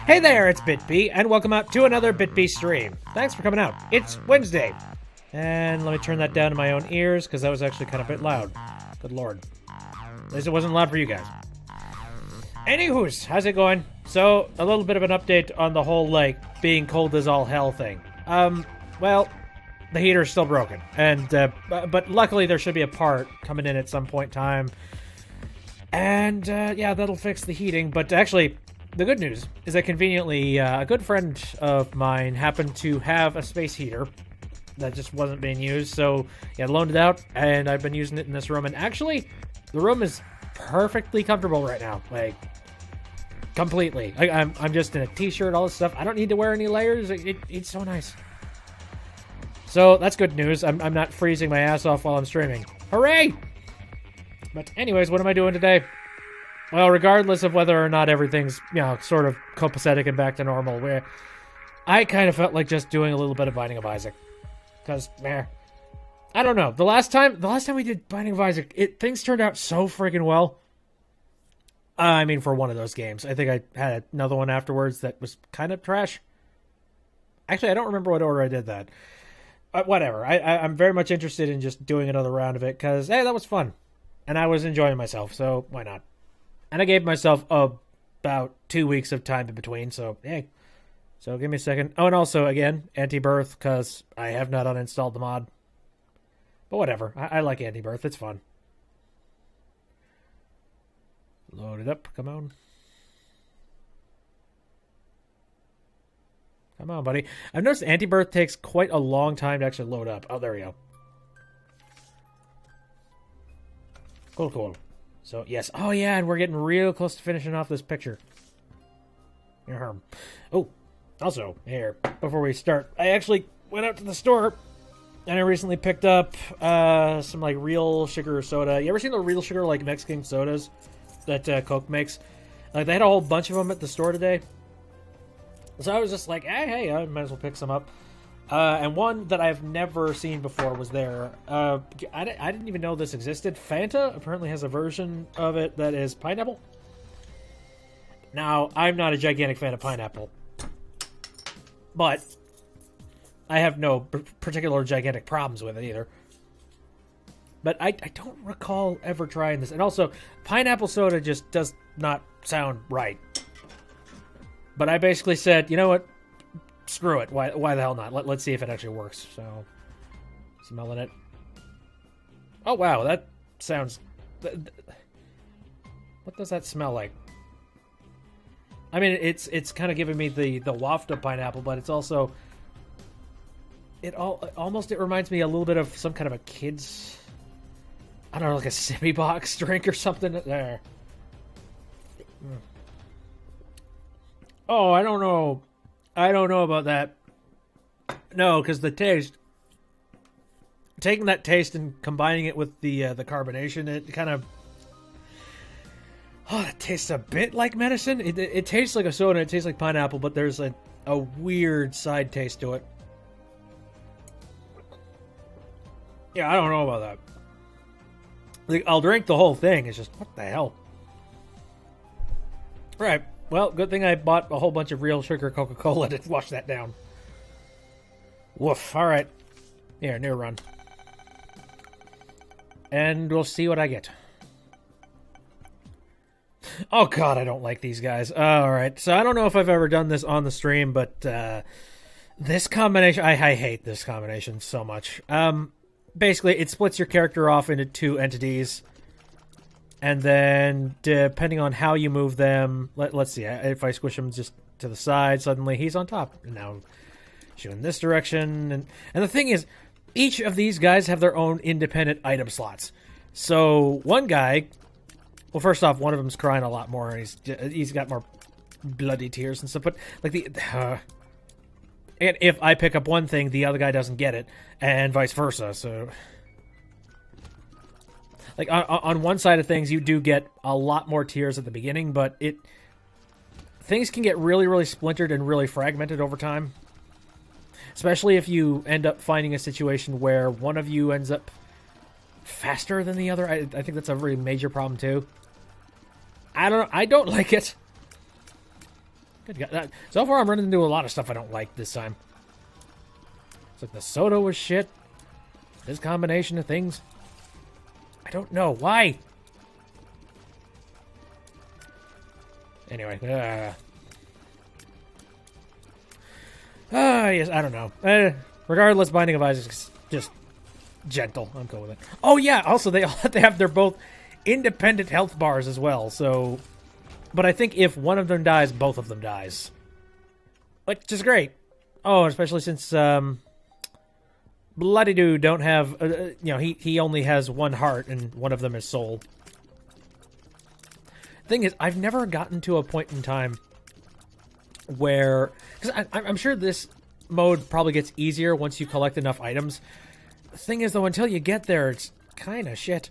Hey there, it's BitB, and welcome out to another BitB stream. Thanks for coming out. It's Wednesday. And let me turn that down to my own ears, because that was actually kind of a bit loud. Good lord. At least it wasn't loud for you guys. Anywho's, how's it going? So, a little bit of an update on the whole, being cold as all hell thing. Well, the heater's still broken. And, but luckily there should be a part coming in at some point in time. And, yeah, that'll fix the heating. But actually, the good news is that conveniently, a good friend of mine happened to have a space heater that just wasn't being used. So, yeah, loaned it out, and I've been using it in this room. And actually, the room is perfectly comfortable right now. Completely. I'm just in a t-shirt, all this stuff. I don't need to wear any layers. It's so nice. So, that's good news. I'm not freezing my ass off while I'm streaming. Hooray! But anyways, what am I doing today? Well, regardless of whether or not everything's, sort of copacetic and back to normal, where I kind of felt like just doing a little bit of Binding of Isaac. Because, I don't know. The last time we did Binding of Isaac, things turned out so freaking well. I mean, for one of those games. I think I had another one afterwards that was kind of trash. Actually, I don't remember what order I did that. Whatever. I'm very much interested in just doing another round of it, because, hey, that was fun. And I was enjoying myself, so why not? And I gave myself about 2 weeks of time in between, so hey. So give me a second. Oh, and also, again, Antibirth, because I have not uninstalled the mod. But whatever. I like Antibirth. It's fun. Load it up. Come on. Come on, buddy. I've noticed Antibirth takes quite a long time to actually load up. Oh, there we go. Cool. So, yes. Oh, yeah, and we're getting real close to finishing off this picture. Oh, also, here, before we start, I actually went out to the store, and I recently picked up some, real sugar soda. You ever seen the real sugar, Mexican sodas that Coke makes? They had a whole bunch of them at the store today. So I was just like, hey, I might as well pick some up. And one that I've never seen before was there. I didn't even know this existed. Fanta apparently has a version of it that is pineapple. Now, I'm not a gigantic fan of pineapple. But I have no particular gigantic problems with it either. But I don't recall ever trying this. And also, pineapple soda just does not sound right. But I basically said, you know what? Screw it. Why the hell not? Let's see if it actually works. So, smelling it. Oh, wow. That sounds... What does that smell like? I mean, it's kind of giving me the waft of pineapple, but it's also... It reminds me a little bit of some kind of a kid's... I don't know, like a sippy box drink or something. There. Oh, I don't know. I don't know about that. No, because the taste... Taking that taste and combining it with the carbonation, it kind of... Oh, it tastes a bit like medicine. It tastes like a soda, it tastes like pineapple, but there's a weird side taste to it. Yeah, I don't know about that. I'll drink the whole thing. It's just, what the hell? Right. Well, good thing I bought a whole bunch of real sugar Coca-Cola to wash that down. Woof. All right. Here, new run. And we'll see what I get. Oh, God, I don't like these guys. All right. So I don't know if I've ever done this on the stream, but this combination... I hate this combination so much. Basically, it splits your character off into two entities. And then, depending on how you move them... Let's see. If I squish him just to the side, suddenly he's on top. And now, shooting this direction. And the thing is, each of these guys have their own independent item slots. So, one guy... Well, first off, one of them's crying a lot more, and he's got more bloody tears and stuff. But and if I pick up one thing, the other guy doesn't get it, and vice versa. So, on one side of things, you do get a lot more tears at the beginning, but things can get really, really splintered and really fragmented over time. Especially if you end up finding a situation where one of you ends up faster than the other. I think that's a really major problem too. I don't like it. Good God. So far, I'm running into a lot of stuff I don't like this time. It's like the soda was shit. This combination of things. I don't know. Why? Anyway. Yes, I don't know. Regardless, Binding of Isaac is just gentle. I'm cool with it. Oh, yeah. Also, they have they're both independent health bars as well, so... But I think if one of them dies, both of them dies. Which is great. Oh, especially since, Bloody Dude don't have, he only has one heart, and one of them is soul. Thing is, I've never gotten to a point in time where... Because I'm sure this mode probably gets easier once you collect enough items. The thing is, though, until you get there, it's kind of shit.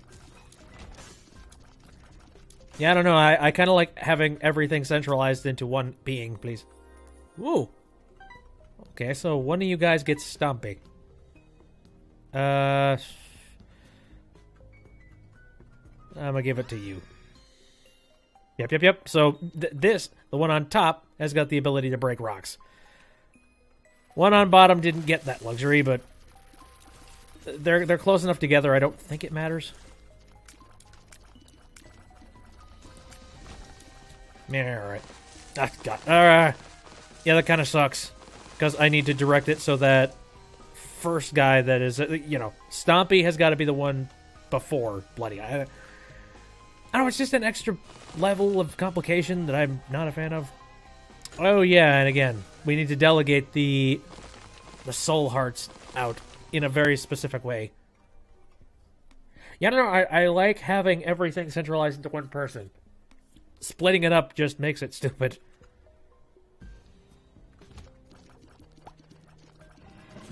Yeah, I don't know. I kind of like having everything centralized into one being, please. Woo. Okay, so one of you guys gets Stompy. I'm gonna give it to you. Yep. So this, the one on top, has got the ability to break rocks. One on bottom didn't get that luxury, but they're close enough together. I don't think it matters. Yeah, alright. Ah, God. Yeah, that kind of sucks. Because I need to direct it so that first guy that is, Stompy has got to be the one before Bloody. I don't know, it's just an extra level of complication that I'm not a fan of. Oh, yeah, and again, we need to delegate the soul hearts out in a very specific way. Yeah, I don't know, I like having everything centralized into one person. Splitting it up just makes it stupid.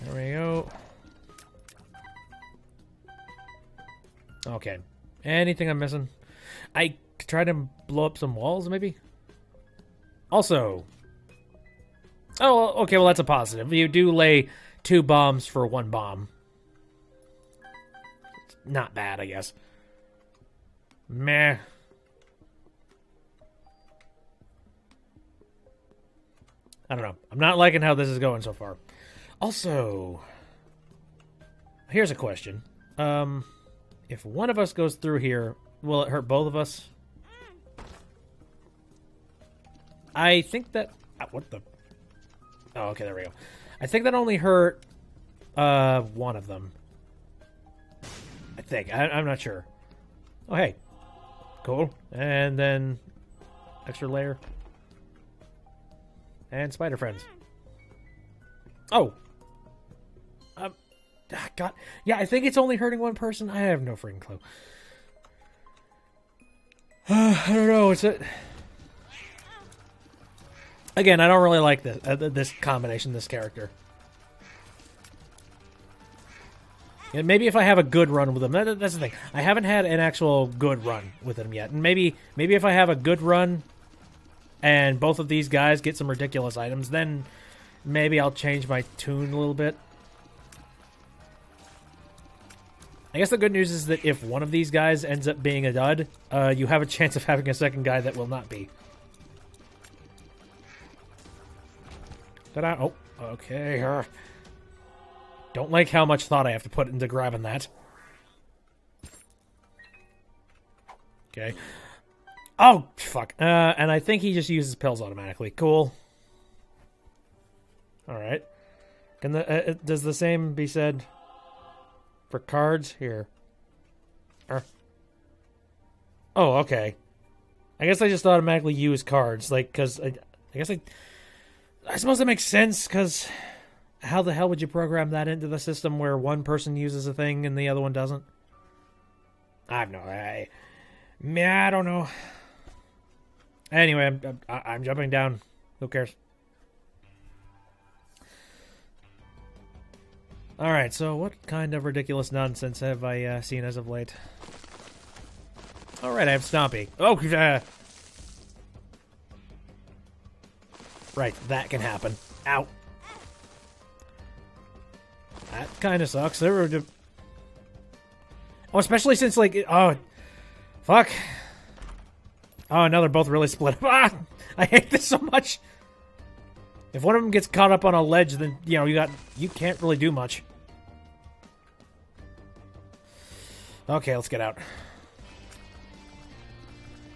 There we go. Okay. Anything I'm missing? I could try to blow up some walls, maybe? Also... Oh, okay, well, that's a positive. You do lay 2 bombs for 1 bomb. It's not bad, I guess. Meh. I don't know. I'm not liking how this is going so far. Also, here's a question. If one of us goes through here, will it hurt both of us? I think that... what the... Oh, okay, there we go. I think that only hurt one of them. I think. I'm not sure. Oh, hey. Cool. And then extra layer. And spider friends. Oh. God. Yeah, I think it's only hurting one person. I have no freaking clue. I don't know. It's a... Again, I don't really like this combination, this character. And maybe if I have a good run with him, that's the thing. I haven't had an actual good run with him yet. And maybe if I have a good run and both of these guys get some ridiculous items, then maybe I'll change my tune a little bit. I guess the good news is that if one of these guys ends up being a dud, you have a chance of having a second guy that will not be. Ta-da! Oh, okay. Don't like how much thought I have to put into grabbing that. Okay. Oh, fuck. And I think he just uses pills automatically. Cool. Alright. Can does the same be said for cards? Here. Oh, okay. I guess I just automatically use cards, like, because I suppose that makes sense, because how the hell would you program that into the system where one person uses a thing and the other one doesn't? I have no idea. I don't know. Anyway, I'm jumping down. Who cares? Alright, so what kind of ridiculous nonsense have I seen as of late? Alright, I have Stompy. Oh, right, that can happen. Ow. That kind of sucks. Oh, especially since, like, oh, fuck. Oh, now they're both really split up. Ah, I hate this so much. If one of them gets caught up on a ledge, then, you know, you can't really do much. Okay, let's get out.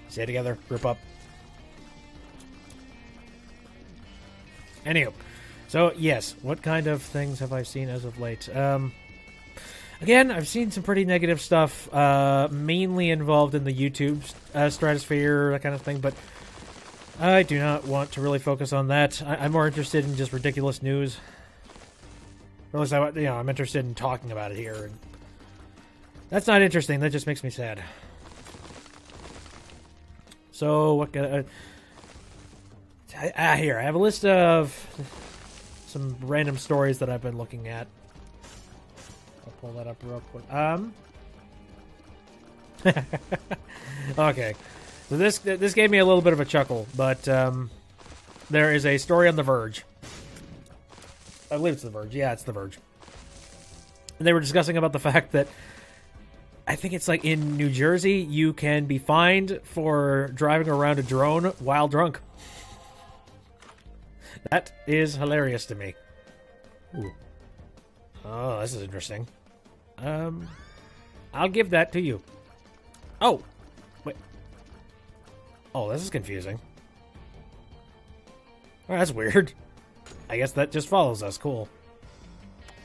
Stay together. Group up. Anywho. So, yes. What kind of things have I seen as of late? Again, I've seen some pretty negative stuff, mainly involved in the YouTube stratosphere, that kind of thing, but I do not want to really focus on that. I'm more interested in just ridiculous news. Or at least, I'm interested in talking about it here. And that's not interesting. That just makes me sad. So, what can here, I have a list of some random stories that I've been looking at. I'll pull that up real quick. Okay. So this gave me a little bit of a chuckle, but there is a story on The Verge. I believe it's The Verge. Yeah, it's The Verge. And they were discussing about the fact that I think it's like in New Jersey, you can be fined for driving around a drone while drunk. That is hilarious to me. Ooh. Oh, this is interesting. I'll give that to you. Oh, wait. Oh, this is confusing. Oh, that's weird. I guess that just follows us. Cool.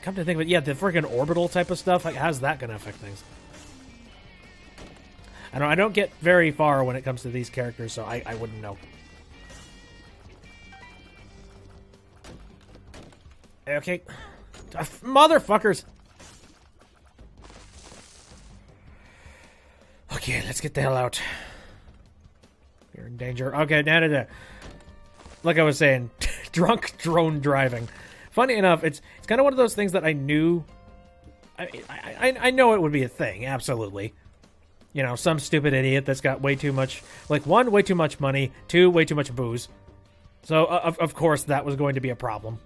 Come to think of it, yeah, the freaking orbital type of stuff, like, how's that going to affect things? I don't get very far when it comes to these characters, so I wouldn't know. Okay. Motherfuckers! Okay, let's get the hell out. You're in danger. Okay, now. Like I was saying, drunk drone driving. Funny enough, it's kind of one of those things that I knew. I know it would be a thing, absolutely. You know, some stupid idiot that's got way too much, like, 1, way too much money, 2, way too much booze. So, of course, that was going to be a problem.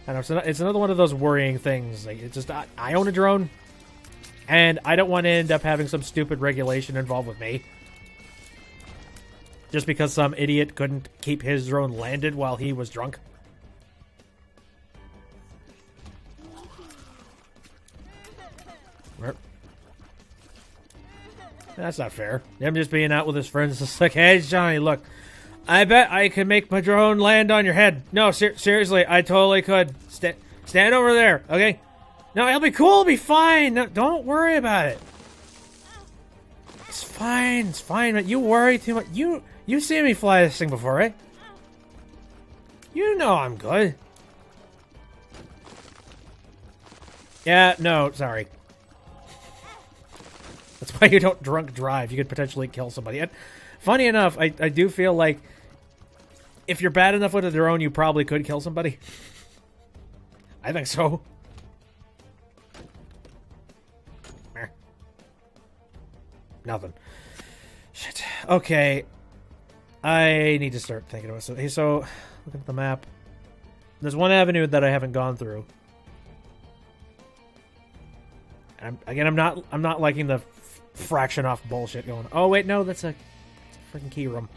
I know, it's another one of those worrying things. Like, it's just, I own a drone, and I don't want to end up having some stupid regulation involved with me. Just because some idiot couldn't keep his drone landed while he was drunk. That's not fair. Him just being out with his friends. It's like, hey, Johnny, look. I bet I could make my drone land on your head. No, seriously, I totally could. Stand over there, okay? No, it'll be cool. It'll be fine. No, don't worry about it. It's fine. It's fine. But you worry too much. You seen me fly this thing before, right? You know I'm good. Yeah, no, sorry. That's why you don't drunk drive. You could potentially kill somebody. And funny enough, I do feel like if you're bad enough with a drone, you probably could kill somebody. I think so. Nothing. Shit. Okay. I need to start thinking about something. Hey, so looking at the map. There's one avenue that I haven't gone through. And I'm not liking the fraction off bullshit going. Oh wait, no, that's a freaking key room.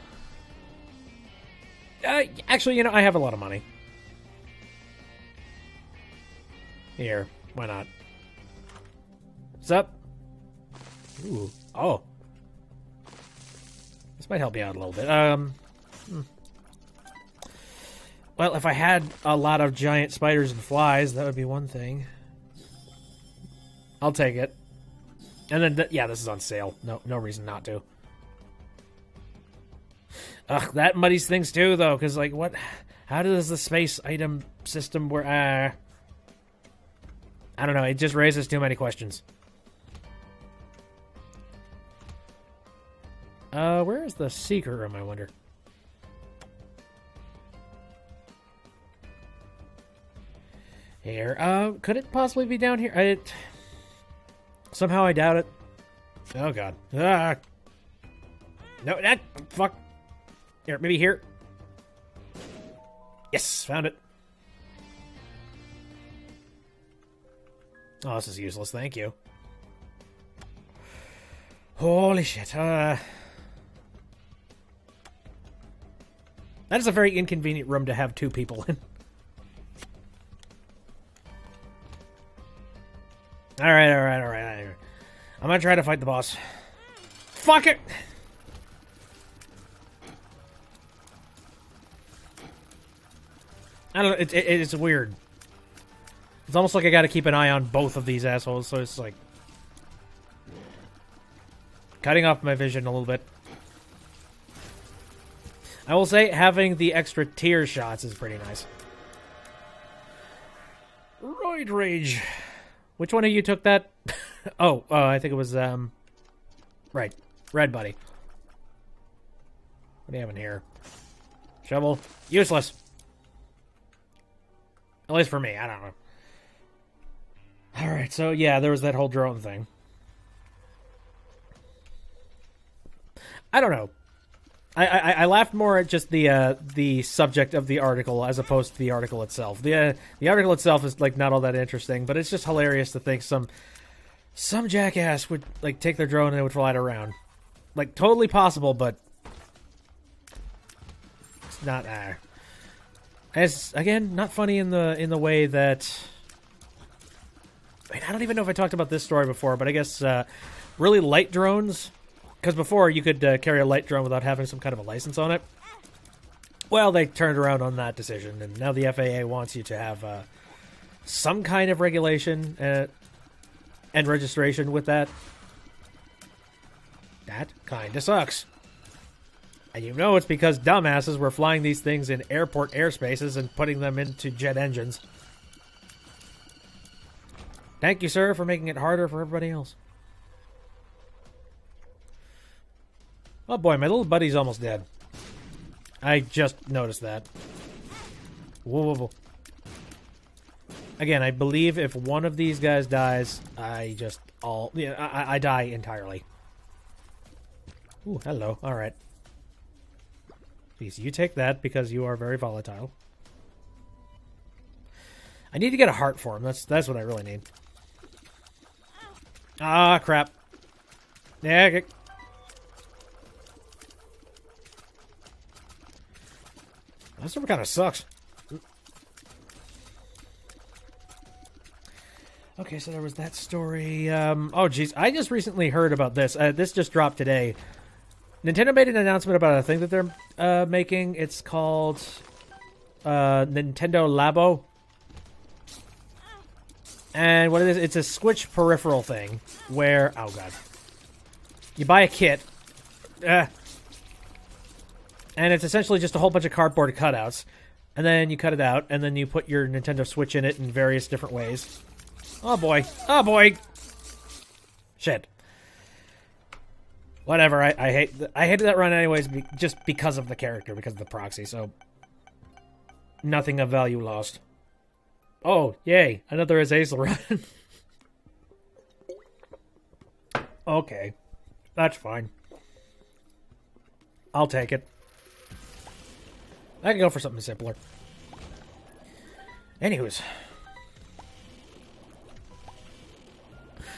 Actually, you know, I have a lot of money. Here, why not? What's up? Ooh, oh, this might help you out a little bit. Well, if I had a lot of giant spiders and flies, that would be one thing. I'll take it. And then, yeah, this is on sale. No reason not to. Ugh, that muddies things too, though, because, like, what? How does the space item system work? I don't know. It just raises too many questions. Where is the secret room, I wonder? Here. Could it possibly be down here? Somehow I doubt it. Oh, God. Ah. No, that... Fuck. Here, maybe here. Yes, found it. Oh, this is useless. Thank you. Holy shit. That is a very inconvenient room to have 2 people in. Alright. I'm gonna try to fight the boss. Fuck it! I don't know, it's weird. It's almost like I gotta keep an eye on both of these assholes, so it's like... cutting off my vision a little bit. I will say, having the extra tear shots is pretty nice. Roid Rage. Which one of you took that? I think it was, right. Red Buddy. What do you have in here? Shovel. Useless. At least for me, I don't know. Alright, so yeah, there was that whole drone thing. I don't know. I laughed more at just the subject of the article as opposed to the article itself. The article itself is like not all that interesting, but it's just hilarious to think some jackass would like take their drone and it would fly it around. Like totally possible, but it's not. As again, not funny in the way that. I mean, I don't even know if I talked about this story before, but I guess really light drones. Because before, you could carry a light drone without having some kind of a license on it. Well, they turned around on that decision, and now the FAA wants you to have some kind of regulation and registration with that. That kind of sucks. And you know it's because dumbasses were flying these things in airport airspaces and putting them into jet engines. Thank you, sir, for making it harder for everybody else. Oh boy, my little buddy's almost dead. I just noticed that. Whoa. Again, I believe if one of these guys dies, I die entirely. Ooh, hello. Alright. Please, you take that because you are very volatile. I need to get a heart for him. That's what I really need. Ah, crap. Yeah, okay. That stuff kind of sucks. Okay, so there was that story. Oh, geez. I just recently heard about this. This just dropped today. Nintendo made an announcement about a thing that they're making. It's called Nintendo Labo. And what it is, it's a Switch peripheral thing where... Oh, God. You buy a kit. And it's essentially just a whole bunch of cardboard cutouts. And then you cut it out, and then you put your Nintendo Switch in it in various different ways. Oh, boy. Oh, boy. Shit. Whatever, I hated that run anyways, just because of the character, because of the proxy, so... Nothing of value lost. Oh, yay. Another Azazel run. Okay. That's fine. I'll take it. I can go for something simpler. Anyways.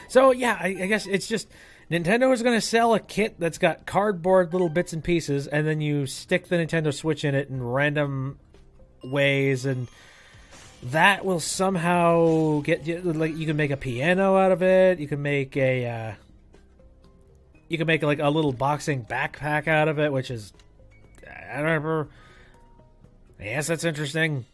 So, yeah, I guess it's just... Nintendo is going to sell a kit that's got cardboard little bits and pieces, and then you stick the Nintendo Switch in it in random ways, and that will somehow get you... Like, you can make a piano out of it. You can make a... You can make, like, a little boxing backpack out of it, which is... I don't know... Yes, that's interesting.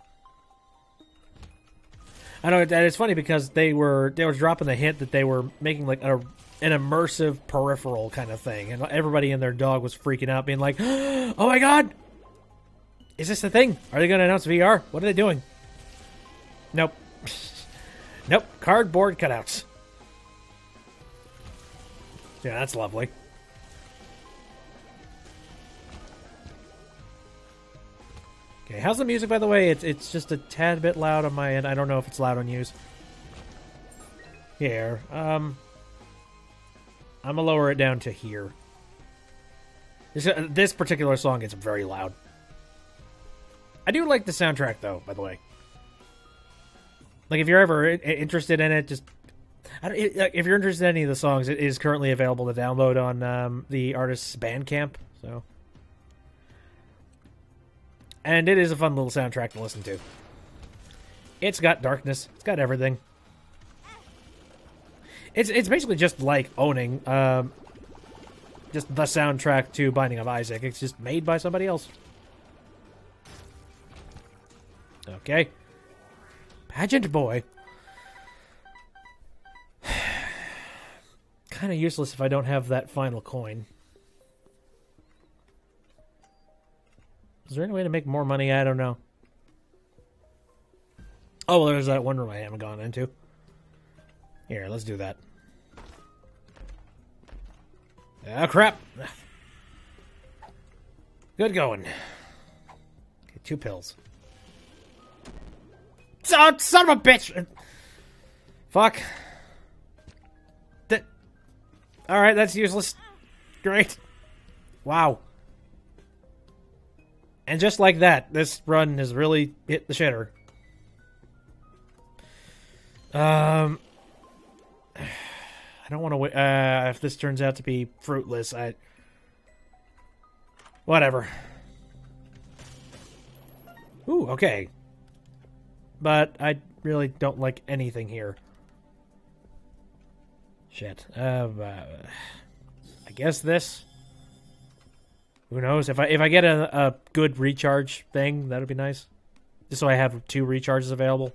I know it's funny because they were dropping the hint that they were making like an immersive peripheral kind of thing, and everybody and their dog was freaking out, being like, "Oh my god, is this the thing? Are they going to announce VR? What are they doing?" Nope, nope. Cardboard cutouts. Yeah, that's lovely. Okay, how's the music, by the way? It's just a tad bit loud on my end. I don't know if it's loud on yours. Here. I'm gonna lower it down to here. This particular song gets very loud. I do like the soundtrack, though, by the way. Like, if you're ever interested in it, just... If you're interested in any of the songs, it is currently available to download on the artist's Bandcamp. So, and it is a fun little soundtrack to listen to. It's got darkness. It's got everything. It's basically just like owning just the soundtrack to Binding of Isaac. It's just made by somebody else. Okay. Pageant boy. Kind of useless if I don't have that final coin. Is there any way to make more money? I don't know. Oh, well, there's that one room I haven't gone into. Here, let's do that. Ah, crap. Good going. Okay, 2 pills. Oh, son of a bitch! Fuck. Alright, that's useless. Great. Wow. And just like that, this run has really hit the shitter. I don't want to wait. If this turns out to be fruitless, whatever. Ooh, okay. But I really don't like anything here. Shit. I guess this. Who knows? If I get a good recharge thing, that'd be nice. Just so I have 2 recharges available.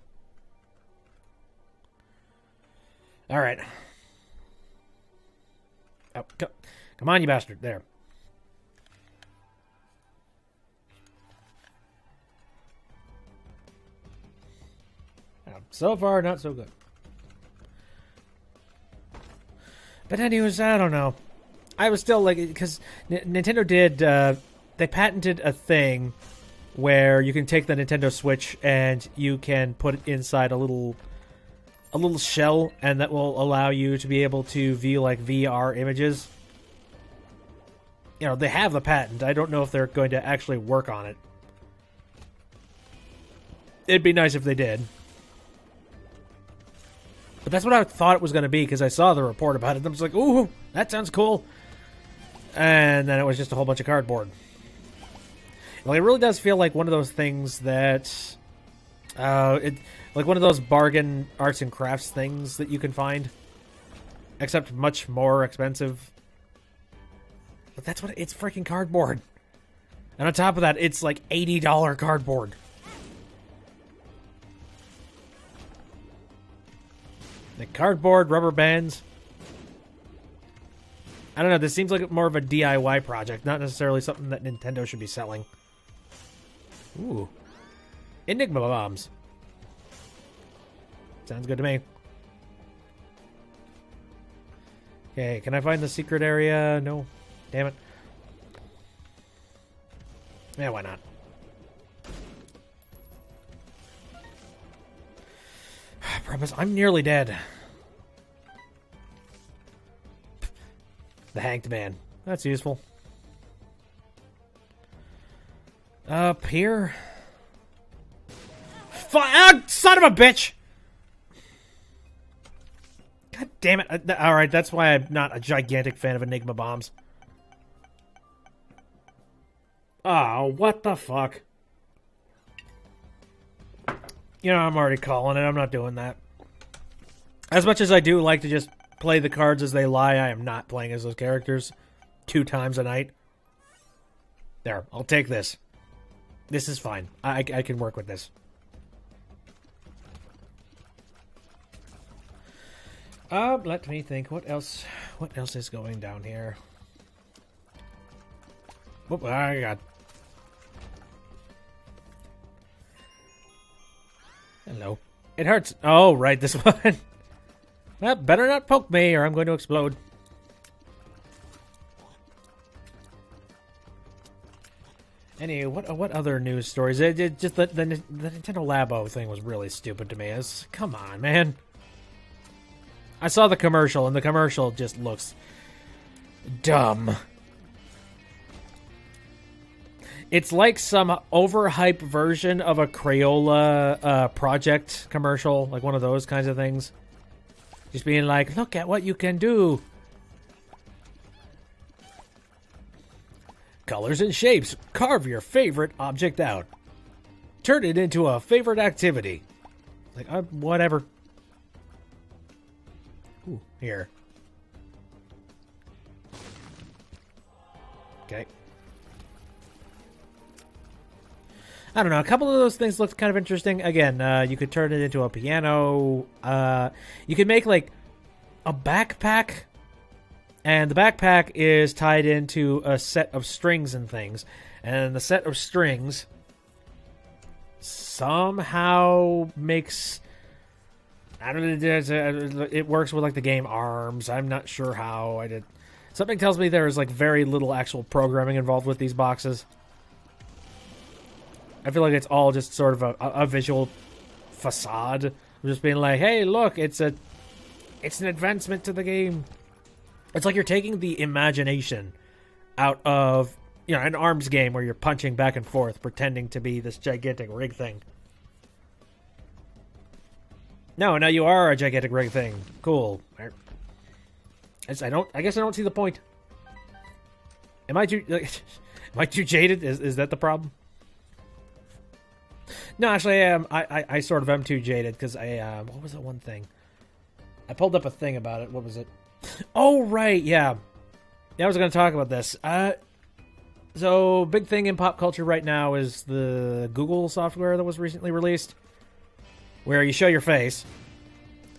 All right. Oh, come on, you bastard. There. So far, not so good. But anyways, I don't know. I was still like, because Nintendo did, they patented a thing where you can take the Nintendo Switch and you can put it inside a little shell, and that will allow you to be able to view like VR images. You know, they have the patent. I don't know if they're going to actually work on it. It'd be nice if they did. But that's what I thought it was going to be, because I saw the report about it. I was like, ooh, that sounds cool. And then it was just a whole bunch of cardboard. Well, it really does feel like one of those things that... like one of those bargain arts and crafts things that you can find. Except much more expensive. But that's what... It's freaking cardboard. And on top of that, it's like $80 cardboard. The cardboard, rubber bands. I don't know, this seems like more of a DIY project, not necessarily something that Nintendo should be selling. Ooh. Enigma bombs. Sounds good to me. Okay, can I find the secret area? No. Damn it. Yeah, why not? I promise, I'm nearly dead. The Hanged Man. That's useful. Up here? Son of a bitch! God damn it. Alright, that's why I'm not a gigantic fan of Enigma bombs. Oh, what the fuck? You know, I'm already calling it. I'm not doing that. As much as I do like to just play the cards as they lie, I am not playing as those characters 2 times a night. There, I'll take this. This is fine. I can work with this. Let me think. What else is going down here? Whoop, I got... Hello. It hurts. Oh, right, this one. Well, better not poke me or I'm going to explode. Anyway, what other news stories? Just the Nintendo Labo thing was really stupid to me. Come on, man. I saw the commercial, and the commercial just looks dumb. It's like some overhyped version of a Crayola project commercial, like one of those kinds of things. Just being like, look at what you can do. Colors and shapes. Carve your favorite object out. Turn it into a favorite activity. Like, whatever. Ooh, here. Okay. I don't know. A couple of those things looked kind of interesting. Again, you could turn it into a piano. You could make, like, a backpack. And the backpack is tied into a set of strings and things. And the set of strings somehow makes... I don't know. It works with, like, the game ARMS. I'm not sure how. I did. Something tells me there is, like, very little actual programming involved with these boxes. I feel like it's all just sort of a visual facade. Just being like, hey, look, it's an advancement to the game. It's like you're taking the imagination out of, you know, an ARMS game where you're punching back and forth, pretending to be this gigantic rig thing. No, now you are a gigantic rig thing. Cool. I guess I don't see the point. Am I too jaded? Is that the problem? No, actually, I sort of am too jaded because what was that one thing? I pulled up a thing about it. What was it? Oh, right, yeah. I was going to talk about this. So, big thing in pop culture right now is the Google software that was recently released, where you show your face,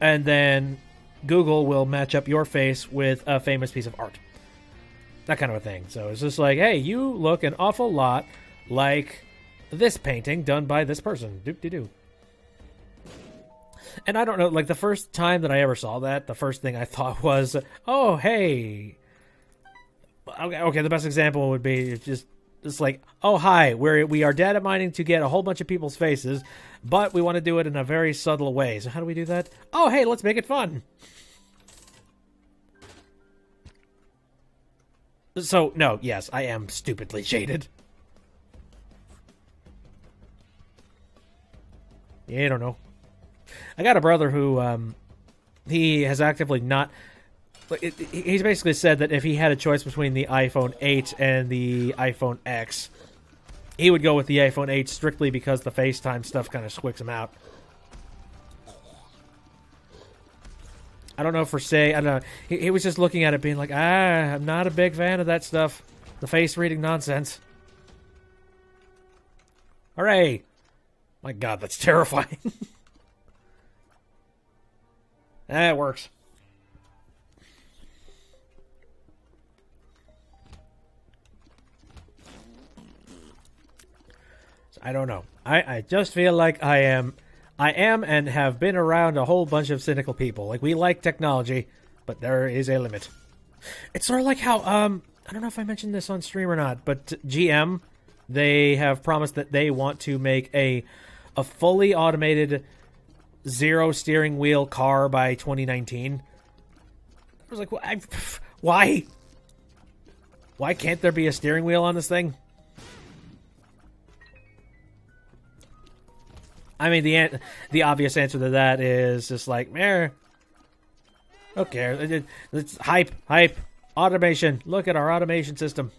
and then Google will match up your face with a famous piece of art. That kind of a thing. So, it's just like, hey, you look an awful lot like this painting done by this person. Doop-de-doo. And I don't know, like, the first time that I ever saw that, the first thing I thought was, oh, hey. Okay, the best example would be just like, oh, hi, we are data mining to get a whole bunch of people's faces, but we want to do it in a very subtle way. So how do we do that? Oh, hey, let's make it fun. So, no, yes, I am stupidly jaded. Yeah, I don't know. I got a brother who, he has actively not... He's basically said that if he had a choice between the iPhone 8 and the iPhone X, he would go with the iPhone 8 strictly because the FaceTime stuff kind of squicks him out. I don't know I don't know. He was just looking at it being like, I'm not a big fan of that stuff. The face reading nonsense. Hooray! My God, that's terrifying. That works. So I don't know. I just feel like I am and have been around a whole bunch of cynical people. Like, we like technology, but there is a limit. It's sort of like how, I don't know if I mentioned this on stream or not, but GM, they have promised that they want to make a fully automated zero steering wheel car by 2019. I was like, why? Why can't there be a steering wheel on this thing? I mean, the obvious answer to that is just like, okay, it's hype, automation. Look at our automation system.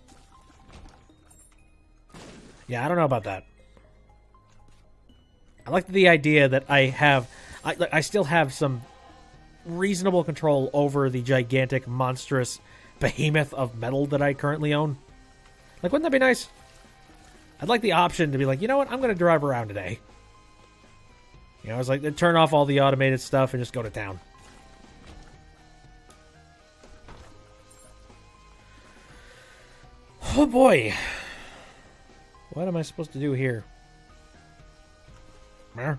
Yeah, I don't know about that. I like the idea that I still have some reasonable control over the gigantic, monstrous behemoth of metal that I currently own. Like, wouldn't that be nice? I'd like the option to be like, you know what, I'm going to drive around today. You know, it's like, turn off all the automated stuff and just go to town. Oh boy. What am I supposed to do here? Meh.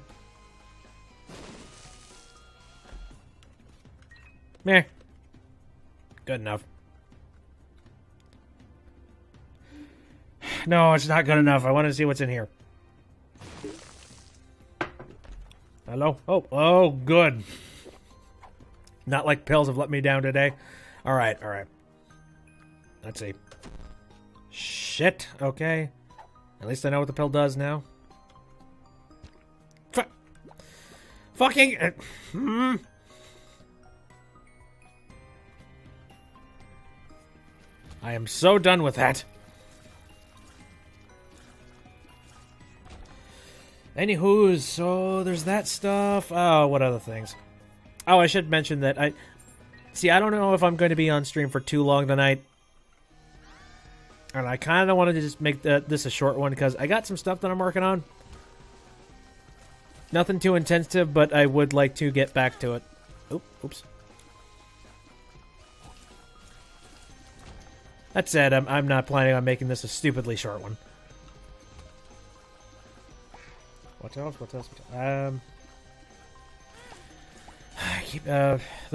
Meh. Good enough. No, it's not good enough. I want to see what's in here. Hello? Oh, good. Not like pills have let me down today. All right. Let's see. Shit. Okay. At least I know what the pill does now. Fucking... I am so done with that. Anywho, so there's that stuff. Oh, what other things? Oh, I should mention that I don't know if I'm going to be on stream for too long tonight. And I kind of wanted to just make this a short one because I got some stuff that I'm working on. Nothing too intensive, but I would like to get back to it. Oops. That said, I'm not planning on making this a stupidly short one. What else?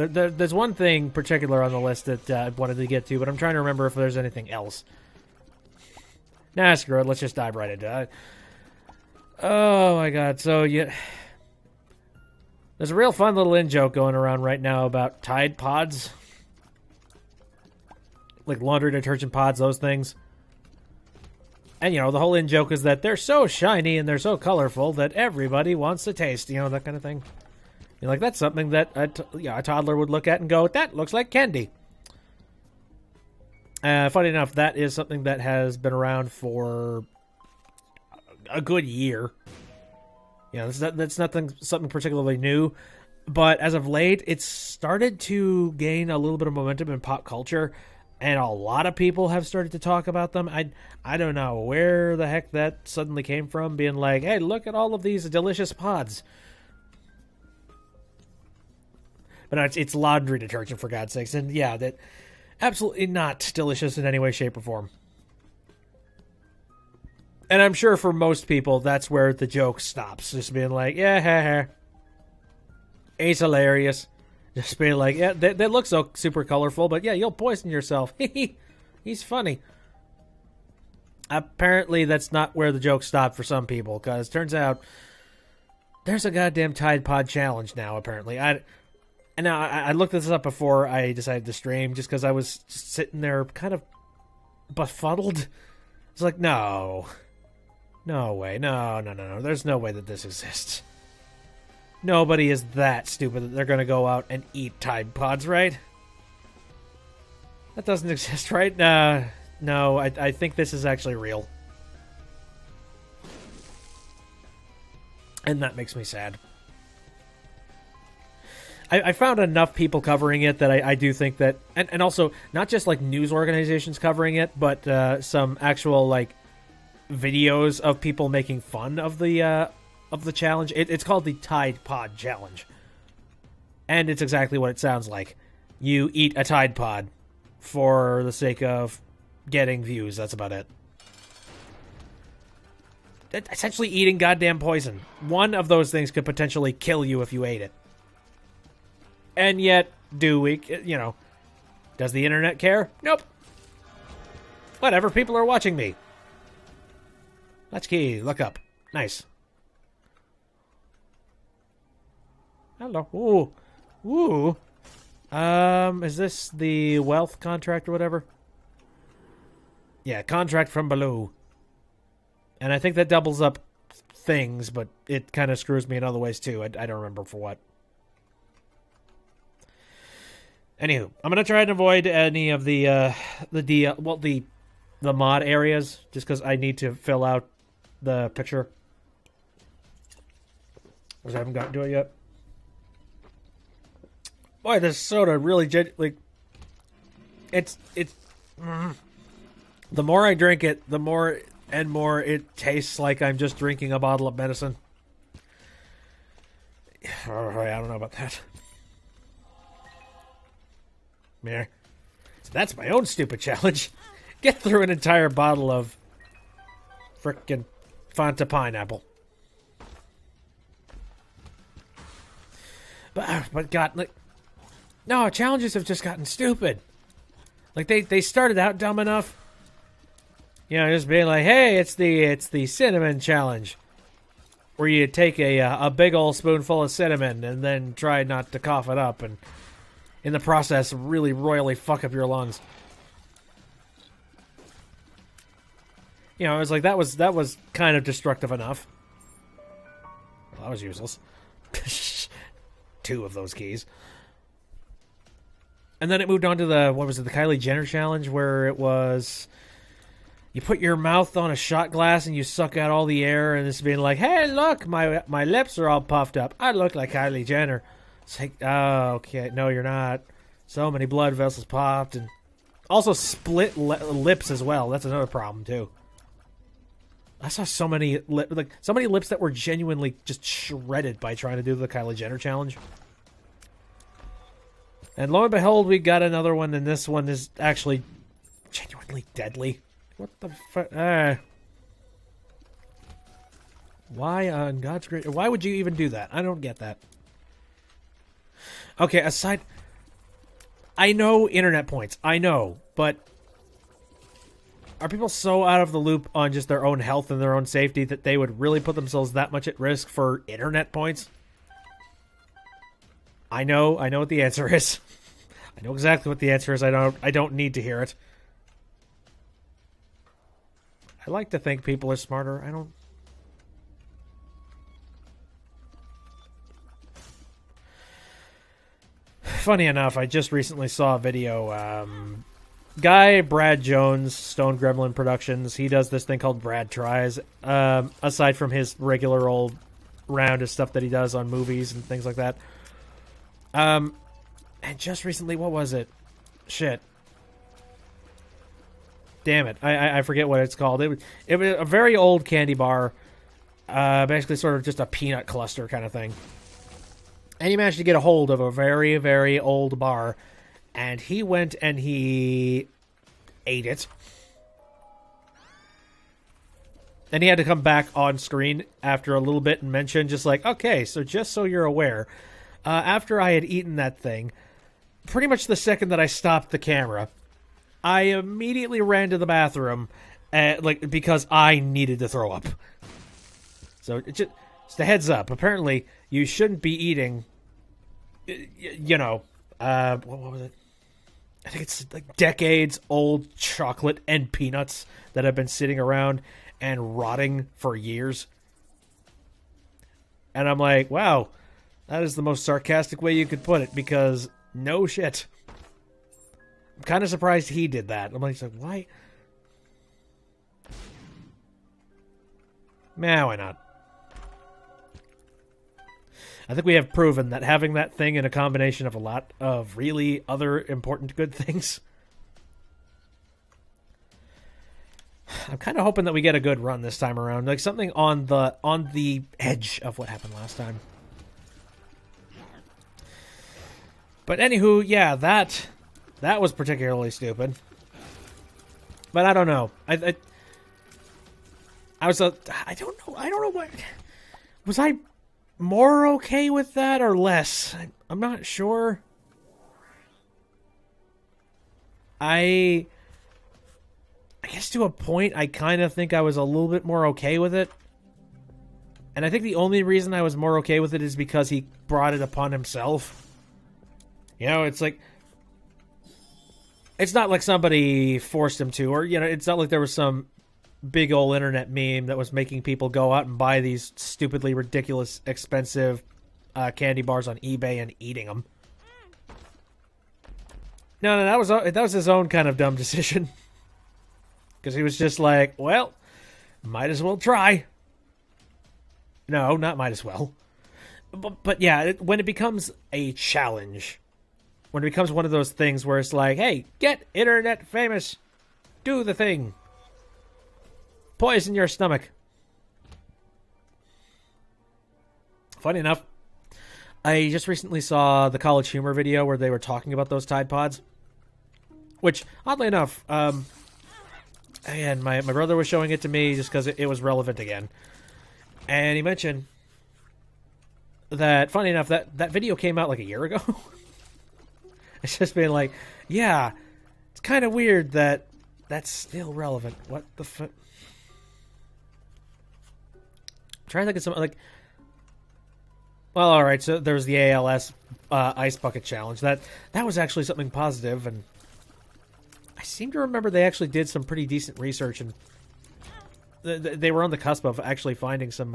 There's one thing particular on the list that I wanted to get to, but I'm trying to remember if there's anything else. Nah, screw it. Let's just dive right into it. Oh my god. So, there's a real fun little in-joke going around right now about Tide Pods. Like laundry detergent pods, those things. And, the whole in-joke is that they're so shiny and they're so colorful that everybody wants to taste, that kind of thing. That's something that a toddler would look at and go, that looks like candy. Funny enough, that is something that has been around for a good year. That's something particularly new. But as of late, it's started to gain a little bit of momentum in pop culture. And a lot of people have started to talk about them. I don't know where the heck that suddenly came from, being like, hey, look at all of these delicious pods. But no, it's laundry detergent, for God's sakes. And yeah, that absolutely not delicious in any way, shape, or form. And I'm sure for most people, that's where the joke stops. Just being like, yeah, it's hilarious. Just being like, yeah, they look so super colorful, but yeah, you'll poison yourself. He's funny. Apparently, that's not where the joke stopped for some people, because turns out there's a goddamn Tide Pod challenge now, apparently. I looked this up before I decided to stream, just because I was just sitting there kind of befuddled. It's like, no way, no. There's no way that this exists. Nobody is that stupid that they're going to go out and eat Tide Pods, right? That doesn't exist, right? No, I think this is actually real. And that makes me sad. I found enough people covering it that I do think that... And also, not just like news organizations covering it, but some actual like videos of people making fun of the challenge. It's called the Tide Pod Challenge. And it's exactly what it sounds like. You eat a Tide Pod for the sake of getting views. That's about it. Essentially eating goddamn poison. One of those things could potentially kill you if you ate it. And yet, do we, does the internet care? Nope. Whatever, people are watching me. That's key. Look up. Nice. Hello. Ooh. Is this the wealth contract or whatever? Yeah, contract from below. And I think that doubles up things, but it kind of screws me in other ways too. I don't remember for what. Anywho, I'm gonna try and avoid any of the mod areas, just because I need to fill out the picture. Because I haven't gotten to it yet. Boy, this soda really it's the more I drink it, the more and more it tastes like I'm just drinking a bottle of medicine. I don't know about that. Yeah. So that's my own stupid challenge. Get through an entire bottle of frickin' Fanta pineapple. But God, like, no, challenges have just gotten stupid. Like they started out dumb enough. Just being like, hey, it's the cinnamon challenge, where you take a big old spoonful of cinnamon and then try not to cough it up, and in the process, really royally fuck up your lungs. It was like that was kind of destructive enough. Well, that was useless. 2 of those keys. And then it moved on to the, what was it, the Kylie Jenner challenge, where it was, you put your mouth on a shot glass and you suck out all the air, and it's being like, hey, look, my lips are all puffed up. I look like Kylie Jenner. It's like, oh, okay, no, you're not. So many blood vessels popped, and also split lips as well. That's another problem, too. I saw so many lips that were genuinely just shredded by trying to do the Kylie Jenner challenge. And lo and behold, we got another one, and this one is actually genuinely deadly. What the fuck? Why on God's great... Why would you even do that? I don't get that. Okay, aside... I know internet points. I know, but... Are people so out of the loop on just their own health and their own safety that they would really put themselves that much at risk for internet points? I know what the answer is. I know exactly what the answer is. I don't need to hear it. I like to think people are smarter. I don't. Funny enough, I just recently saw a video. Guy Brad Jones, Stone Gremlin Productions. He does this thing called Brad Tries. Aside from his regular old round of stuff that he does on movies and things like that. And just recently, what was it? Shit. Damn it. I forget what it's called. It was a very old candy bar. Basically sort of just a peanut cluster kind of thing. And he managed to get a hold of a very, very old bar. And he went and he ate it. And he had to come back on screen after a little bit and mention just like, okay, so just so you're aware... after I had eaten that thing, pretty much the second that I stopped the camera, I immediately ran to the bathroom, because I needed to throw up. So, just a heads up. Apparently, you shouldn't be eating, what was it? I think it's like decades-old chocolate and peanuts that have been sitting around and rotting for years. And I'm like, wow. That is the most sarcastic way you could put it, because no shit. I'm kind of surprised he did that. I'm like, why? Nah, why not? I think we have proven that having that thing in a combination of a lot of really other important good things. I'm kind of hoping that we get a good run this time around. Like something on the edge of what happened last time. But anywho, yeah, that was particularly stupid. But I don't know. I don't know what was I more okay with that or less? I'm not sure. I guess to a point I kind of think I was a little bit more okay with it. And I think the only reason I was more okay with it is because he brought it upon himself. You know, it's like... It's not like somebody forced him to, or, it's not like there was some big old internet meme that was making people go out and buy these stupidly ridiculous, expensive candy bars on eBay and eating them. No, that was his own kind of dumb decision. Because he was just like, well, might as well try. No, not might as well. But yeah, when it becomes a challenge... When it becomes one of those things where it's like, hey, get internet famous. Do the thing. Poison your stomach. Funny enough, I just recently saw the College Humor video where they were talking about those Tide Pods. Which, oddly enough, and my brother was showing it to me just because it was relevant again. And he mentioned that, funny enough, that video came out like a year ago. It's just been like, yeah, it's kind of weird that that's still relevant. What the fuck? Trying to think of some, like... Well, alright, so there was the ALS Ice Bucket Challenge. That was actually something positive, and I seem to remember they actually did some pretty decent research, and they were on the cusp of actually finding some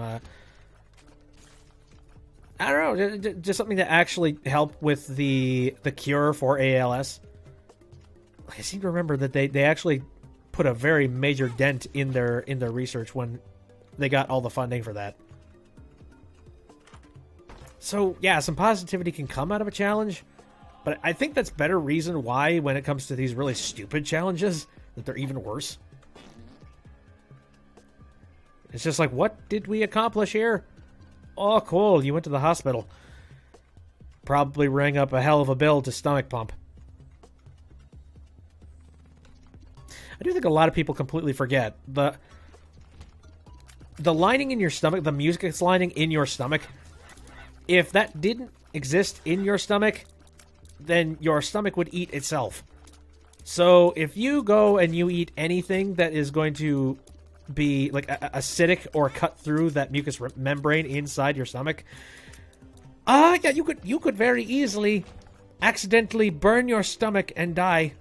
I don't know, just something to actually help with the cure for ALS. I seem to remember that they actually put a very major dent in their research when they got all the funding for that. So, yeah, some positivity can come out of a challenge, but I think that's better reason why, when it comes to these really stupid challenges, that they're even worse. It's just like, what did we accomplish here? Oh, cool, you went to the hospital. Probably rang up a hell of a bill to stomach pump. I do think a lot of people completely forget the lining in your stomach, the mucus lining in your stomach. If that didn't exist in your stomach, then your stomach would eat itself. So if you go and you eat anything that is going to be like acidic or cut through that mucous membrane inside your stomach, yeah, you could very easily accidentally burn your stomach and die.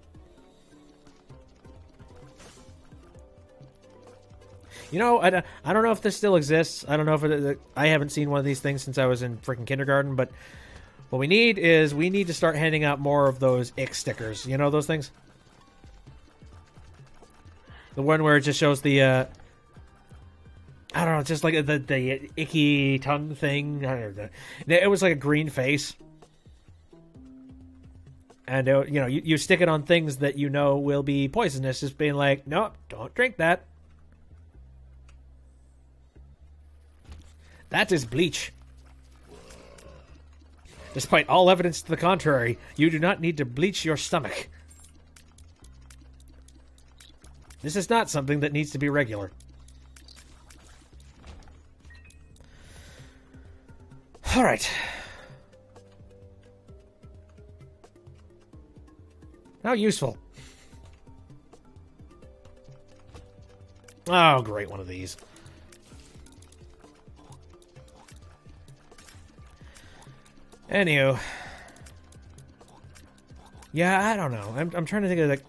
You know, I don't know if this still exists. I don't know if I haven't seen one of these things since I was in freaking kindergarten, but what we need to start handing out more of those ick stickers. You know those things? The one where it just shows the, I don't know, just like the icky tongue thing. It was like a green face. And, you know, you stick it on things that you know will be poisonous, just being like, nope, don't drink that. That is bleach. Despite all evidence to the contrary, you do not need to bleach your stomach. This is not something that needs to be regular. All right. How useful. Oh, great, one of these. Anywho. Yeah, I don't know. I'm trying to think of like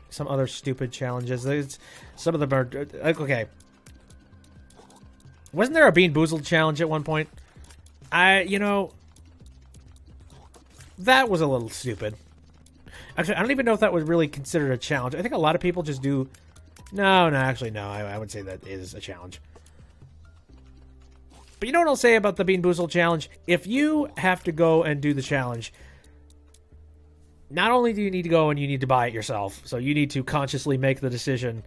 some other stupid challenges. Some of them are okay. Wasn't there a Bean Boozled challenge at one point? You know, that was a little stupid. Actually, I don't even know if that was really considered a challenge. I think a lot of people just do. No, actually, no. I would say that is a challenge. But you know what I'll say about the Bean Boozled challenge? If you have to go and do the challenge, not only do you need to go and you need to buy it yourself, so you need to consciously make the decision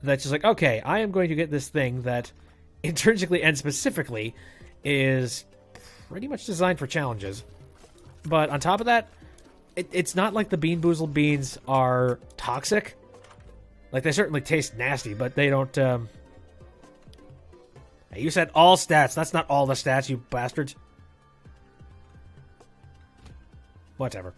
that's just like, okay, I am going to get this thing that intrinsically and specifically is pretty much designed for challenges. But on top of that, it's not like the Bean Boozled beans are toxic. Like, they certainly taste nasty, but they don't, Hey, you said all stats. That's not all the stats, you bastards. Whatever.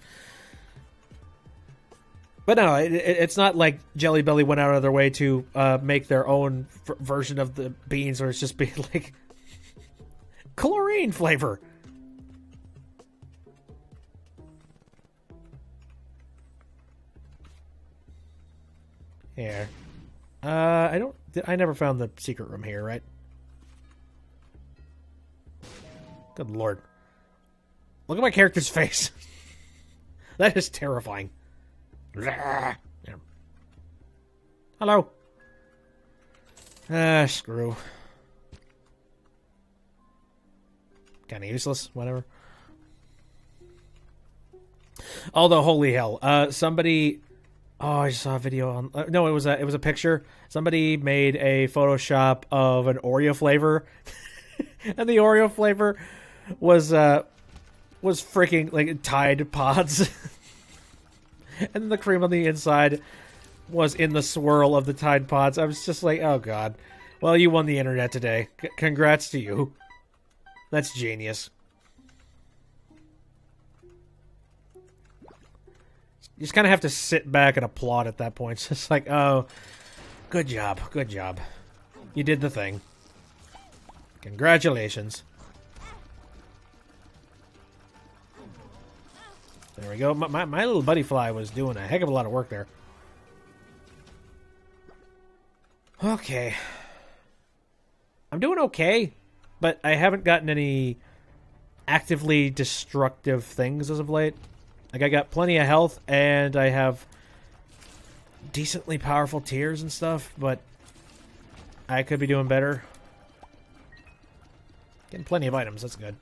But no, it's not like Jelly Belly went out of their way to make their own version of the beans, or it's just being like chlorine flavor. Here. I never found the secret room here, right? Good lord. Look at my character's face. That is terrifying. Hello. Screw. Kind of useless, whatever. Although, holy hell, somebody. Oh, I just saw a video on. No, it was a picture. Somebody made a Photoshop of an Oreo flavor, and the Oreo flavor was freaking like Tide Pods, and the cream on the inside was in the swirl of the Tide Pods. I was just like, oh god. Well, you won the internet today. Congrats to you. That's genius. You just kind of have to sit back and applaud at that point. It's just like, oh, good job, good job. You did the thing. Congratulations. There we go. My little buddy fly was doing a heck of a lot of work there. Okay. I'm doing okay. but I haven't gotten any actively destructive things as of late. Like, I got plenty of health, and I have decently powerful tiers and stuff, but I could be doing better. Getting plenty of items, that's good.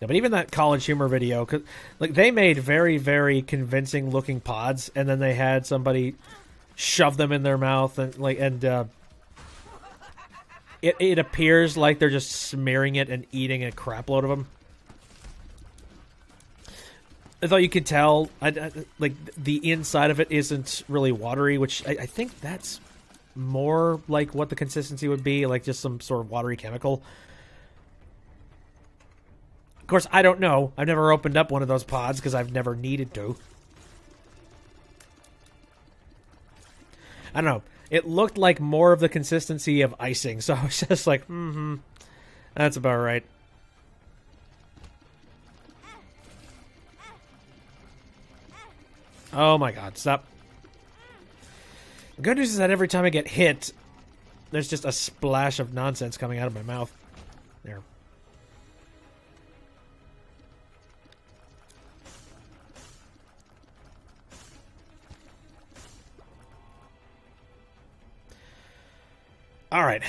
Yeah, but even that College Humor video, 'cause, like, they made very, very convincing looking pods, and then they had somebody shove them in their mouth, and it appears like they're just smearing it and eating a crap load of them. Although you can tell, like, the inside of it isn't really watery, which I think that's more like what the consistency would be, like just some sort of watery chemical. Of course, I don't know. I've never opened up one of those pods because I've never needed to. I don't know. It looked like more of the consistency of icing, so I was just like, that's about right. Oh my god, stop. The good news is that every time I get hit, there's just a splash of nonsense coming out of my mouth. There. All right.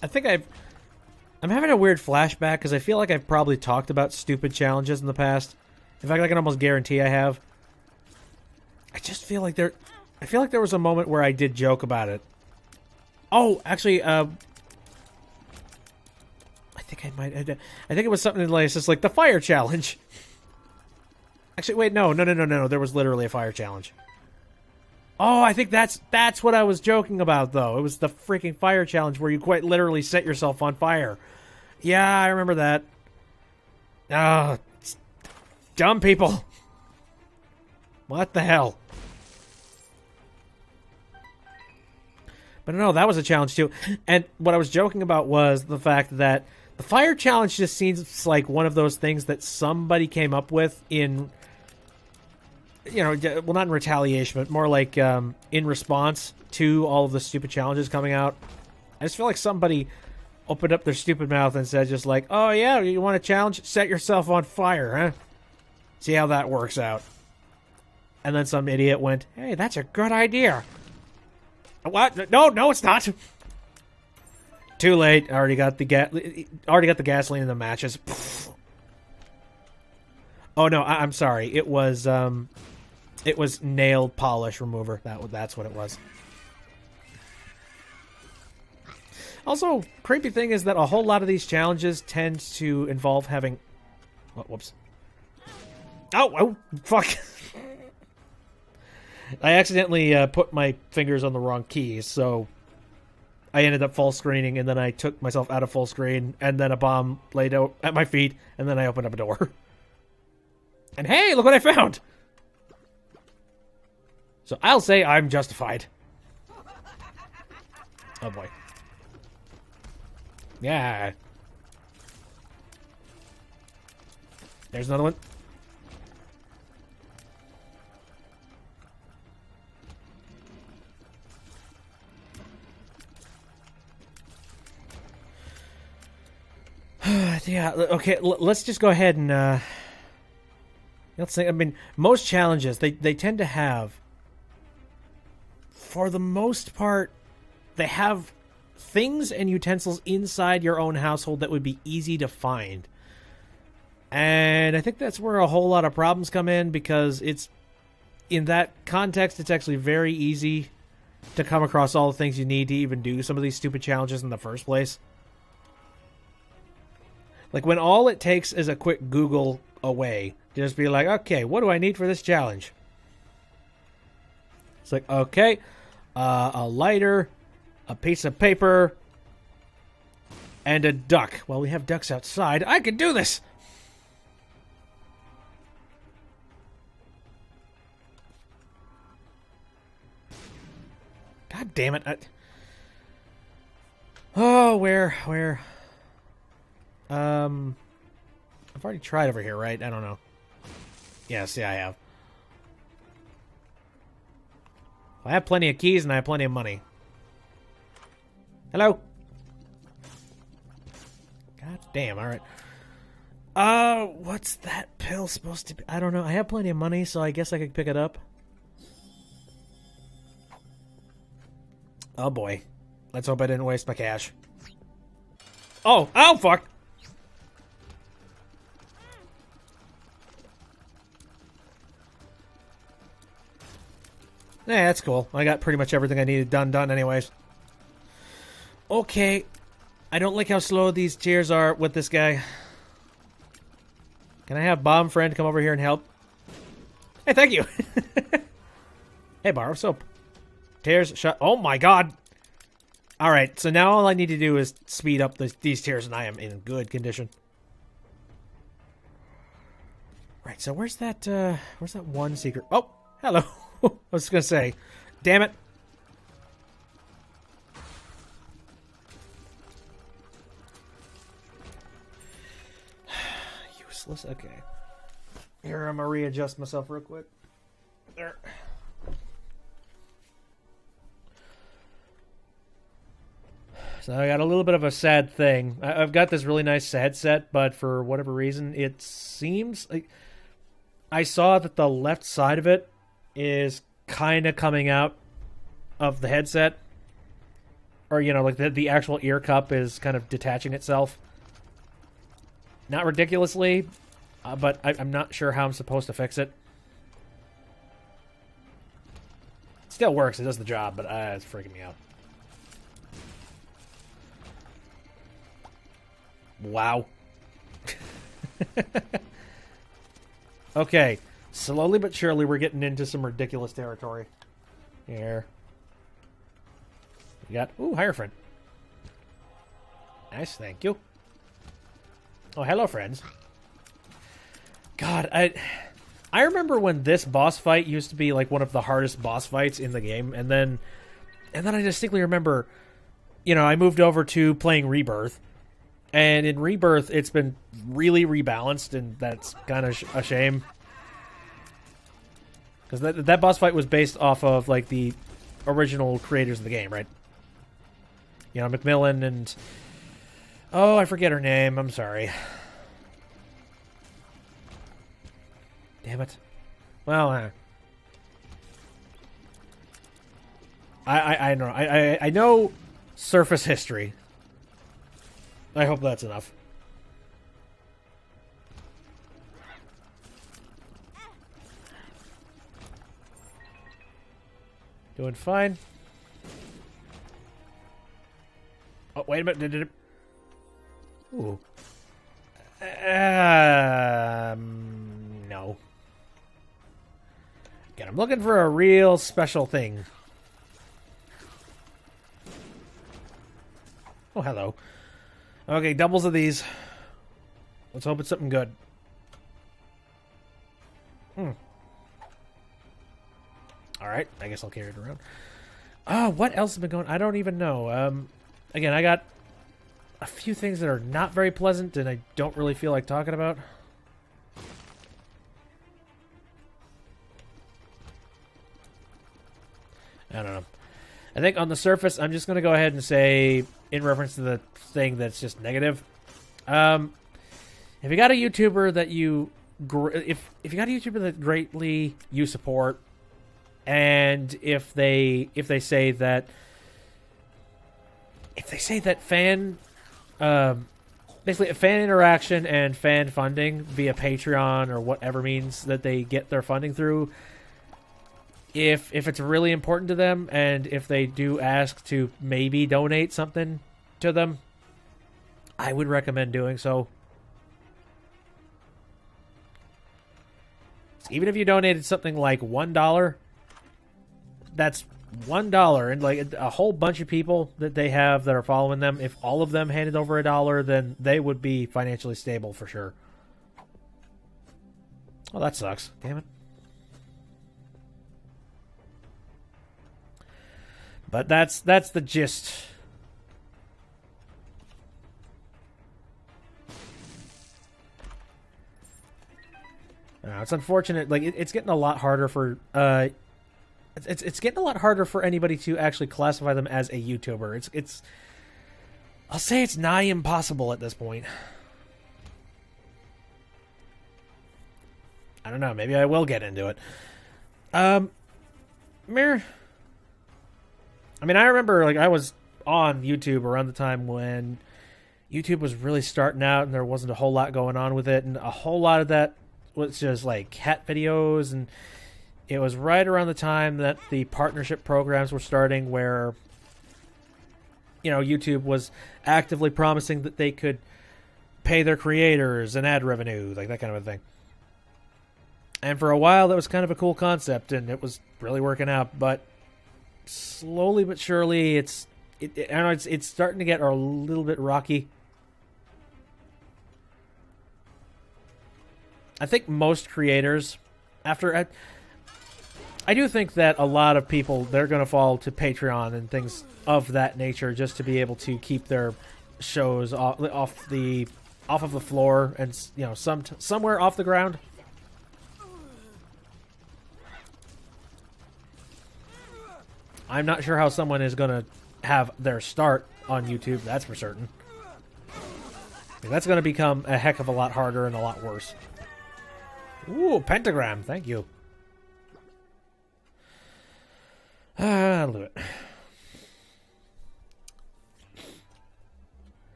I think I'm having a weird flashback because I feel like I've probably talked about stupid challenges in the past. In fact, I can almost guarantee I have. I just feel like I feel like there was a moment where I did joke about it. Oh, actually, I think I might. I think it was something like just like the fire challenge. Actually, wait, no. There was literally a fire challenge. Oh, I think that's what I was joking about, though. It was the freaking fire challenge where you quite literally set yourself on fire. Yeah, I remember that. Ah, dumb people. What the hell? But no, that was a challenge, too. And what I was joking about was the fact that the fire challenge just seems like one of those things that somebody came up with in... well, not in retaliation, but more like in response to all of the stupid challenges coming out. I just feel like somebody opened up their stupid mouth and said just like, oh yeah, you want a challenge? Set yourself on fire, huh? See how that works out. And then some idiot went, hey, that's a good idea. What? No, it's not. Too late. Already got the gasoline in the matches. Oh no, I'm sorry. It was nail polish remover. That's what it was. Also, creepy thing is that a whole lot of these challenges tend to involve having... whoops. Oh, fuck. I accidentally put my fingers on the wrong keys, so I ended up full screening, and then I took myself out of full screen, and then a bomb laid out at my feet, and then I opened up a door. And hey, look what I found! So I'll say I'm justified. Oh boy. Yeah. There's another one. Yeah, okay, let's just go ahead and, let's say, I mean, most challenges, they tend to have, for the most part, they have things and utensils inside your own household that would be easy to find. And I think that's where a whole lot of problems come in, because it's, in that context, it's actually very easy to come across all the things you need to even do some of these stupid challenges in the first place. Like, when all it takes is a quick Google away, just be like, okay, what do I need for this challenge? It's like, okay, a lighter, a piece of paper, and a duck. Well, we have ducks outside. I can do this! God damn it. Oh, where? I've already tried over here, right? I don't know. Yes, yeah, I have. I have plenty of keys and I have plenty of money. Hello? God damn, alright. What's that pill supposed to be? I don't know. I have plenty of money, so I guess I could pick it up. Oh boy. Let's hope I didn't waste my cash. Oh! Oh, fuck! Yeah, that's cool. I got pretty much everything I needed done anyways. Okay. I don't like how slow these tears are with this guy. Can I have Bomb Friend come over here and help? Hey, thank you. Hey, bar of soap. Tears shut. Oh my god. Alright, so now all I need to do is speed up these tears and I am in good condition. Right, so where's that one secret? Oh, hello. I was gonna say, damn it. Useless. Okay. Here, I'm gonna readjust myself real quick. There. So I got a little bit of a sad thing. I've got this really nice headset, but for whatever reason, it seems like I saw that the left side of it is kind of coming out of the headset, or you know, like the actual ear cup is kind of detaching itself. Not ridiculously, but I'm not sure how I'm supposed to fix it. It still works; it does the job, but it's freaking me out. Wow. Okay. Slowly but surely, we're getting into some ridiculous territory. Here. We got... Ooh, Hierophant. Nice, thank you. Oh, hello, friends. God, I remember when this boss fight used to be like one of the hardest boss fights in the game, and then I distinctly remember, you know, I moved over to playing Rebirth, and in Rebirth, it's been really rebalanced, and that's kind of a shame. Because that boss fight was based off of, like, the original creators of the game, right? You know, Macmillan and... Oh, I forget her name. I'm sorry. Damn it. Well, I know. I know surface history. I hope that's enough. Doing fine. Oh, wait a minute. Did it... Ooh. No. Again, I'm looking for a real special thing. Oh, hello. Okay, doubles of these. Let's hope it's something good. Alright, I guess I'll carry it around. Oh, what else has been going on? I don't even know. Again, I got a few things that are not very pleasant and I don't really feel like talking about. I don't know. I think on the surface, I'm just going to go ahead and say, in reference to the thing that's just negative, if you got a YouTuber that you... If you got a YouTuber that greatly you support, and if they say that fan basically fan interaction and fan funding via Patreon or whatever means that they get their funding through, if it's really important to them and if they do ask to maybe donate something to them, I would recommend doing so. Even if you donated something like $1, that's $1, and like a whole bunch of people that they have that are following them, if all of them handed over $1, then they would be financially stable for sure. Oh, that sucks. Damn it. But that's the gist. It's unfortunate. Like it's getting a lot harder for it's getting a lot harder for anybody to actually classify them as a YouTuber. It's I'll say it's nigh impossible at this point. I don't know. Maybe I will get into it. Mirror. I mean, I remember like I was on YouTube around the time when YouTube was really starting out, and there wasn't a whole lot going on with it, and a whole lot of that was just like cat videos, and it was right around the time that the partnership programs were starting, where YouTube was actively promising that they could pay their creators an ad revenue, like that kind of a thing. And for a while, that was kind of a cool concept, and it was really working out. But slowly but surely, it's starting to get a little bit rocky. I think most creators, I do think that a lot of people, they're going to fall to Patreon and things of that nature just to be able to keep their shows off of the floor and somewhere off the ground. I'm not sure how someone is going to have their start on YouTube, that's for certain. That's going to become a heck of a lot harder and a lot worse. Ooh, pentagram, thank you. I'll do it.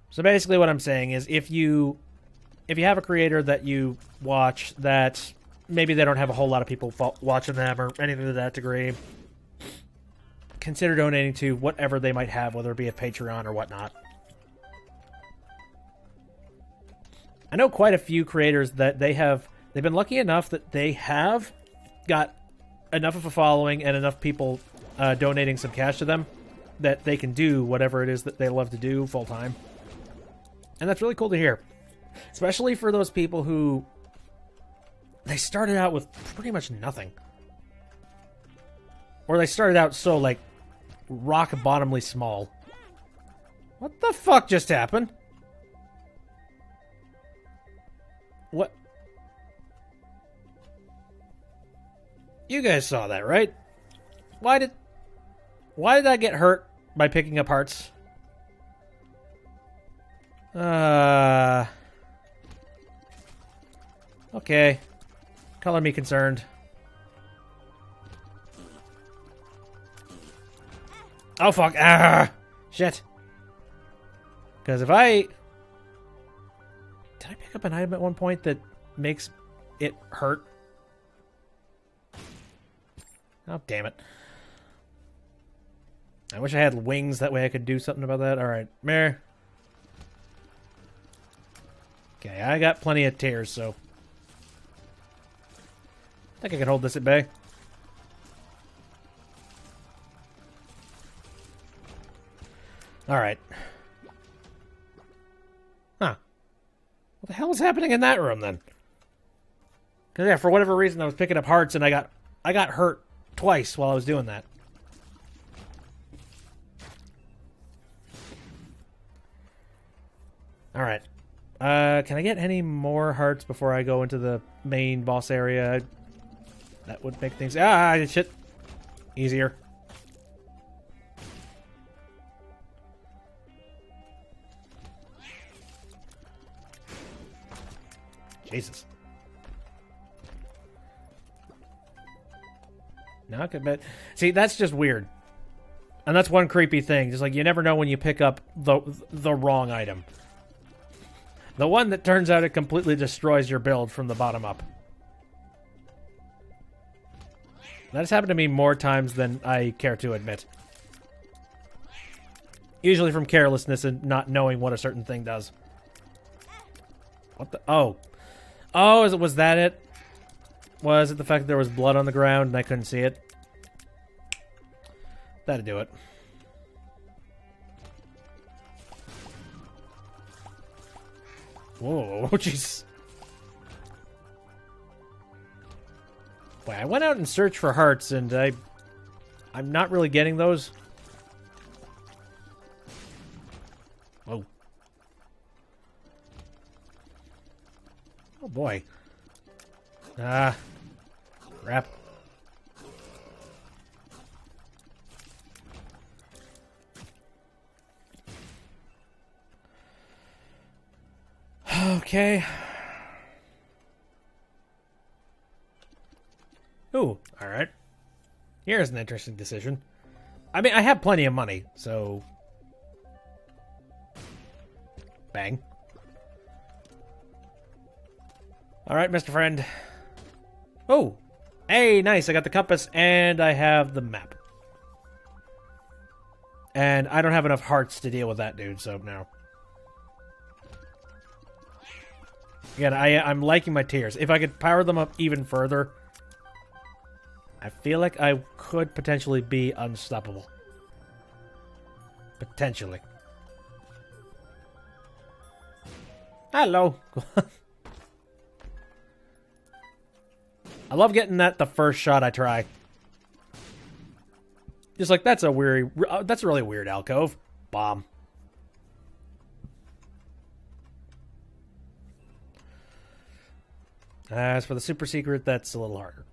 So basically what I'm saying is if you have a creator that you watch that maybe they don't have a whole lot of people watching them or anything to that degree, consider donating to whatever they might have, whether it be a Patreon or whatnot. I know quite a few creators that they've been lucky enough that they have got enough of a following and enough people donating some cash to them that they can do whatever it is that they love to do full time. And that's really cool to hear. Especially for those people who they started out with pretty much nothing. Or they started out so like rock bottomly small. What the fuck just happened? What? You guys saw that, right? Why did I get hurt by picking up hearts? Okay. Color me concerned. Oh, fuck. Ah! Shit. Because if I... Did I pick up an item at one point that makes it hurt? Oh, damn it. I wish I had wings, that way I could do something about that. Alright, meh. Okay, I got plenty of tears, so... I think I can hold this at bay. Alright. Huh. What the hell was happening in that room, then? Because, yeah, for whatever reason, I was picking up hearts, and I got hurt twice while I was doing that. Alright. Can I get any more hearts before I go into the main boss area? That would make things... Ah, shit. Easier. Jesus. No, I could bet. See, that's just weird. And that's one creepy thing. Just like, you never know when you pick up the wrong item. The one that turns out it completely destroys your build from the bottom up. That has happened to me more times than I care to admit. Usually from carelessness and not knowing what a certain thing does. What the... Oh. Oh, was that it? Was it the fact that there was blood on the ground and I couldn't see it? That'd do it. Whoa, jeez. Boy, I went out and searched for hearts, and I'm not really getting those. Whoa. Oh, boy. Ah. Crap. Okay. Ooh, alright. Here's an interesting decision. I mean, I have plenty of money, so... Bang. Alright, Mr. Friend. Oh! Hey, nice, I got the compass, and I have the map. And I don't have enough hearts to deal with that dude, so no. Again, I'm liking my tears. If I could power them up even further, I feel like I could potentially be unstoppable. Potentially. Hello. I love getting that the first shot I try. Just like, that's a really weird alcove. Bomb. As for the super secret, that's a little harder.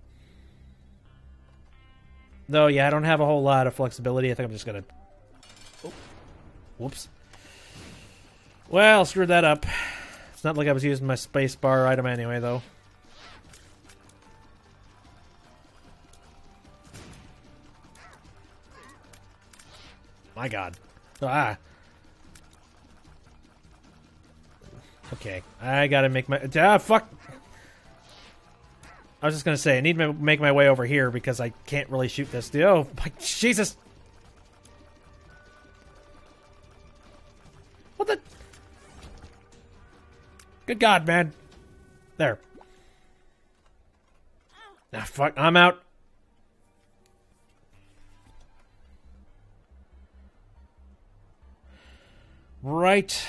Though, yeah, I don't have a whole lot of flexibility. I think I'm just gonna... Oh. Whoops. Well, screwed that up. It's not like I was using my spacebar item anyway, though. My god. Ah. Okay. I gotta make my... Ah, fuck! I was just gonna say, I need to make my way over here because I can't really shoot this. Oh, my Jesus! What the... Good God, man. There. Ah, fuck. I'm out. Right.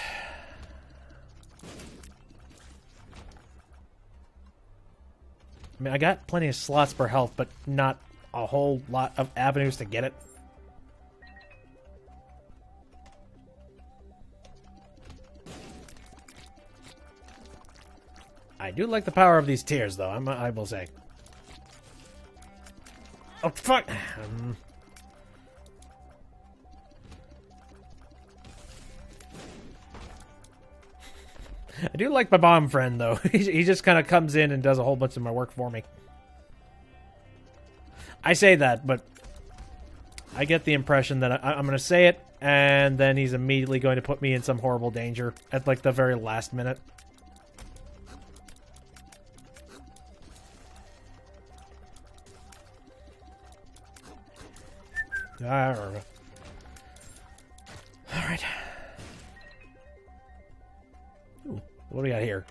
I mean, I got plenty of slots for health, but not a whole lot of avenues to get it. I do like the power of these tears, though, I will say. Oh, fuck! I do like my bomb friend, though. He just kind of comes in and does a whole bunch of my work for me. I say that, but I get the impression that I'm going to say it, and then he's immediately going to put me in some horrible danger at, like, the very last minute. Alright. Ooh, what do we got here?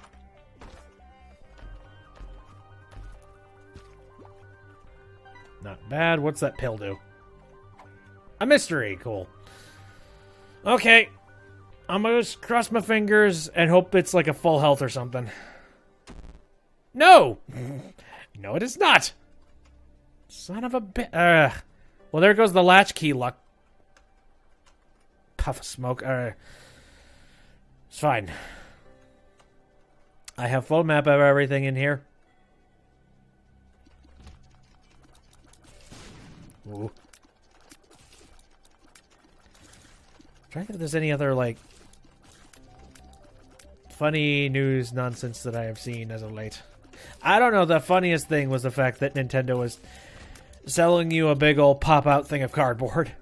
Not bad. What's that pill do? A mystery. Cool. Okay. I'm gonna just cross my fingers and hope it's like a full health or something. No! No, it is not! Son of a bitch. Well, there goes the latchkey luck. Puff of smoke. It's fine. I have full map of everything in here. Ooh. Trying to think if there's any other, like, funny news nonsense that I have seen as of late. I don't know, the funniest thing was the fact that Nintendo was selling you a big old pop-out thing of cardboard.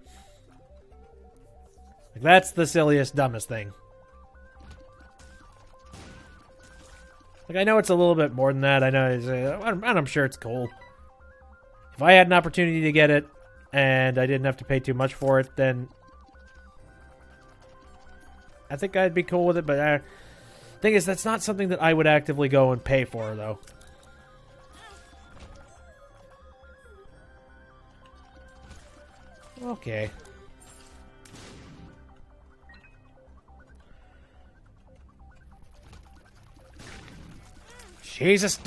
Like, that's the silliest, dumbest thing. Like, I know it's a little bit more than that. I know, and I'm sure it's cool. If I had an opportunity to get it, and I didn't have to pay too much for it, then I think I'd be cool with it. But thing is, that's not something that I would actively go and pay for, though. Okay. Jesus,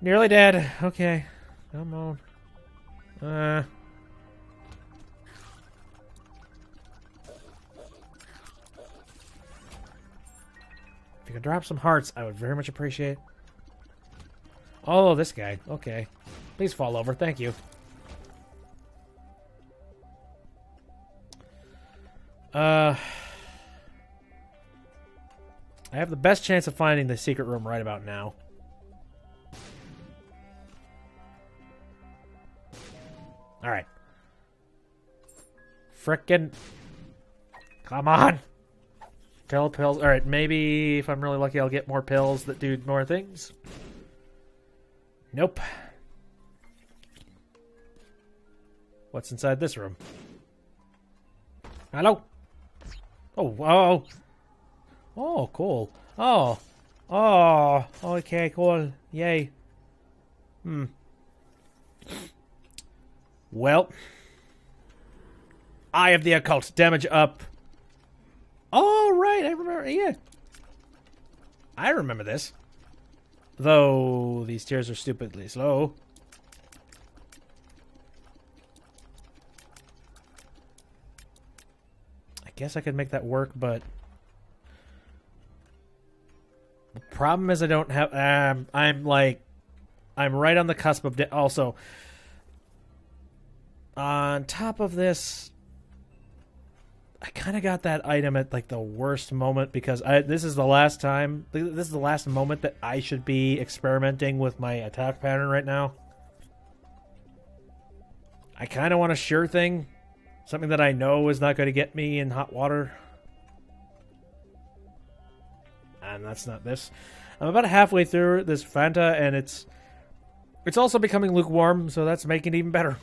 nearly dead. Okay, come on. If you could drop some hearts, I would very much appreciate. Oh, this guy. Okay. Please fall over. Thank you. I have the best chance of finding the secret room right about now. Alright. Frickin'. Come on! Pills. Alright, maybe if I'm really lucky I'll get more pills that do more things. Nope. What's inside this room? Hello? Oh, whoa. Oh, cool. Oh. Oh. Okay, cool. Yay. Well. Eye of the Occult. Damage up. Oh, right. I remember. Yeah. I remember this. Though these tiers are stupidly slow. I guess I could make that work, but the problem is I don't have. I'm right on the cusp of. Also, on top of this, I kind of got that item at like the worst moment because this is the last time. This is the last moment that I should be experimenting with my attack pattern right now. I kind of want a sure thing. Something that I know is not going to get me in hot water. And that's not this. I'm about halfway through this Fanta, and it's also becoming lukewarm, so that's making it even better.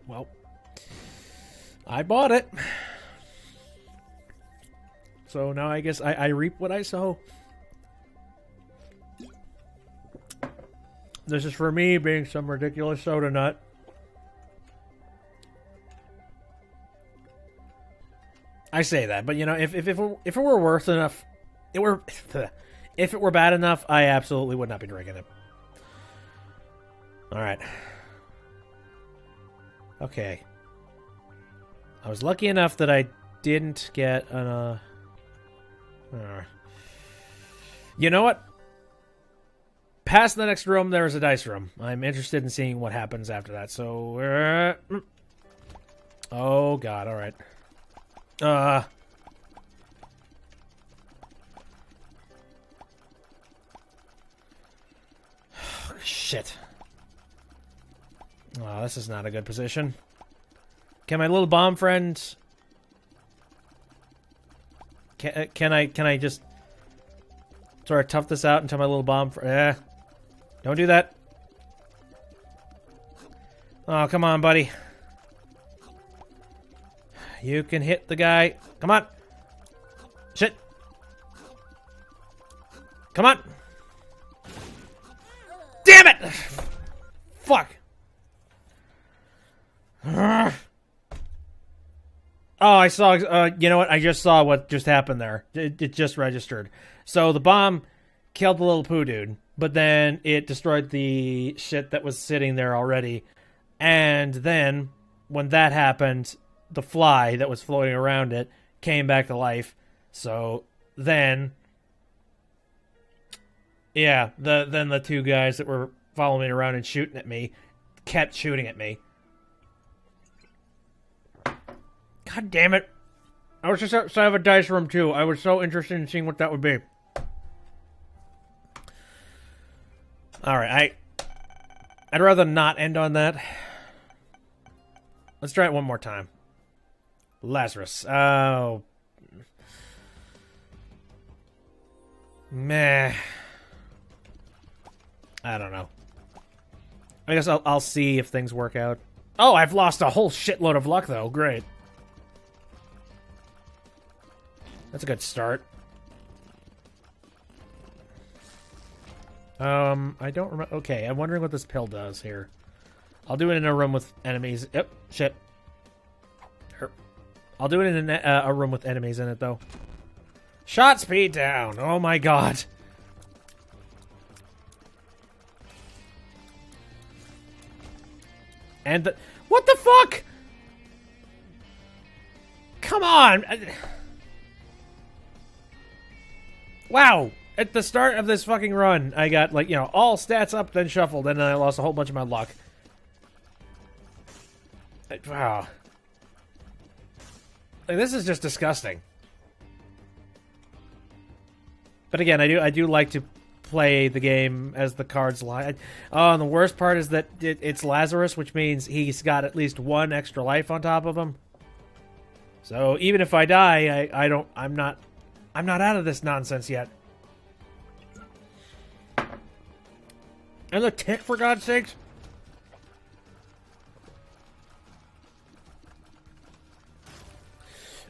Well, I bought it. So now I guess I reap what I sow. This is for me being some ridiculous soda nut. I say that, but you know, if it were worth enough, if it were bad enough, I absolutely would not be drinking it. All right. Okay. I was lucky enough that I didn't get an. You know what? Past the next room, there is a dice room. I'm interested in seeing what happens after that. So, oh god! All right. Shit. Oh, this is not a good position. Can my little bomb friend? Can I just sort of tough this out until my little bomb? Don't do that. Oh, come on, buddy. You can hit the guy. Come on. Shit. Come on. Damn it! Fuck. Oh, I saw, you know what? I just saw what just happened there. It just registered. So the bomb killed the little poo dude, but then it destroyed the shit that was sitting there already. And then, when that happened, the fly that was floating around it came back to life. So then, yeah, then the two guys that were following me around and shooting at me kept shooting at me. God damn it. I was just outside of a dice room, too. I was so interested in seeing what that would be. Alright, I'd rather not end on that. Let's try it one more time. Lazarus. Oh. Meh. I don't know. I guess I'll see if things work out. Oh, I've lost a whole shitload of luck, though. Great. That's a good start. I don't remember. Okay, I'm wondering what this pill does here. I'll do it in a room with enemies. Yep, shit. I'll do it in a room with enemies in it, though. Shot speed down. Oh my god. And what the fuck? come on! Wow! At the start of this fucking run, I got, like, you know, all stats up, then shuffled, and then I lost a whole bunch of my luck. Wow. Like, this is just disgusting. But again, I do like to play the game as the cards lie. Oh, and the worst part is that it's Lazarus, which means he's got at least one extra life on top of him. So even if I die, I'm not out of this nonsense yet. And the tick, for God's sakes.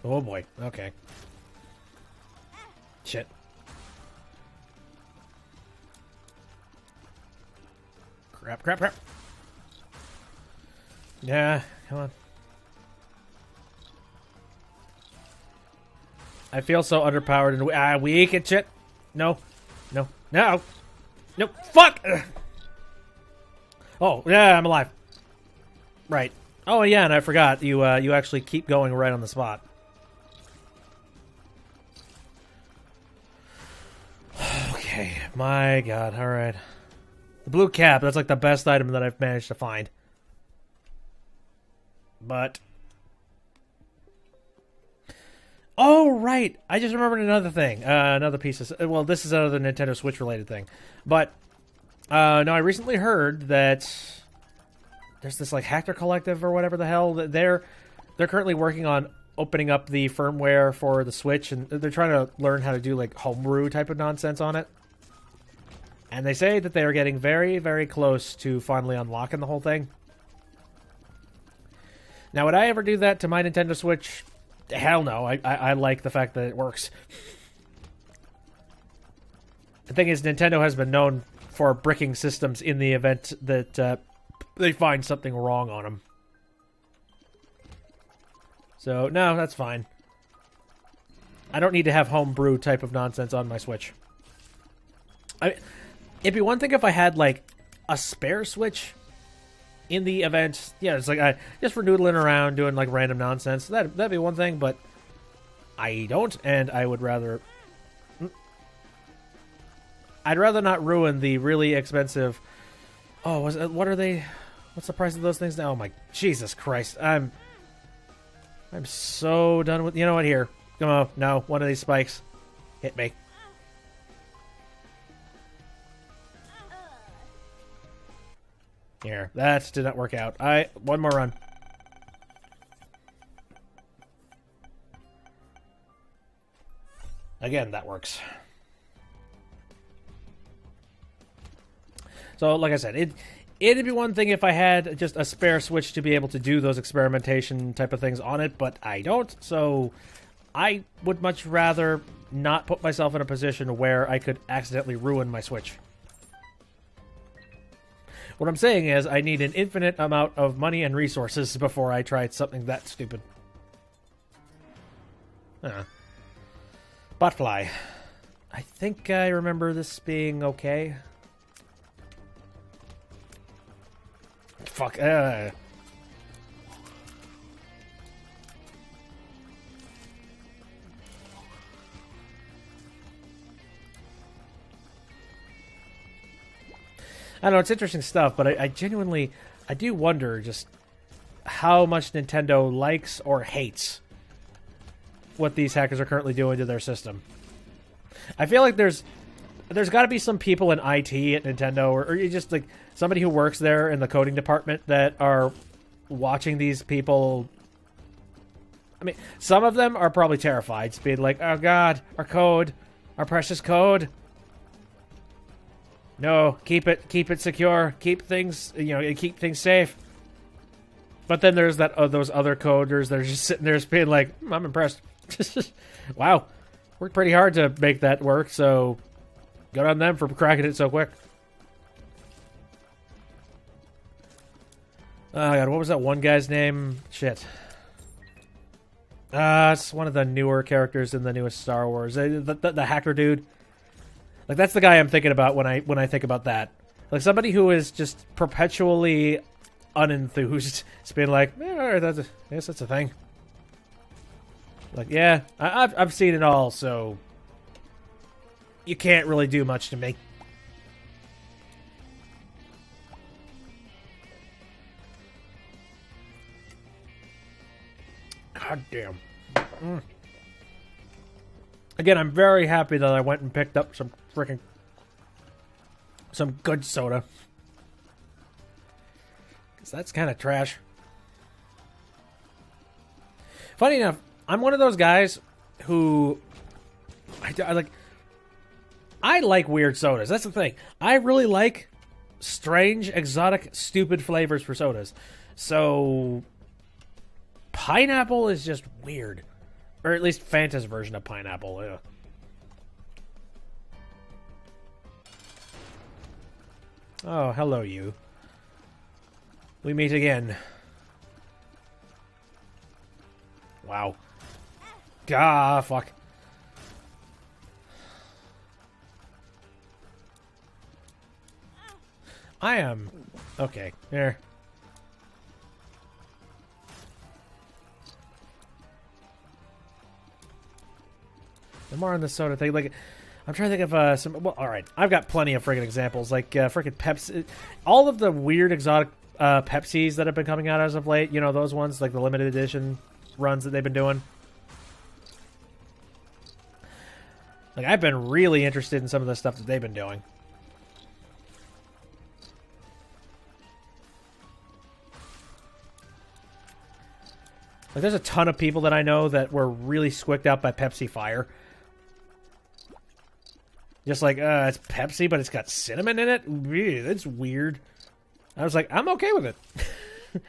Oh boy. Okay. Shit. Crap, crap, crap. Yeah, come on. I feel so underpowered and weak and shit. No. No. No. No. Fuck! Ugh. Oh, yeah, I'm alive. Right. Oh, yeah, and I forgot. You actually keep going right on the spot. Okay. My God. All right. The blue cap, that's like the best item that I've managed to find. But... Oh, right. I just remembered another thing. Another piece of... Well, this is another Nintendo Switch-related thing. But... no, I recently heard that there's this like hacker collective or whatever the hell that they're currently working on opening up the firmware for the Switch, and they're trying to learn how to do like homebrew type of nonsense on it. And they say that they are getting very, very close to finally unlocking the whole thing. Now, would I ever do that to my Nintendo Switch? Hell no. I like the fact that it works. The thing is, Nintendo has been known for bricking systems in the event that they find something wrong on them. So, no, that's fine. I don't need to have homebrew type of nonsense on my Switch. It'd be one thing if I had, like, a spare Switch in the event. Yeah, it's like, just for noodling around, doing, like, random nonsense. That'd be one thing, but I don't, and I would rather... I'd rather not ruin the really expensive... Oh, what are they... What's the price of those things now? Oh, my... Jesus Christ. I'm so done with... You know what? Here. Come on. No. One of these spikes. Hit me. Here. That did not work out. One more run. Again, that works. So, like I said, it'd be one thing if I had just a spare Switch to be able to do those experimentation type of things on it, but I don't, so I would much rather not put myself in a position where I could accidentally ruin my Switch. What I'm saying is I need an infinite amount of money and resources before I try something that stupid. Botfly. I think I remember this being okay. Fuck. I don't know, it's interesting stuff, but I genuinely, I do wonder just how much Nintendo likes or hates what these hackers are currently doing to their system. I feel like there's got to be some people in IT at Nintendo, or just like somebody who works there in the coding department that are watching these people. I mean, some of them are probably terrified, being like, "Oh God, our code, our precious code. No, keep it secure, keep things, keep things safe." But then there's those other coders that are just sitting there, being like, "I'm impressed. Wow, worked pretty hard to make that work, so good on them for cracking it so quick." Oh God, what was that one guy's name? Shit. It's one of the newer characters in the newest Star Wars. The hacker dude. Like, that's the guy I'm thinking about when I think about that. Like, somebody who is just perpetually unenthused. It's been like, I guess that's a thing. Like, yeah, I've seen it all, so you can't really do much to me. God damn. Again, I'm very happy that I went and picked up some good soda. Because that's kind of trash. Funny enough, I'm one of those guys who I like weird sodas. That's the thing. I really like strange, exotic, stupid flavors for sodas. So pineapple is just weird. Or at least Fanta's version of pineapple. Ew. Oh, hello, you. We meet again. Wow. Ah, fuck. I am... Okay, there. The more on the soda thing, like... I'm trying to think of some... Well, alright. I've got plenty of friggin' examples. Like, friggin' Pepsi... All of the weird exotic Pepsis that have been coming out as of late. You know, those ones, like the limited edition runs that they've been doing. Like, I've been really interested in some of the stuff that they've been doing. Like, there's a ton of people that I know that were really squicked out by Pepsi Fire. Just like, it's Pepsi, but it's got cinnamon in it? Ew, that's weird. I was like, I'm okay with it.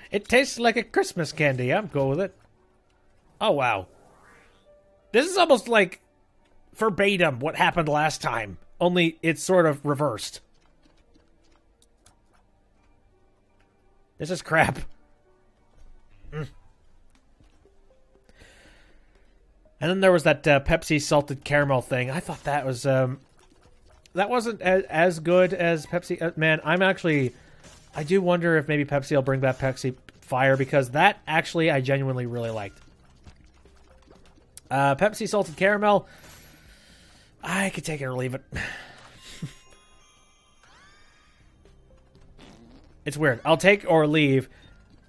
It tastes like a Christmas candy. I'm cool with it. Oh, wow. This is almost like verbatim what happened last time. Only it's sort of reversed. This is crap. And then there was that Pepsi salted caramel thing. I thought that was... that wasn't as good as Pepsi. Man, I do wonder if maybe Pepsi will bring back Pepsi Fire, because that actually I genuinely really liked. Pepsi salted caramel, I could take it or leave it. It's weird. I'll take or leave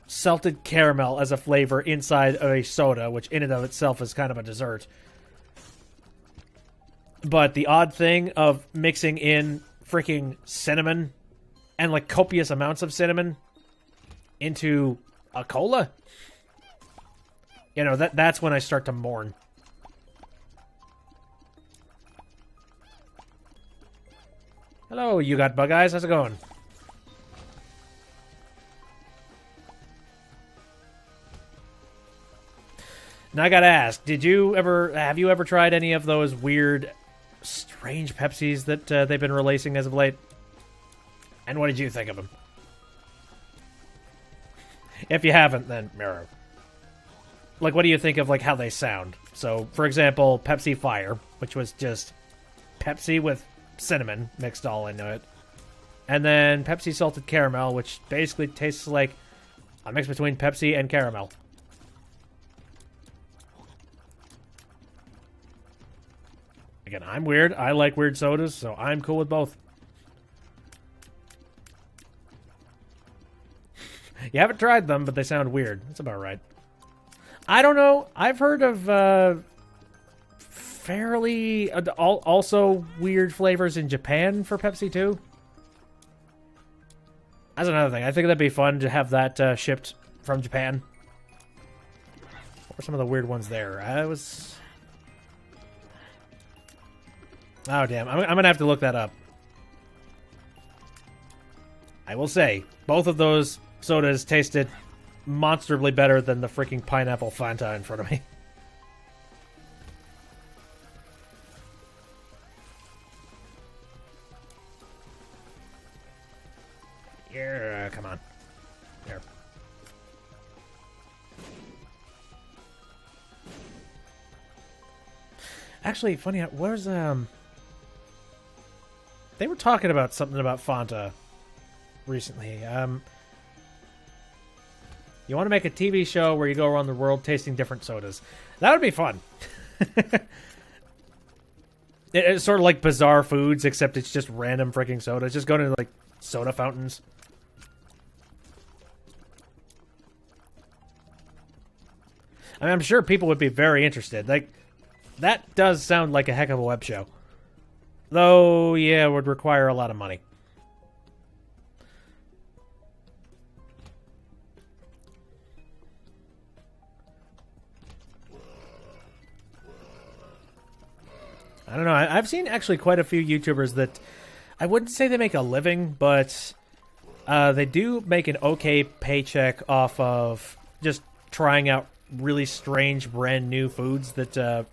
salted caramel as a flavor inside of a soda, which in and of itself is kind of a dessert. But the odd thing of mixing in freaking cinnamon and like copious amounts of cinnamon into a cola, you know, that's when I start to mourn. Hello, you got bug eyes. How's it going? Now I gotta ask, have you ever tried any of those weird, strange Pepsis that they've been releasing as of late? And what did you think of them? If you haven't, then mirror. Like, what do you think of like how they sound? So, for example, Pepsi Fire, which was just Pepsi with cinnamon mixed all into it. And then Pepsi Salted Caramel, which basically tastes like a mix between Pepsi and caramel. Again, I'm weird. I like weird sodas, so I'm cool with both. You haven't tried them, but they sound weird. That's about right. I don't know. I've heard of fairly also weird flavors in Japan for Pepsi too. That's another thing. I think that'd be fun to have that shipped from Japan. What were some of the weird ones there? Oh, damn. I'm going to have to look that up. I will say, both of those sodas tasted monstrously better than the freaking pineapple Fanta in front of me. Yeah, come on. There. Actually, funny, where's, they were talking about something about Fanta recently. Yeah, You want to make a TV show where you go around the world tasting different sodas. That would be fun. It's sort of like Bizarre Foods, except it's just random freaking sodas. Just go to, like, soda fountains. I mean, I'm sure people would be very interested. Like, that does sound like a heck of a web show. Though, yeah, it would require a lot of money. I don't know. I've seen actually quite a few YouTubers that I wouldn't say they make a living, but they do make an okay paycheck off of just trying out really strange, brand new foods that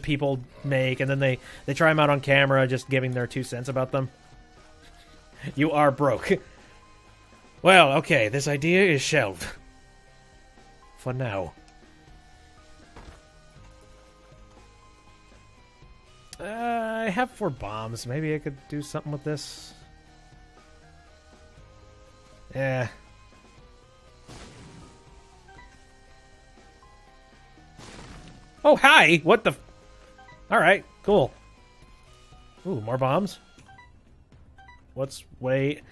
people make, and then they try them out on camera, just giving their 2 cents about them. You are broke. Well, okay, this idea is shelved. For now. I have 4 bombs. Maybe I could do something with this. Yeah. Oh, hi! What the... Alright, cool. Ooh, more bombs? What's... Wait...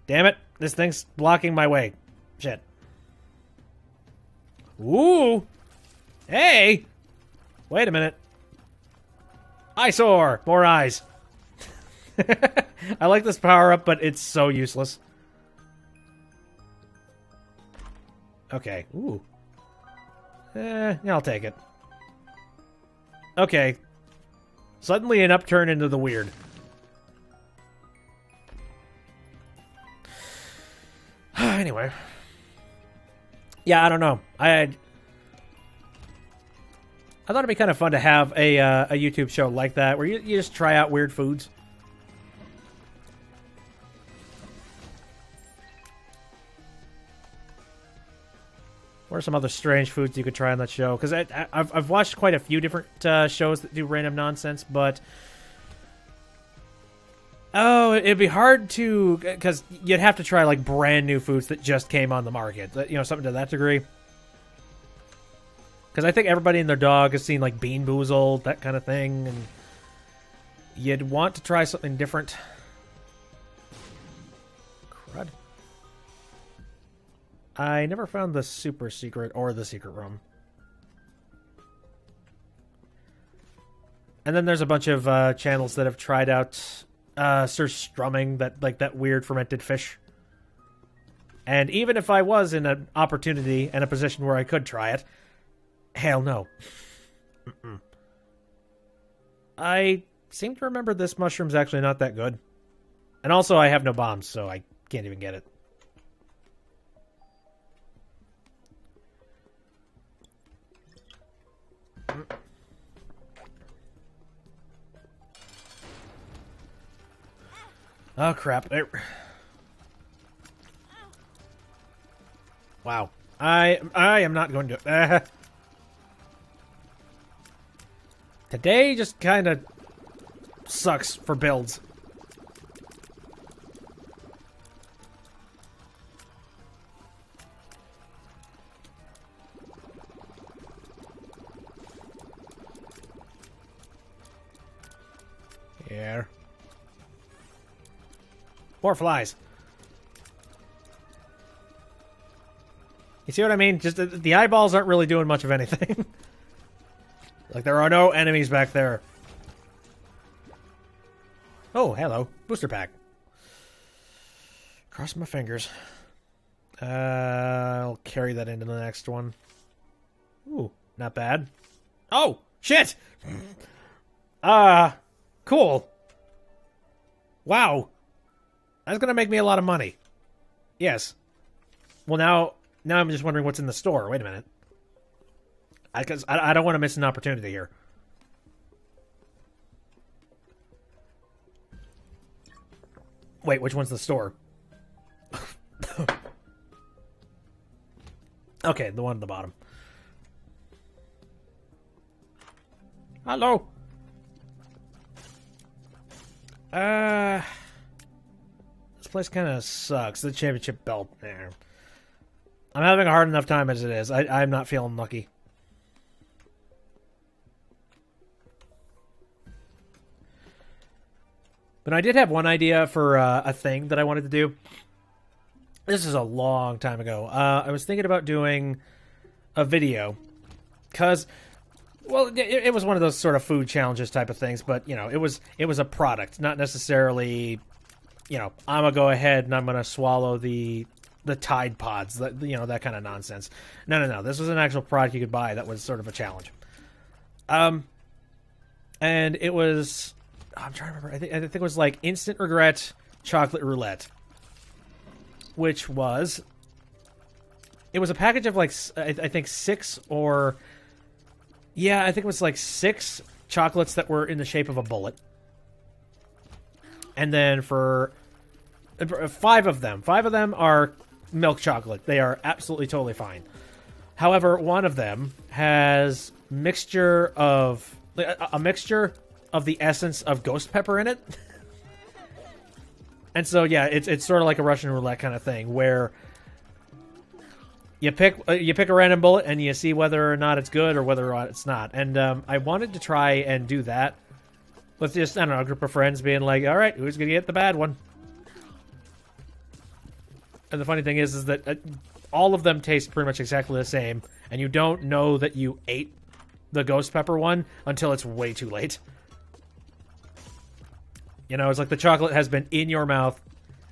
Damn it! This thing's blocking my way. Shit. Ooh! Hey! Wait a minute. Eyesore! More eyes. I like this power-up, but it's so useless. Okay. Ooh. Yeah, I'll take it. Okay. Suddenly an upturn into the weird. Anyway. Yeah, I don't know. I thought it'd be kind of fun to have a YouTube show like that, where you just try out weird foods. What are some other strange foods you could try on that show? Because I've watched quite a few different shows that do random nonsense, but... Oh, it'd be hard to... Because you'd have to try, like, brand new foods that just came on the market. You know, something to that degree. Because I think everybody and their dog has seen, like, Bean Boozled, that kind of thing, and you'd want to try something different. Crud. I never found the super secret or the secret room. And then there's a bunch of channels that have tried out surstrumming, that weird fermented fish. And even if I was in an opportunity and a position where I could try it, hell no. Mm-mm. I seem to remember this mushroom's actually not that good. And also I have no bombs, so I can't even get it. Oh, crap. Wow. I am not going to... Today just kind of sucks for builds. Here. More flies. You see what I mean? Just the eyeballs aren't really doing much of anything. Like, there are no enemies back there. Oh, hello. Booster pack. Cross my fingers. I'll carry that into the next one. Ooh, not bad. Oh, shit! Cool. Wow. That's gonna make me a lot of money. Yes. Well, now I'm just wondering what's in the store. Wait a minute. Because I don't want to miss an opportunity here. Wait, which one's the store? Okay, the one at the bottom. Hello. This place kind of sucks. The championship belt there. I'm having a hard enough time as it is. I'm not feeling lucky. But I did have one idea for a thing that I wanted to do. This is a long time ago. I was thinking about doing a video. Because, well, it was one of those sort of food challenges type of things. But, you know, it was a product. Not necessarily, you know, I'm going to go ahead and I'm going to swallow the Tide Pods. You know, that kind of nonsense. No. This was an actual product you could buy that was sort of a challenge. And it was... I'm trying to remember. I think it was like Instant Regret Chocolate Roulette. Which was... It was a package of like, I think 6 or... Yeah, I think it was like 6 chocolates that were in the shape of a bullet. And then for 5 of them are milk chocolate. They are absolutely totally fine. However, one of them has a mixture of the essence of ghost pepper in it. And so, yeah, it's sort of like a Russian roulette kind of thing, where you pick a random bullet and you see whether or not it's good or whether or not it's not. And I wanted to try and do that with just, I don't know, a group of friends being like, all right, who's going to get the bad one? And the funny thing is that all of them taste pretty much exactly the same, and you don't know that you ate the ghost pepper one until it's way too late. You know, it's like the chocolate has been in your mouth,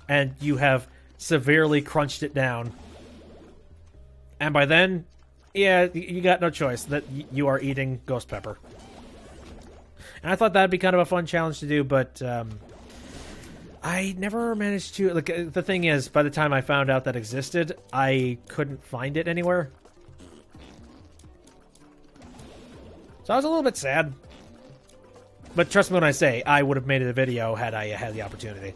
and you have severely crunched it down. And by then, yeah, you got no choice that you are eating ghost pepper. And I thought that'd be kind of a fun challenge to do, but I never managed to... Like, the thing is, by the time I found out that existed, I couldn't find it anywhere. So I was a little bit sad. But trust me when I say, I would have made it a video had I had the opportunity.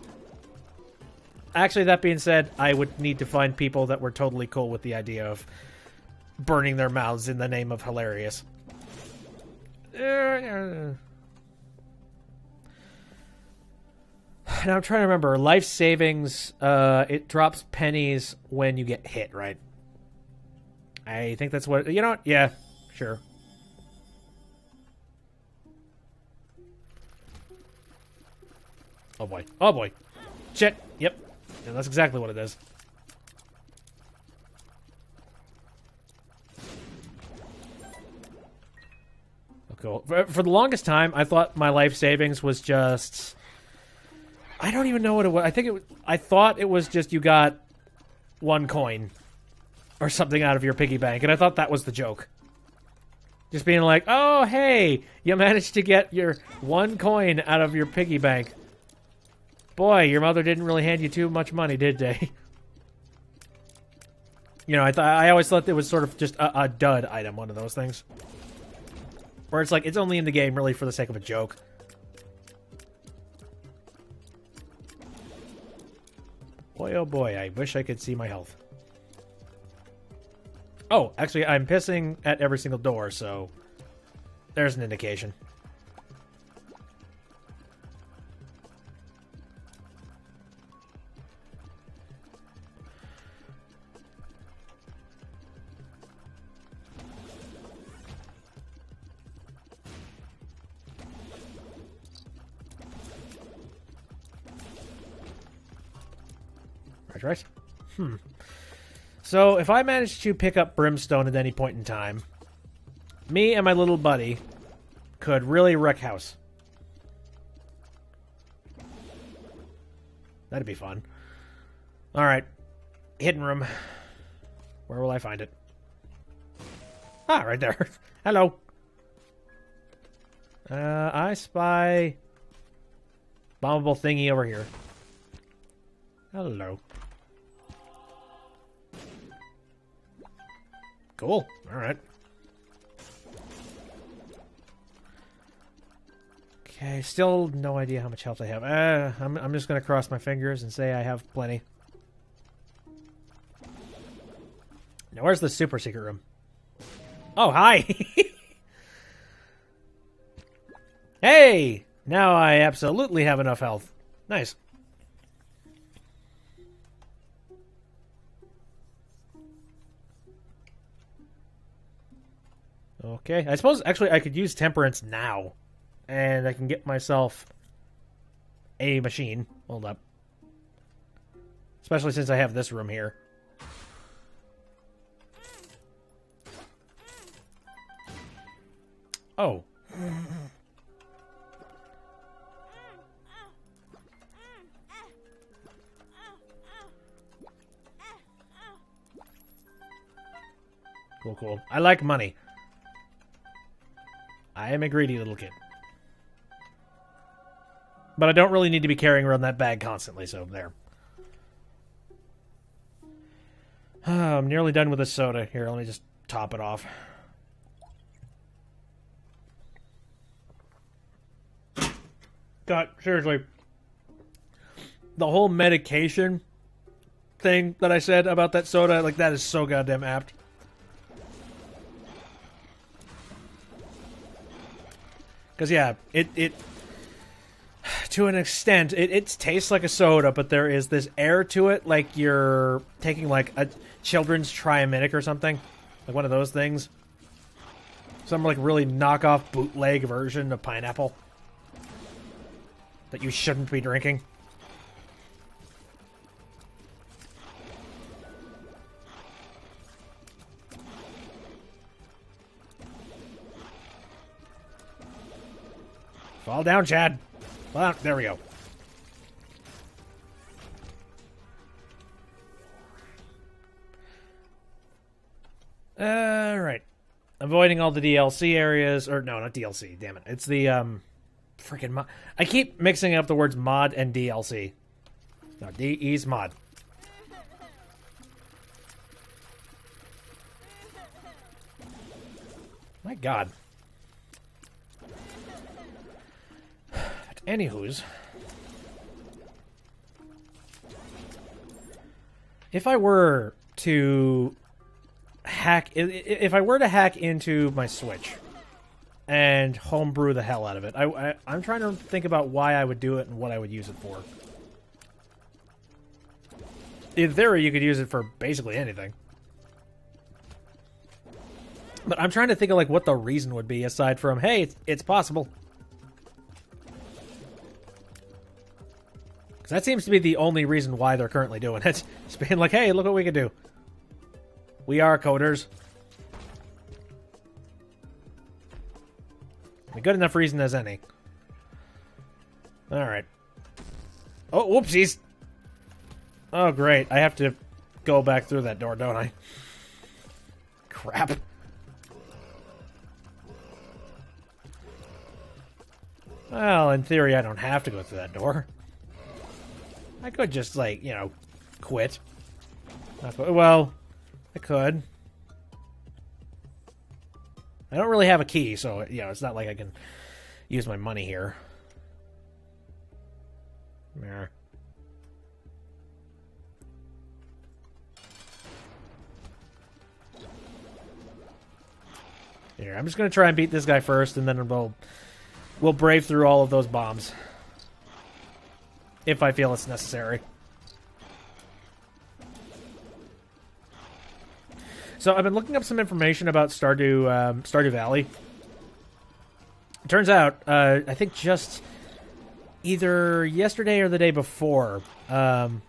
Actually, that being said, I would need to find people that were totally cool with the idea of burning their mouths in the name of hilarious. Now I'm trying to remember. Life savings, it drops pennies when you get hit, right? I think that's what... You know what? Yeah, sure. Oh boy. Oh boy. Shit. Yep. Yeah, that's exactly what it is. Okay. For the longest time, I thought my life savings was just... I don't even know what it was. I thought it was just you got 1 coin or something out of your piggy bank, and I thought that was the joke. Just being like, oh, hey, you managed to get your 1 coin out of your piggy bank. Boy, your mother didn't really hand you too much money, did they? You know, I always thought it was sort of just a dud item, one of those things. Where it's like, it's only in the game really for the sake of a joke. Boy, oh boy, I wish I could see my health. Oh, actually, I'm pissing at every single door, so there's an indication. Right? So, if I manage to pick up Brimstone at any point in time, me and my little buddy could really wreck house. That'd be fun. Alright. Hidden room. Where will I find it? Ah, right there. Hello. I spy... bombable thingy over here. Hello. Cool. All right. Okay, still no idea how much health I have. I'm just going to cross my fingers and say I have plenty. Now, where's the super secret room? Oh, hi! Hey! Now I absolutely have enough health. Nice. Okay, I suppose actually I could use temperance now, and I can get myself a machine. Hold up. Especially since I have this room here. Oh. Cool, cool. I like money. I am a greedy little kid. But I don't really need to be carrying around that bag constantly, so there. I'm nearly done with this soda. Here, let me just top it off. God, seriously. The whole medication thing that I said about that soda, like, that is so goddamn apt. Because, yeah, it to an extent, it tastes like a soda, but there is this air to it, like you're taking, like, a children's Triaminic or something. Like one of those things. Some, like, really knockoff bootleg version of pineapple that you shouldn't be drinking. Fall down, Chad. Fall down. There we go. Alright. Avoiding all the DLC areas. Or, no, not DLC. Damn it. It's the, freaking mod. I keep mixing up the words mod and DLC. No, DE's mod. My God. But anywho's, if I were to hack, if I were to hack into my Switch and homebrew the hell out of it, I'm trying to think about why I would do it and what I would use it for. In theory, you could use it for basically anything. But I'm trying to think of, like, what the reason would be, aside from, hey, it's possible. Because that seems to be the only reason why they're currently doing it. It's being like, hey, look what we can do. We are coders. A good enough reason as any. Alright. Oh, whoopsies! Oh, great. I have to go back through that door, don't I? Crap. Well, in theory, I don't have to go through that door. I could just, like, you know, quit. Well, I could. I don't really have a key, so, you know, it's not like I can use my money here. Yeah. Here, I'm just going to try and beat this guy first, and then we'll brave through all of those bombs. If I feel it's necessary. So I've been looking up some information about Stardew Valley. It turns out, I think just either yesterday or the day before, Corner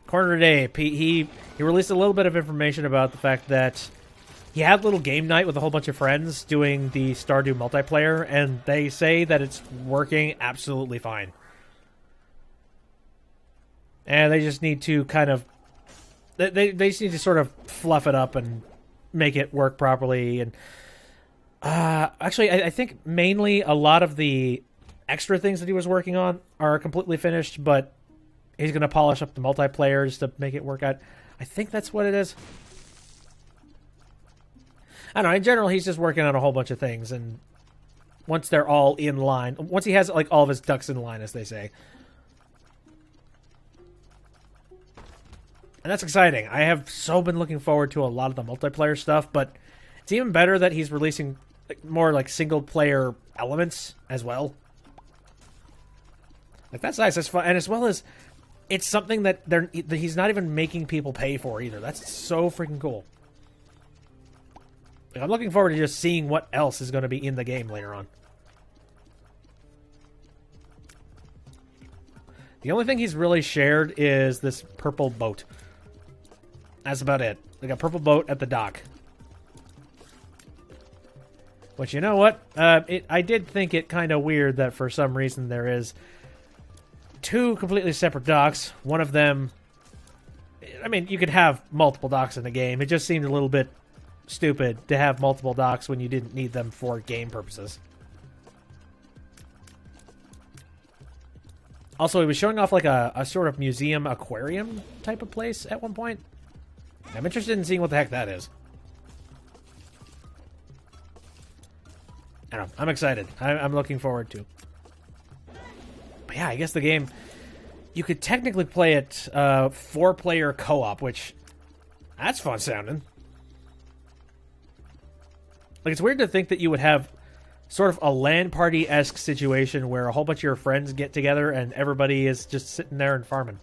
Today, he released a little bit of information about the fact that he had a little game night with a whole bunch of friends doing the Stardew multiplayer, and they say that it's working absolutely fine. And they just need to kind of... They just need to sort of fluff it up and make it work properly. And actually, I think mainly a lot of the extra things that he was working on are completely finished, but he's going to polish up the multiplayer just to make it work out. I think that's what it is. I don't know. In general, he's just working on a whole bunch of things, and once they're all in line, once he has, like, all of his ducks in line, as they say. And that's exciting. I have so been looking forward to a lot of the multiplayer stuff, but it's even better that he's releasing more, like, single-player elements as well. Like, that's nice. That's fun. And as well as, it's something that he's not even making people pay for either. That's so freaking cool. Like, I'm looking forward to just seeing what else is going to be in the game later on. The only thing he's really shared is this purple boat. That's about it. Like a purple boat at the dock. Which, you know what? I did think it kind of weird that for some reason there is 2 completely separate docks. One of them... I mean, you could have multiple docks in the game. It just seemed a little bit stupid to have multiple docks when you didn't need them for game purposes. Also, he was showing off like a sort of museum aquarium type of place at one point. I'm interested in seeing what the heck that is. I don't know. I'm excited. I'm looking forward to. But yeah, I guess the game... You could technically play it 4-player co-op, which... That's fun sounding. Like, it's weird to think that you would have sort of a LAN party-esque situation where a whole bunch of your friends get together and everybody is just sitting there and farming.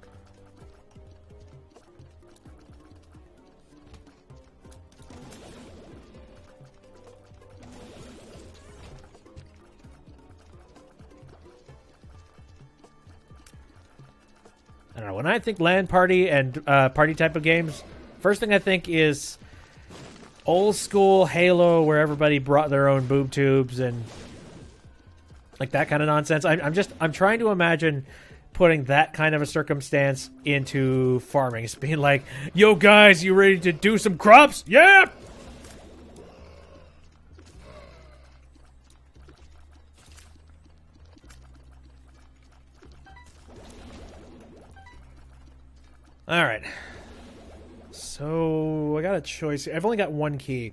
I don't know. When I think LAN party and party type of games, first thing I think is old school Halo, where everybody brought their own boob tubes and like that kind of nonsense. I'm trying to imagine putting that kind of a circumstance into farming. It's being like, "Yo, guys, you ready to do some crops? Yeah." All right. So I got a choice. I've only got 1 key.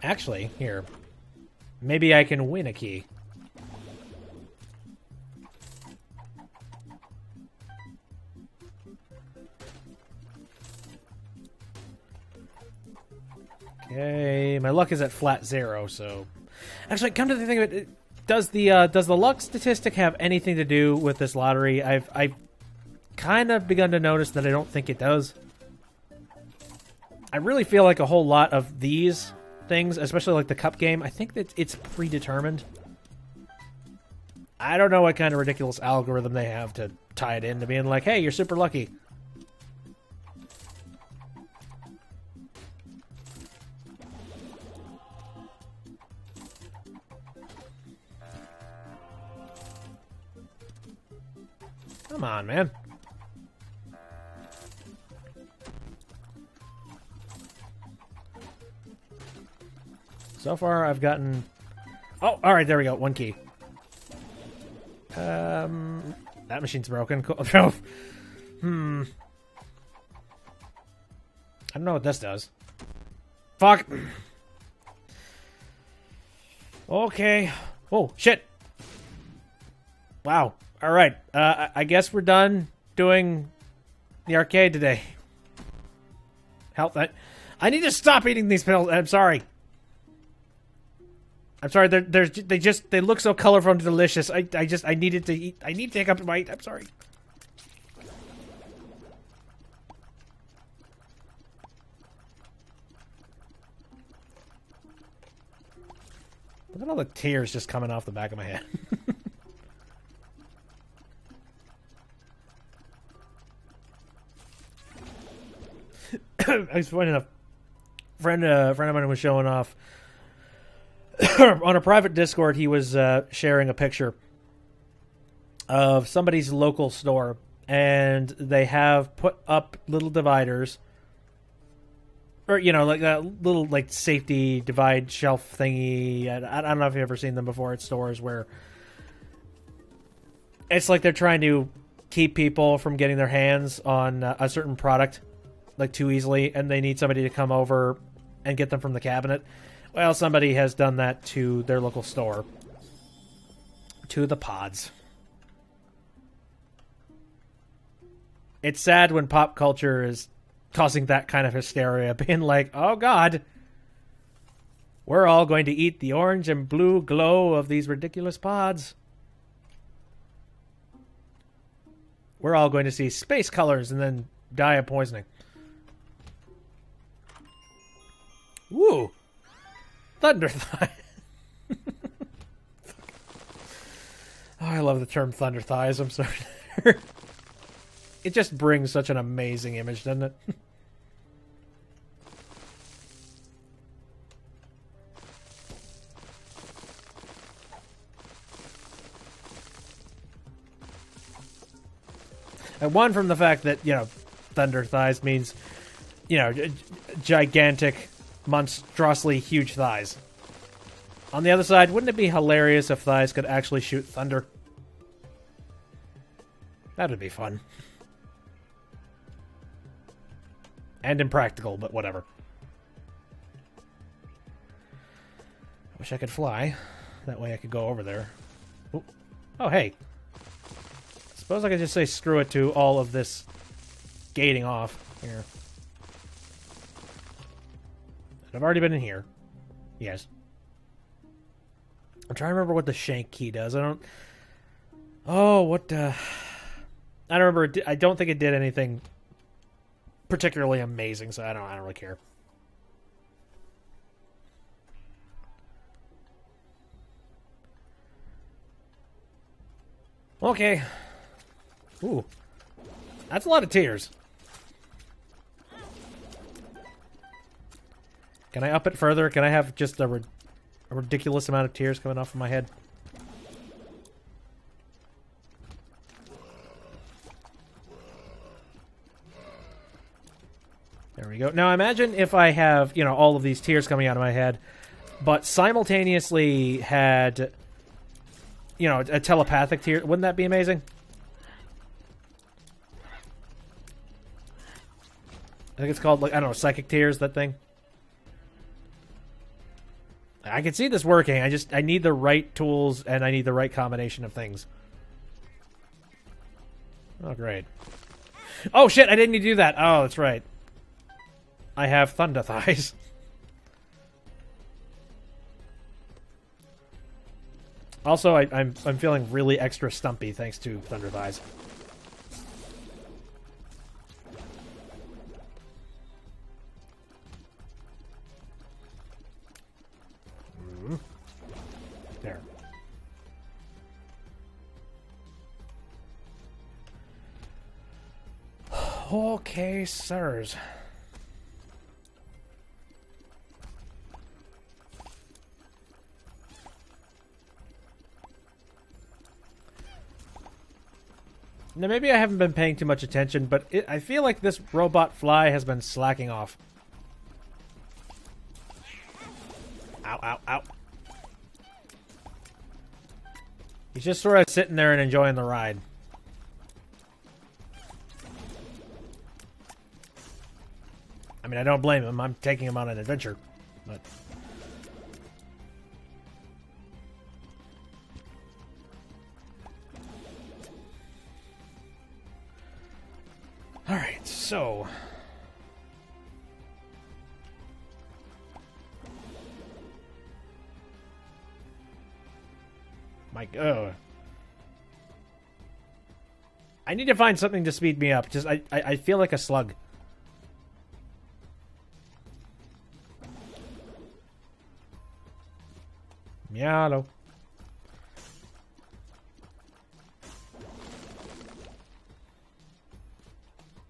Actually, here. Maybe I can win a key. Okay, my luck is at flat 0, so... Actually, come to the thing of it, does the luck statistic have anything to do with this lottery? I've kind of begun to notice that I don't think it does. I really feel like a whole lot of these things, especially like the cup game, I think that it's predetermined. I don't know what kind of ridiculous algorithm they have to tie it into being like, hey, you're super lucky. Come on, man. So far, I've gotten... Oh, all right, there we go. 1 key. That machine's broken. Cool. I don't know what this does. Fuck. Okay. Oh, shit. Wow. All right. I guess we're done doing the arcade today. Help that. I need to stop eating these pills. I'm sorry. I'm sorry. They look so colorful and delicious. I needed to eat. I need to take up a bite. I'm sorry. Look at all the tears just coming off the back of my head. I was pointing a friend of mine was showing off on a private Discord. He was sharing a picture of somebody's local store, and they have put up little dividers, or like a little like safety divide shelf thingy. I don't know if you've ever seen them before at stores where it's like they're trying to keep people from getting their hands on a certain product like too easily, and they need somebody to come over and get them from the cabinet. Well, somebody has done that to their local store. To the pods. It's sad when pop culture is causing that kind of hysteria, being like, oh god, we're all going to eat the orange and blue glow of these ridiculous pods. We're all going to see space colors and then die of poisoning. Woo! Thunder Thigh. Oh, I love the term Thunder Thighs. I'm sorry. It just brings such an amazing image, doesn't it? And one from the fact that, you know, Thunder Thighs means, you know, gigantic, monstrously huge thighs. On the other side, wouldn't it be hilarious if thighs could actually shoot thunder? That would be fun. And impractical, but whatever. I wish I could fly. That way I could go over there. Ooh. Oh, hey. Suppose I could just say screw it to all of this gating off here. I've already been in here. Yes. I'm trying to remember what the shank key does. I don't... Oh, what... I don't remember. I don't think it did anything particularly amazing, so I don't really care. Okay. Ooh. That's a lot of tears. Can I up it further? Can I have just a ridiculous amount of tears coming off of my head? There we go. Now imagine if I have, you know, all of these tears coming out of my head, but simultaneously had, you know, a telepathic tear. Wouldn't that be amazing? I think it's called, like, I don't know, psychic tears, that thing. I can see this working. I need the right tools and I need the right combination of things. Oh, great. Oh, shit, I didn't need to do that. Oh, that's right. I have Thunder Thighs. Also, I'm feeling really extra stumpy thanks to Thunder Thighs. There. Okay, sirs. Now, maybe I haven't been paying too much attention, but I feel like this robot fly has been slacking off. Ow, ow, ow. He's just sort of sitting there and enjoying the ride. I mean, I don't blame him. I'm taking him on an adventure. But... Alright, so... I need to find something to speed me up. Just I feel like a slug. Meow.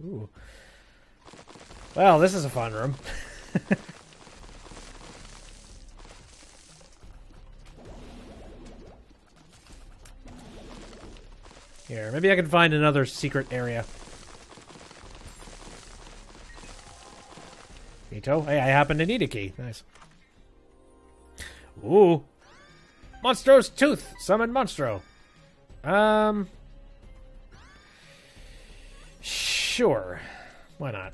Ooh. Well, this is a fun room. Here, maybe I can find another secret area. Ito? Hey, I happen to need a key. Nice. Ooh. Monstro's Tooth! Summon Monstro. Sure. Why not?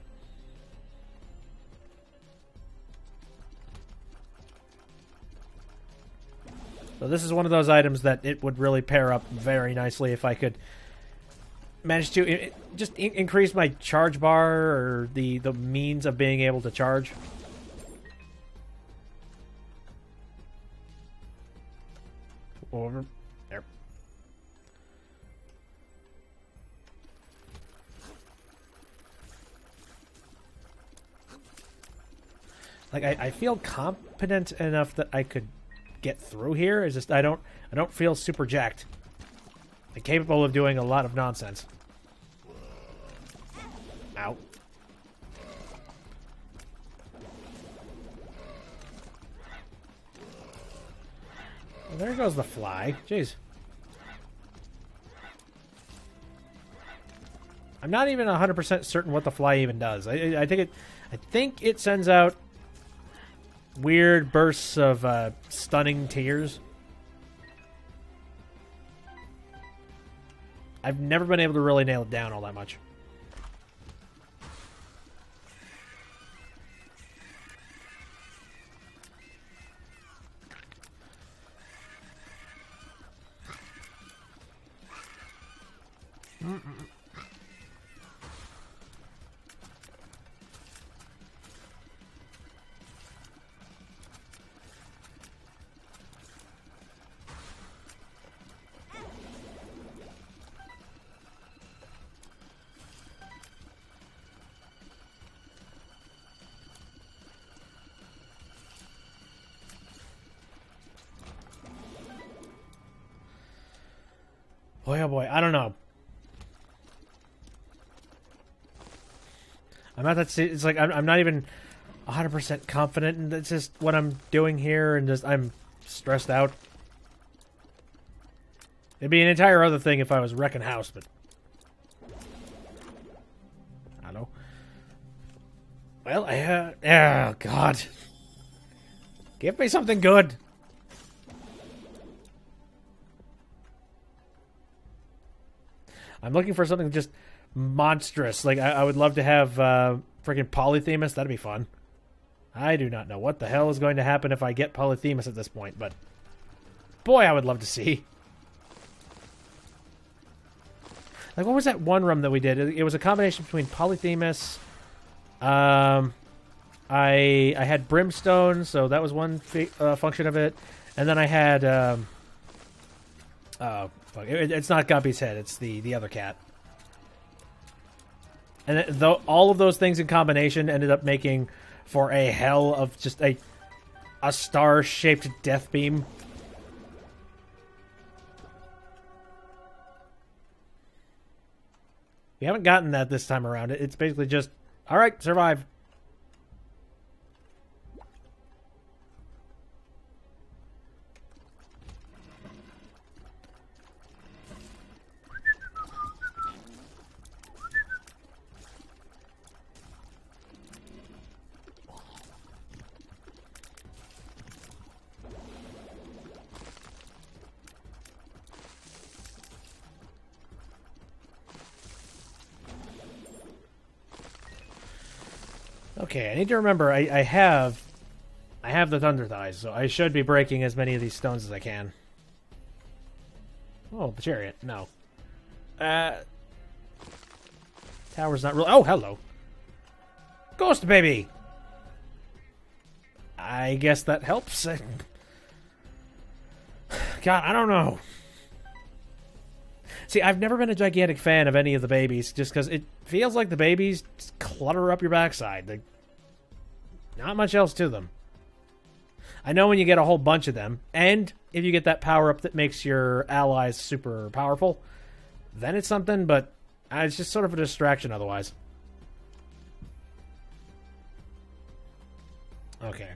So this is one of those items that it would really pair up very nicely if I could manage to just increase my charge bar or the means of being able to charge. Over there. Like, I feel competent enough that I could get through here. It's just I don't feel super jacked. I'm capable of doing a lot of nonsense. Ow. Well, there goes the fly. Jeez. I'm not even 100% certain what the fly even does. I think it sends out weird bursts of stunning tears. I've never been able to really nail it down all that much. Boy, oh boy, I don't know. I'm not that. It's like I'm not even 100% confident, and that's just what I'm doing here, and just I'm stressed out. It'd be an entire other thing if I was wrecking house, but I don't know. Well, oh God, give me something good. I'm looking for something just monstrous. Like, I would love to have freaking Polyphemus. That'd be fun. I do not know what the hell is going to happen if I get Polyphemus at this point, but boy, I would love to see. Like, what was that one room that we did? It was a combination between Polyphemus. I had Brimstone, so that was one function of it. And then I had... it's not Guppy's head. It's the other cat. And all of those things in combination ended up making for a hell of just a star-shaped death beam. We haven't gotten that this time around. It's basically just, all right, survive. Okay, I need to remember I have the Thunder Thighs, so I should be breaking as many of these stones as I can. Oh, the chariot. No. Tower's not real. Oh, hello. Ghost baby. I guess that helps. God, I don't know. See, I've never been a gigantic fan of any of the babies, just because it feels like the babies just clutter up your backside. Like, not much else to them. I know when you get a whole bunch of them, and if you get that power-up that makes your allies super powerful, then it's something, but it's just sort of a distraction otherwise. Okay.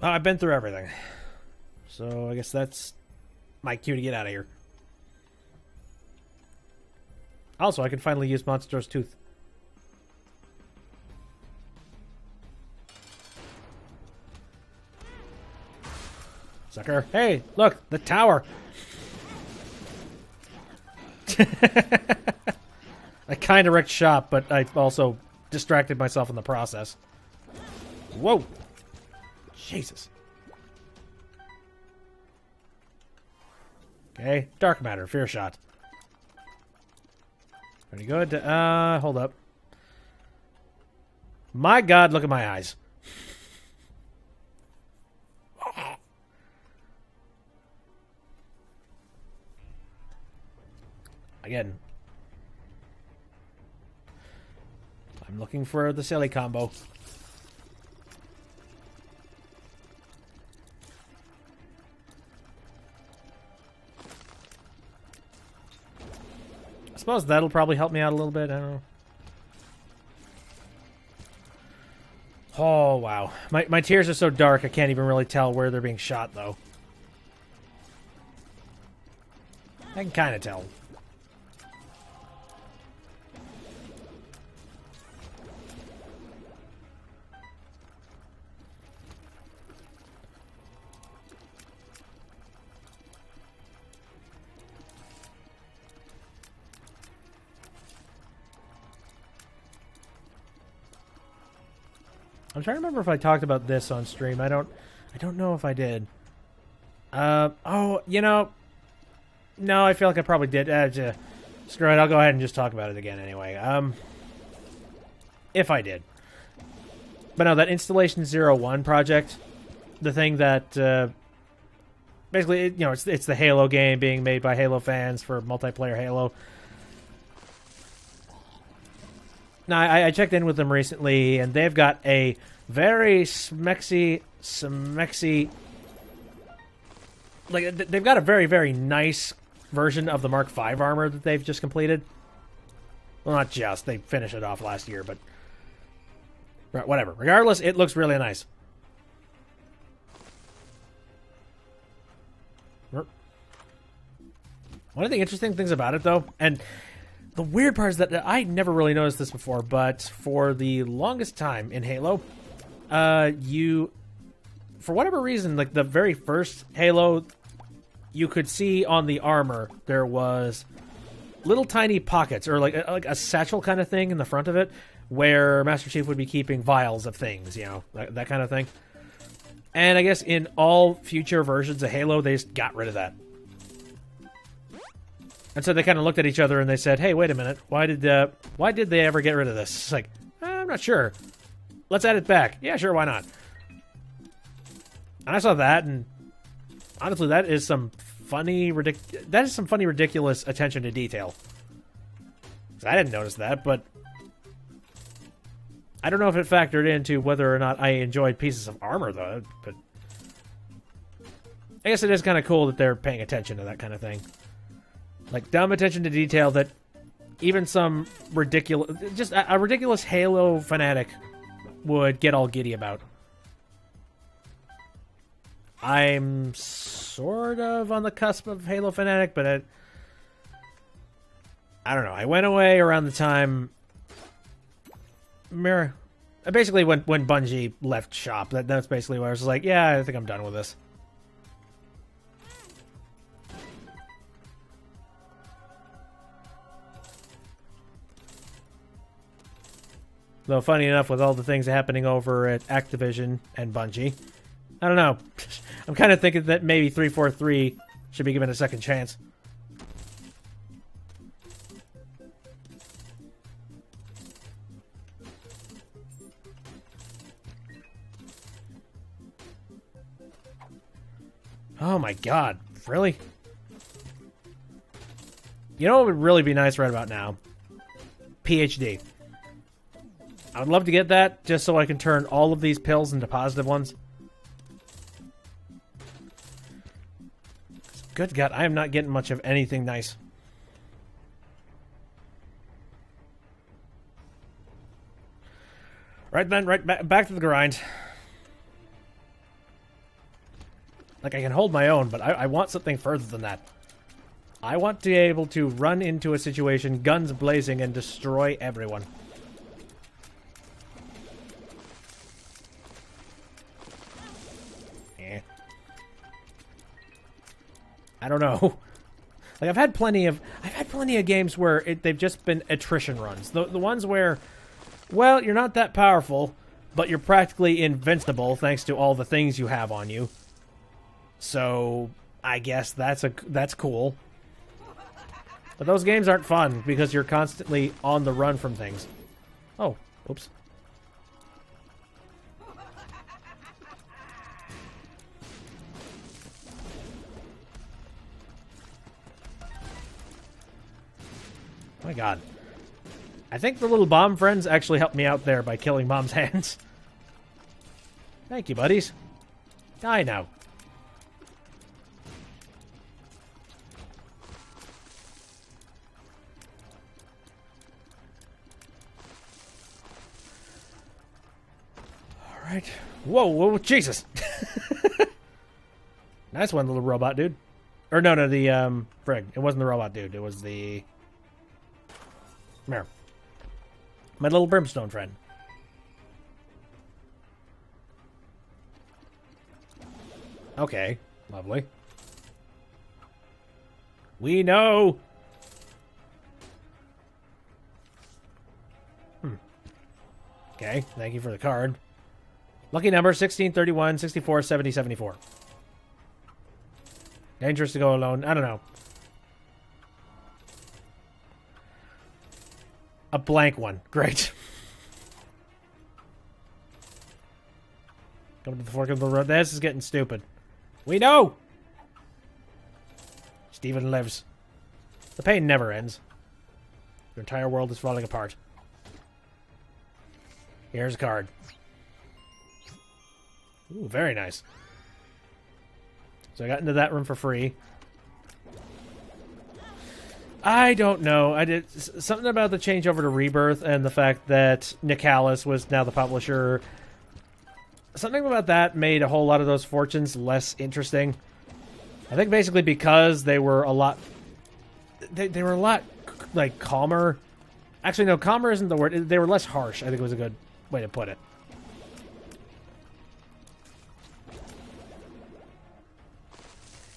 Well, I've been through everything. So I guess that's my cue to get out of here. Also, I can finally use Monstro's Tooth. Sucker. Hey, look, the tower. I kind of wrecked shop, but I also distracted myself in the process. Whoa. Jesus. Okay, Dark Matter, Fear Shot. Pretty good. Hold up. My God, look at my eyes. Again. I'm looking for the silly combo. I suppose that'll probably help me out a little bit. I don't know. Oh, wow. My tears are so dark, I can't even really tell where they're being shot, though. I can kind of tell. I'm trying to remember if I talked about this on stream. I don't know if I did. Oh, you know, no, I feel like I probably did. Screw it, I'll go ahead and just talk about it again anyway. If I did. But no, that Installation 01 project, the thing that, basically, you know, it's the Halo game being made by Halo fans for multiplayer Halo. Now, I checked in with them recently, and they've got a very smexy, like, they've got a very, very nice version of the Mark V armor that they've just completed. Well, not just. They finished it off last year, but whatever. Regardless, it looks really nice. One of the interesting things about it, though, and the weird part is that I never really noticed this before, but for the longest time in Halo, you, for whatever reason, like the very first Halo, you could see on the armor there was little tiny pockets, or like a satchel kind of thing in the front of it, where Master Chief would be keeping vials of things, you know, that kind of thing. And I guess in all future versions of Halo, they just got rid of that. And so they kind of looked at each other and they said, hey, wait a minute. Why did they ever get rid of this? It's like, I'm not sure. Let's add it back. Yeah, sure, why not? And I saw that, and honestly, that is some funny, ridiculous attention to detail. I didn't notice that, but I don't know if it factored into whether or not I enjoyed pieces of armor, though. But I guess it is kind of cool that they're paying attention to that kind of thing. Like, dumb attention to detail that even some ridiculous... Just a ridiculous Halo fanatic would get all giddy about. I'm sort of on the cusp of Halo fanatic, but I don't know. I went away around the time... Basically, when Bungie left shop, that's basically where I was like, yeah, I think I'm done with this. Though, funny enough, with all the things happening over at Activision and Bungie, I don't know. I'm kind of thinking that maybe 343 should be given a second chance. Oh my god, really? You know what would really be nice right about now? PhD. I would love to get that, just so I can turn all of these pills into positive ones. Good God, I am not getting much of anything nice. Right then, back to the grind. Like, I can hold my own, but I want something further than that. I want to be able to run into a situation, guns blazing, and destroy everyone. I don't know. Like, I've had plenty of games where they've just been attrition runs. The ones where, well, you're not that powerful, but you're practically invincible thanks to all the things you have on you. So, I guess that's cool. But those games aren't fun because you're constantly on the run from things. Oh, oops. My God. I think the little bomb friends actually helped me out there by killing Mom's hands. Thank you, buddies. Die now. All right. Whoa, whoa, Jesus. Nice one, little robot dude. Or no, the frig. It wasn't the robot dude. It was the Mare. My little brimstone friend. Okay, lovely. We know. Okay, thank you for the card. Lucky number 16, 31, 64, 70, 74. Dangerous to go alone. I don't know. A blank one. Great. Coming to the fork of the road. This is getting stupid. We know! Steven lives. The pain never ends. Your entire world is falling apart. Here's a card. Ooh, very nice. So I got into that room for free. I don't know. I did something about the change over to Rebirth and the fact that Nicalis was now the publisher. Something about that made a whole lot of those fortunes less interesting. I think basically because they were a lot... They were a lot, like, calmer. Actually, no, calmer isn't the word. They were less harsh, I think was a good way to put it.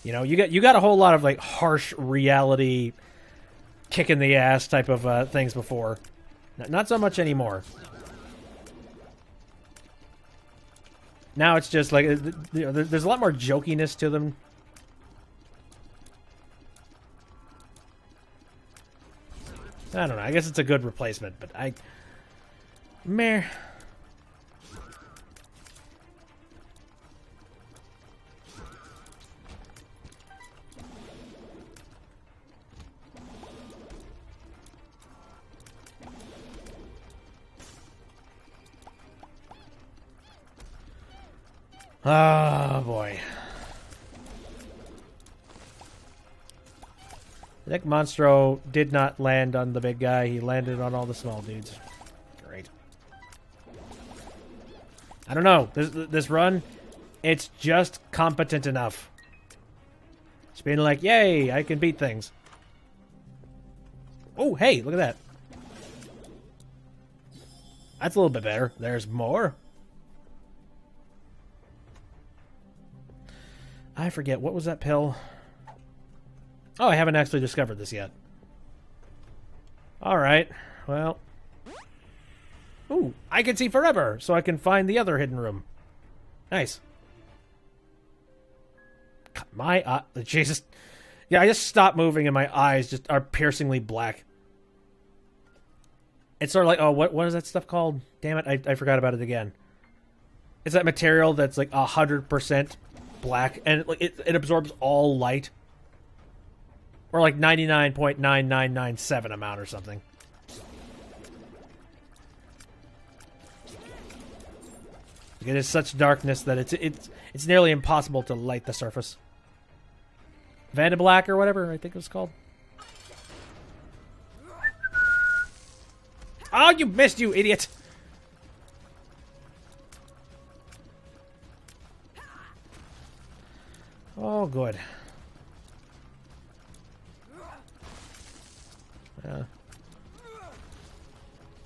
You know, you got a whole lot of, like, harsh reality, kick in the ass type of things before. Not so much anymore. Now it's just like, you know, there's a lot more jokiness to them. I don't know. I guess it's a good replacement, but meh. Oh, boy. I think Monstro did not land on the big guy. He landed on all the small dudes. Great. I don't know. This run, it's just competent enough. It's being like, yay, I can beat things. Oh, hey, look at that. That's a little bit better. There's more. I forget. What was that pill? Oh, I haven't actually discovered this yet. Alright. Well. Ooh, I can see forever, so I can find the other hidden room. Nice. My Jesus. Yeah, I just stopped moving and my eyes just are piercingly black. It's sort of like, oh, what is that stuff called? Damn it, I forgot about it again. It's that material that's like 100% black, and it absorbs all light. Or like 99.9997 amount or something. It is such darkness that it's nearly impossible to light the surface. Vandablack or whatever, I think it was called. Oh, you missed, you idiot! Oh, good.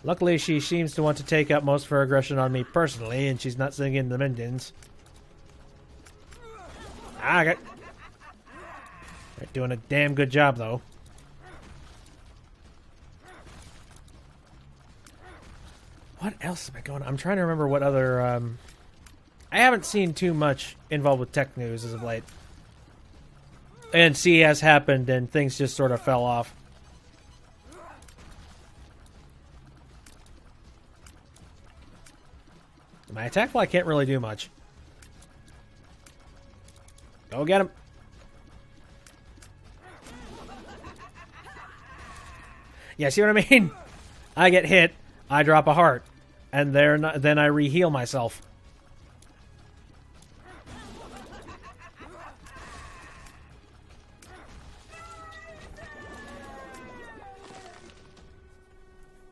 Luckily, she seems to want to take out most of her aggression on me personally, and she's not sending in the minions. I got... They're doing a damn good job, though. What else am I going on? I'm trying to remember what other... I haven't seen too much involved with tech news as of late. And CS happened, and things just sort of fell off. My attack fly can't really do much. Go get him. Yeah, see what I mean? I get hit, I drop a heart, and then I re-heal myself.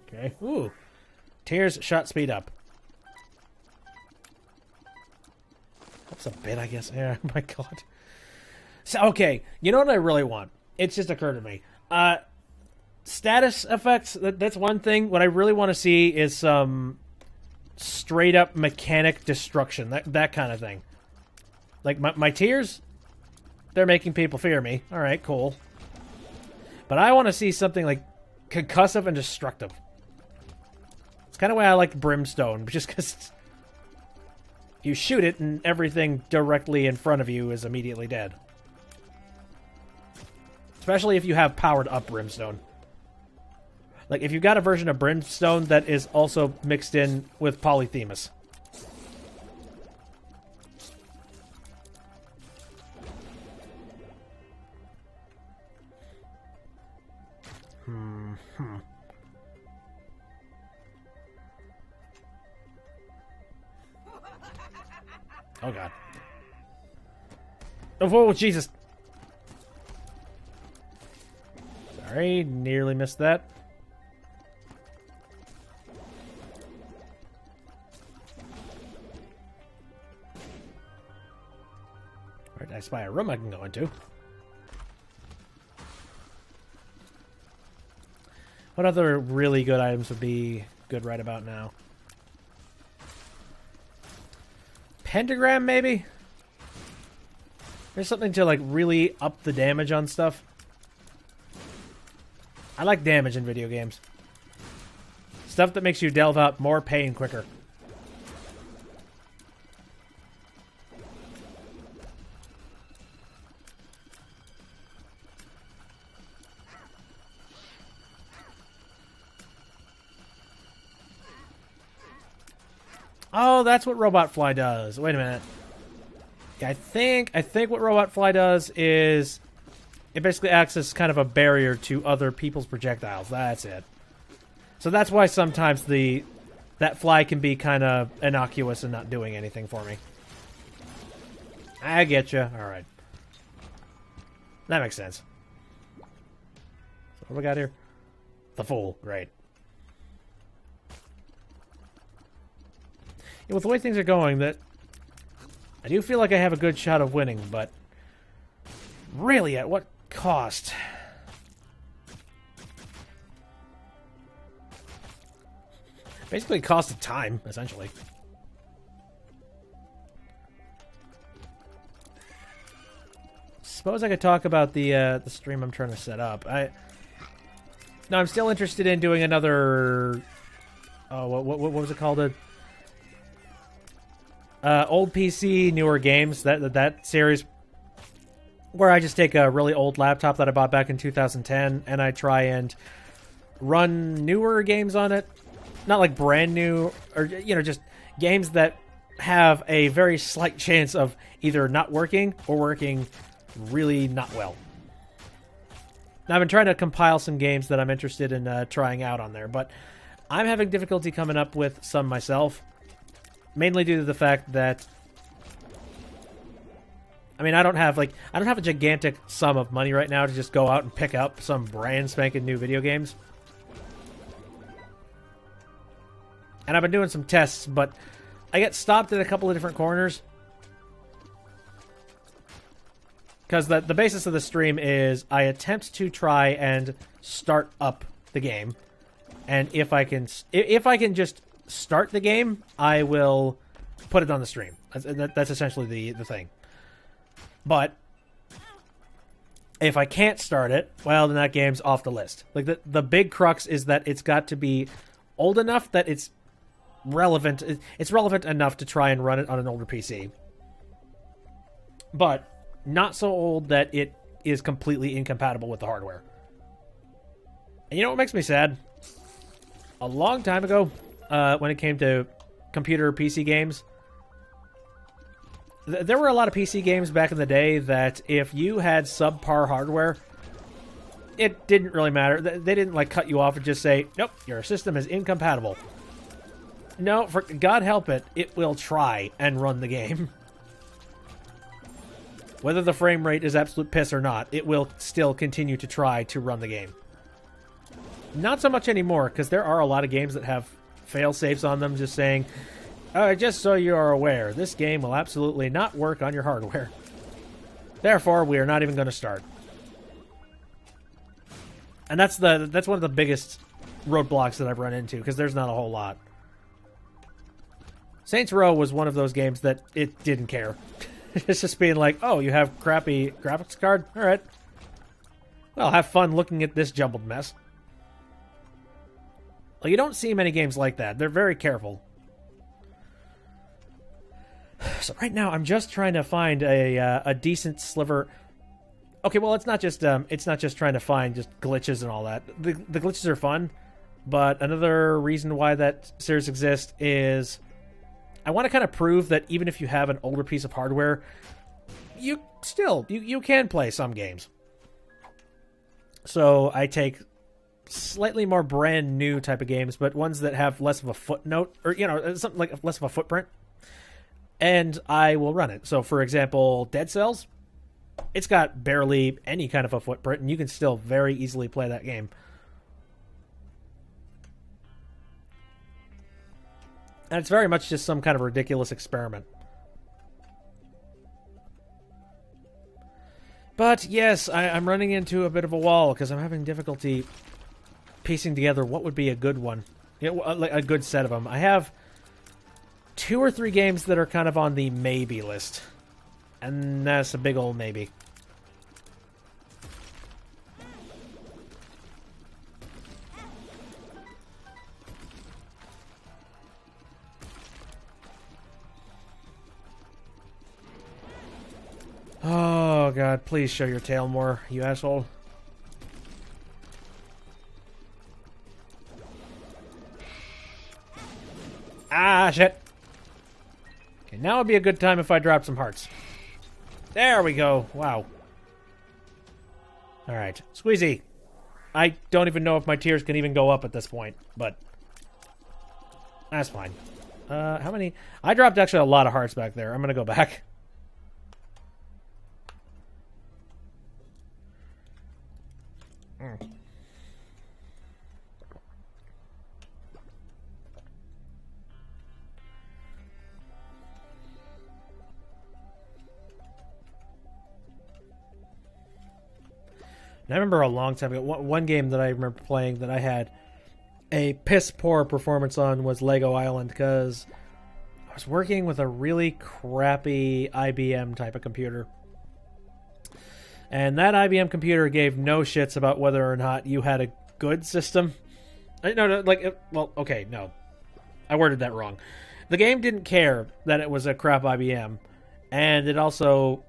Okay. Ooh. Tears shot speed up. That's a bit, I guess. Yeah, oh my god. So, okay, you know what I really want? It's just occurred to me. Status effects, that's one thing. What I really want to see is some straight-up mechanic destruction. That kind of thing. Like, my tears, they're making people fear me. Alright, cool. But I want to see something, like, concussive and destructive. It's kind of why I like Brimstone, just because you shoot it and everything directly in front of you is immediately dead. Especially if you have powered up Brimstone. Like, if you've got a version of Brimstone that is also mixed in with Polyphemus. Oh, God. Oh, whoa, Jesus. Sorry, nearly missed that. Alright, I spy a room I can go into. What other really good items would be good right about now? Pentagram, maybe? There's something to, like, really up the damage on stuff. I like damage in video games. Stuff that makes you delve out more pain quicker. Oh, that's what Robot Fly does. Wait a minute. Yeah, I think what Robot Fly does is it basically acts as kind of a barrier to other people's projectiles. That's it. So that's why sometimes that fly can be kind of innocuous and not doing anything for me. I get you. All right. That makes sense. So what do we got here? The Fool. Great. Yeah, with the way things are going, that I do feel like I have a good shot of winning, but really, at what cost? Basically, cost of time, essentially. Suppose I could talk about the stream I'm trying to set up. No, I'm still interested in doing another. Oh, what was it called? Old PC, newer games. That series, where I just take a really old laptop that I bought back in 2010, and I try and run newer games on it. Not like brand new, or just games that have a very slight chance of either not working or working really not well. Now, I've been trying to compile some games that I'm interested in trying out on there, but I'm having difficulty coming up with some myself, mainly due to the fact that I don't have a gigantic sum of money right now to just go out and pick up some brand spanking new video games. And I've been doing some tests, but I get stopped at a couple of different corners. Because the basis of the stream is I attempt to try and start up the game. And if I can just start the game, I will put it on the stream. That's essentially the thing. But if I can't start it, well, then that game's off the list. Like, the big crux is that it's got to be old enough that it's relevant. It's relevant enough to try and run it on an older PC. But not so old that it is completely incompatible with the hardware. And you know what makes me sad? A long time ago, when it came to computer PC games, there were a lot of PC games back in the day that if you had subpar hardware, it didn't really matter. They didn't, like, cut you off and just say, nope, your system is incompatible. No, for God help it, it will try and run the game. Whether the frame rate is absolute piss or not, it will still continue to try to run the game. Not so much anymore, because there are a lot of games that have fail-safes on them just saying, just so you are aware, this game will absolutely not work on your hardware. Therefore, we are not even going to start. And that's one of the biggest roadblocks that I've run into, because there's not a whole lot. Saints Row was one of those games that it didn't care. It's just being like, oh, you have crappy graphics card? Alright. Well, have fun looking at this jumbled mess. Well, you don't see many games like that. They're very careful. So right now, I'm just trying to find a decent sliver. Okay, well, it's not just trying to find just glitches and all that. The glitches are fun, but another reason why that series exists is I want to kind of prove that even if you have an older piece of hardware, you can play some games. So I take slightly more brand new type of games, but ones that have less of a footnote, or, you know, something like less of a footprint, and I will run it. So, for example, Dead Cells, it's got barely any kind of a footprint, and you can still very easily play that game. And it's very much just some kind of ridiculous experiment. But, yes, I'm running into a bit of a wall, because I'm having difficulty piecing together what would be a good one. You know, like a good set of them. I have 2 or 3 games that are kind of on the maybe list. And that's a big old maybe. Oh, God, please show your tail more, you asshole. Ah, shit. Okay, now would be a good time if I drop some hearts. There we go. Wow. Alright. Squeezy. I don't even know if my tiers can even go up at this point, but that's fine. How many? I dropped actually a lot of hearts back there. I'm gonna go back. And I remember a long time ago, one game that I remember playing that I had a piss-poor performance on was Lego Island, because I was working with a really crappy IBM type of computer. And that IBM computer gave no shits about whether or not you had a good system. No, okay, no. I worded that wrong. The game didn't care that it was a crap IBM, and it also...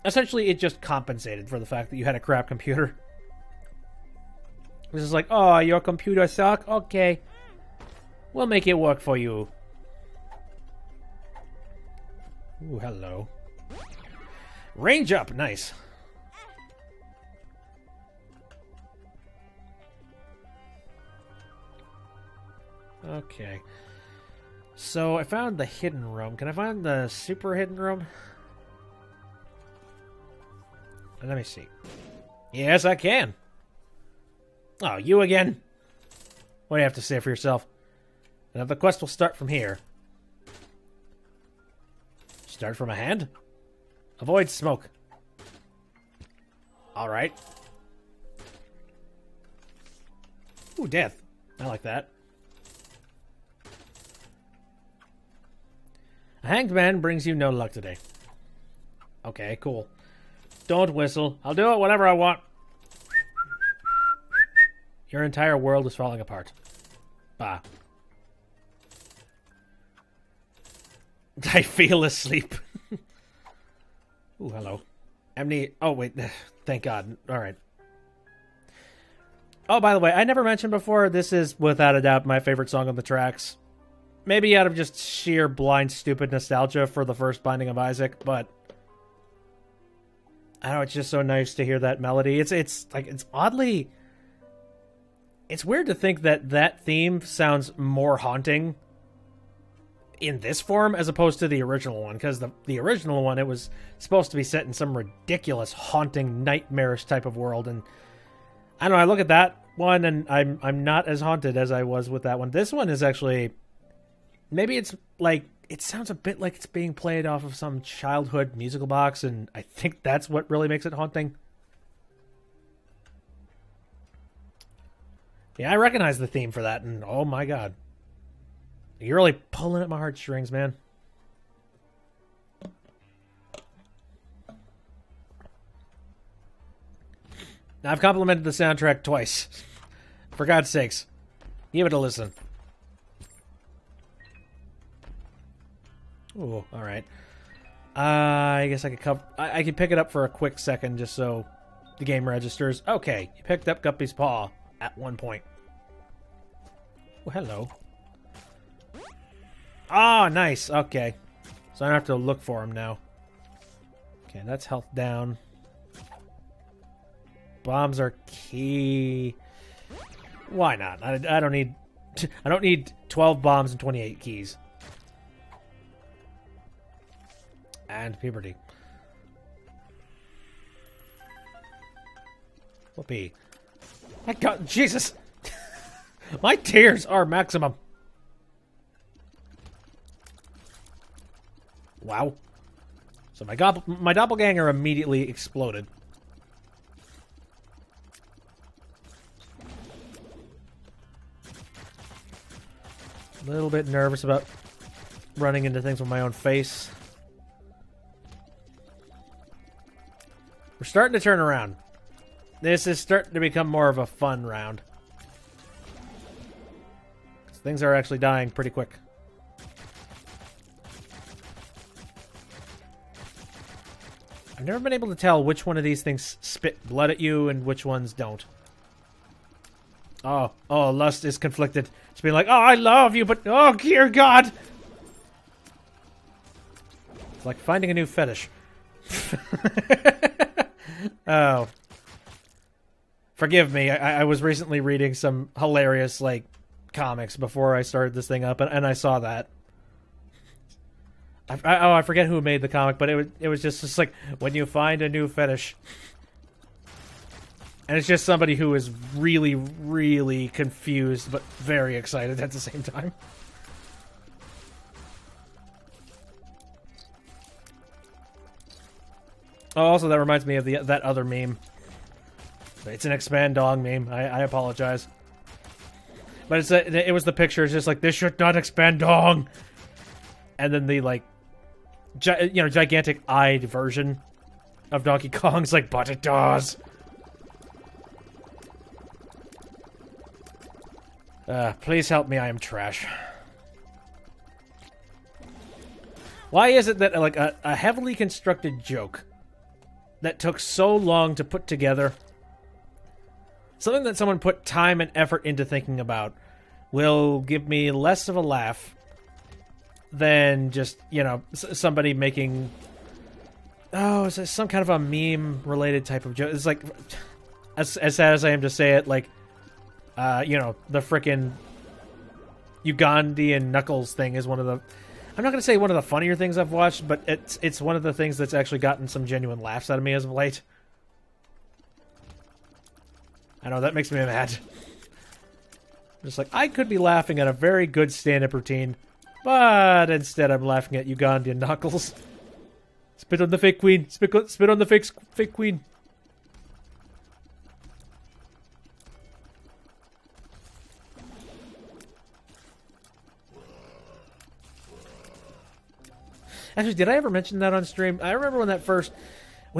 Essentially, it just compensated for the fact that you had a crap computer. It was just like, oh, your computer suck? Okay. We'll make it work for you. Ooh, hello. Range up, nice. Okay. So, I found the hidden room. Can I find the super hidden room? Let me see. Yes, I can. Oh, you again? What do you have to say for yourself? Now the quest will start from here. Start from a hand? Avoid smoke. Alright. Ooh, death. I like that. A hanged man brings you no luck today. Okay, cool. Don't whistle. I'll do it whenever I want. Your entire world is falling apart. Bah. I feel asleep. Ooh, hello. Oh, wait. Thank God. Alright. Oh, by the way, I never mentioned before, this is, without a doubt, my favorite song on the tracks. Maybe out of just sheer blind, stupid nostalgia for the first Binding of Isaac, but... I don't know, it's just so nice to hear that melody. It's like, it's oddly... It's weird to think that that theme sounds more haunting in this form as opposed to the original one, because the original one, it was supposed to be set in some ridiculous, haunting, nightmarish type of world, and I don't know, I look at that one and I'm not as haunted as I was with that one. This one is actually, maybe it's like, it sounds a bit like it's being played off of some childhood musical box, and I think that's what really makes it haunting. Yeah, I recognize the theme for that, and oh my god. You're really pulling at my heartstrings, man. Now, I've complimented the soundtrack twice. For God's sakes. Give it a listen. Ooh, alright. I guess I could I could pick it up for a quick second just so the game registers. Okay, you picked up Guppy's paw at one point. Oh, hello. Ah, nice. Okay. So I don't have to look for him now. Okay, that's health down. Bombs are key. Why not? I don't need... I don't need 12 bombs and 28 keys. And puberty. Whoopee. My god, Jesus! My tears are maximum. Wow. So my doppelganger immediately exploded. A little bit nervous about running into things with my own face. We're starting to turn around. This is starting to become more of a fun round. Things are actually dying pretty quick. I've never been able to tell which one of these things spit blood at you and which ones don't. Oh, Lust is conflicted. It's being like, oh, I love you, but oh, dear God! It's like finding a new fetish. Oh. Forgive me, I was recently reading some hilarious, like, comics before I started this thing up, and I saw that. I forget who made the comic, but it was just like, when you find a new fetish. And it's just somebody who is really, really confused, but very excited at the same time. Oh, also, that reminds me of that other meme. It's an expand dong meme. I apologize. But it was the picture. It's just like, this should not expand dong. And then the, like, gigantic-eyed version of Donkey Kong's like, but it does. Please help me, I am trash. Why is it that, like, a heavily constructed joke that took so long to put together, something that someone put time and effort into thinking about, will give me less of a laugh than just, somebody making... Oh, it's some kind of a meme-related type of joke. It's like, as sad as I am to say it, like, the frickin' Ugandan Knuckles thing is one of the... I'm not going to say one of the funnier things I've watched, but it's one of the things that's actually gotten some genuine laughs out of me as of late. I know, that makes me mad. Just like, I could be laughing at a very good stand-up routine, but instead I'm laughing at Ugandan Knuckles. Spit on the fake queen. Spit on the fake queen. Actually, did I ever mention that on stream? I remember when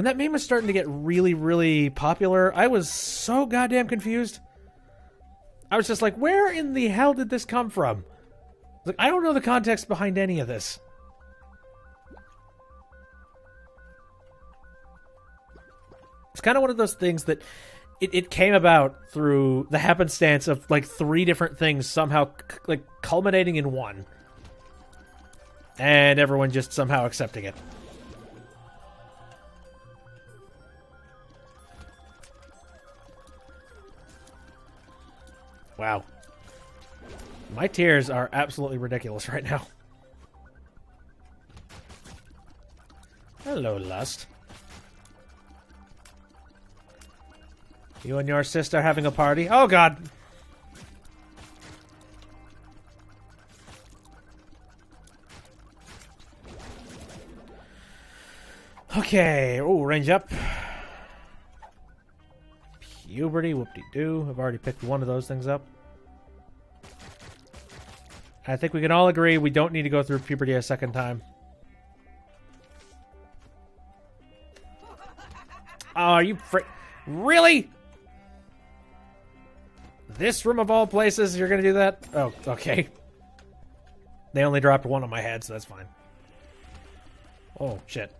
that meme was starting to get really, really popular, I was so goddamn confused. I was just like, where in the hell did this come from? Like, I don't know the context behind any of this. It's kind of one of those things that it came about through the happenstance of, like, 3 different things somehow, like, culminating in one. And everyone just somehow accepting it. Wow. My tears are absolutely ridiculous right now. Hello, Lust. You and your sister having a party? Oh, God! Okay. Oh, range up. Puberty, whoop-de-doo. I've already picked one of those things up. I think we can all agree we don't need to go through puberty a second time. Oh, are you really? This room of all places, you're gonna do that? Oh, okay. They only dropped one on my head, so that's fine. Oh, shit.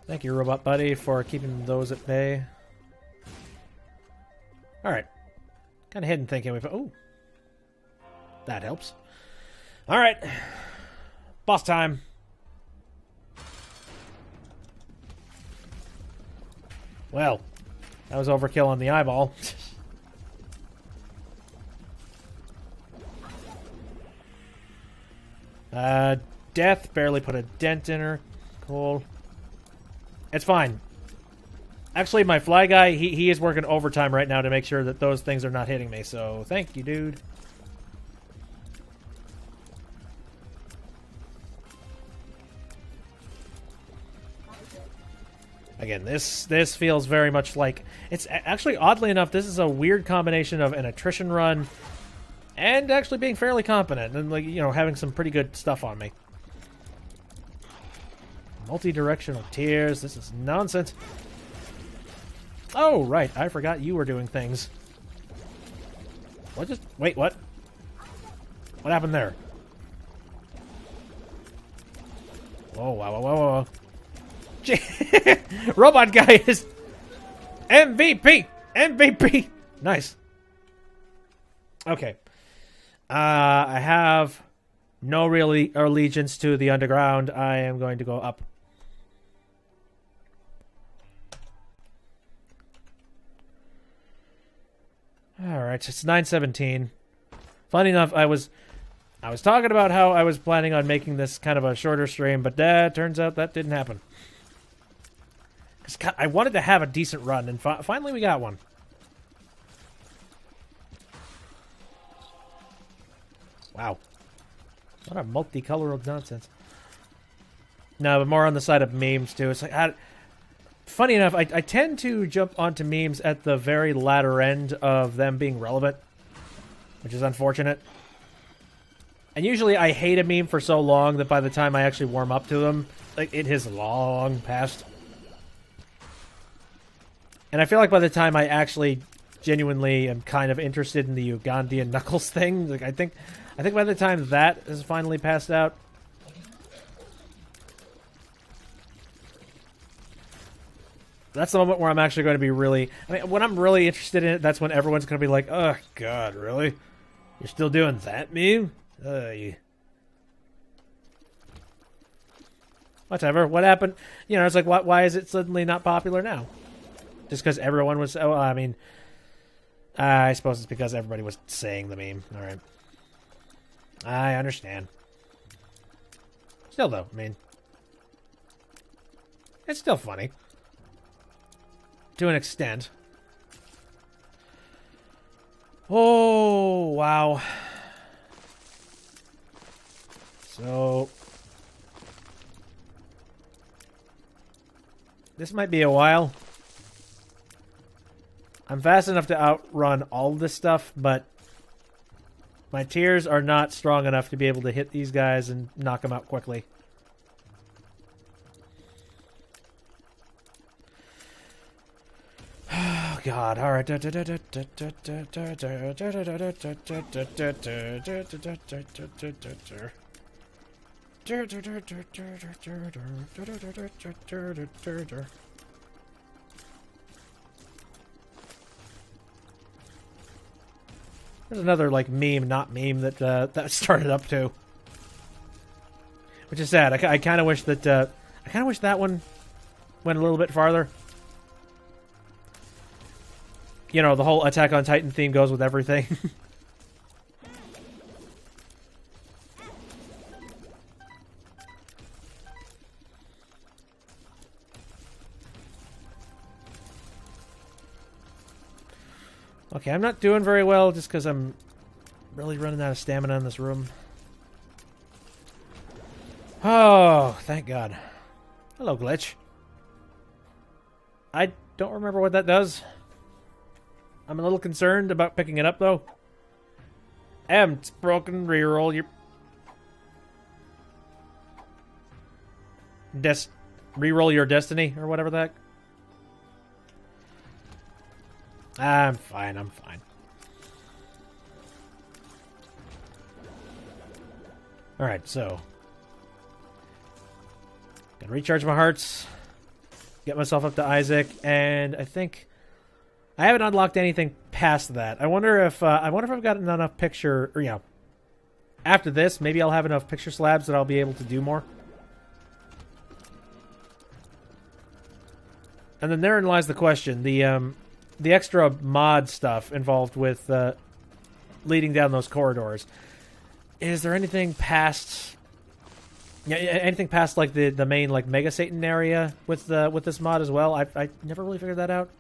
Thank you, Robot Buddy, for keeping those at bay. Alright. Kind of hidden thinking. Oh. That helps. Alright. Boss time. Well, that was overkill on the eyeball. Death barely put a dent in her. Cool. It's fine. Actually, my fly guy, he is working overtime right now to make sure that those things are not hitting me, so thank you, dude. Again, this feels very much like... It's actually, oddly enough, this is a weird combination of an attrition run and actually being fairly competent and, like, you know, having some pretty good stuff on me. Multi-directional tears. This is nonsense. Oh, right. I forgot you were doing things. What just... Wait, what? What happened there? Whoa, wow, whoa, whoa, whoa. Robot guy is... MVP! MVP! Nice. Okay. I have no real allegiance to the underground. I am going to go up. Alright, it's 9:17. Funny enough, I was talking about how I was planning on making this kind of a shorter stream, but turns out that didn't happen. Because I wanted to have a decent run, and finally we got one. Wow. What a multicolored nonsense. No, but more on the side of memes, too. It's like... Funny enough, I tend to jump onto memes at the very latter end of them being relevant, which is unfortunate. And usually I hate a meme for so long that by the time I actually warm up to them, like, it has long passed. And I feel like by the time I actually genuinely am kind of interested in the Ugandan Knuckles thing, like, I think by the time that is finally passed out, that's the moment where I'm actually going to be really... I mean, when I'm really interested in it, that's when everyone's going to be like, oh, God, really? You're still doing that meme? Whatever. What happened? You know, it's like, why is it suddenly not popular now? Just because everyone was... Oh, I mean... I suppose it's because everybody was saying the meme. All right. I understand. Still, though, I mean... It's still funny. To an extent. Oh, wow. So... This might be a while. I'm fast enough to outrun all this stuff, but my tears are not strong enough to be able to hit these guys and knock them out quickly. Oh, God. All right. There's another, like, meme, not meme, that started up too. Which is sad. I kind of wish that... I kind of wish that one went a little bit farther. You know, the whole Attack on Titan theme goes with everything. Okay, I'm not doing very well just because I'm really running out of stamina in this room. Oh, thank God. Hello, glitch. I don't remember what that does. I'm a little concerned about picking it up, though. It's broken. Reroll your... Reroll your destiny, or whatever the heck. I'm fine, I'm fine. Alright, so... Gonna recharge my hearts. Get myself up to Isaac, and I think... I haven't unlocked anything past that. I wonder if I've gotten enough picture... Or, you know... After this, maybe I'll have enough picture slabs that I'll be able to do more. And then therein lies the question. The extra mod stuff involved with leading down those corridors. Is there anything past... Yeah, anything past like the main like Mega Satan area with this mod as well? I never really figured that out.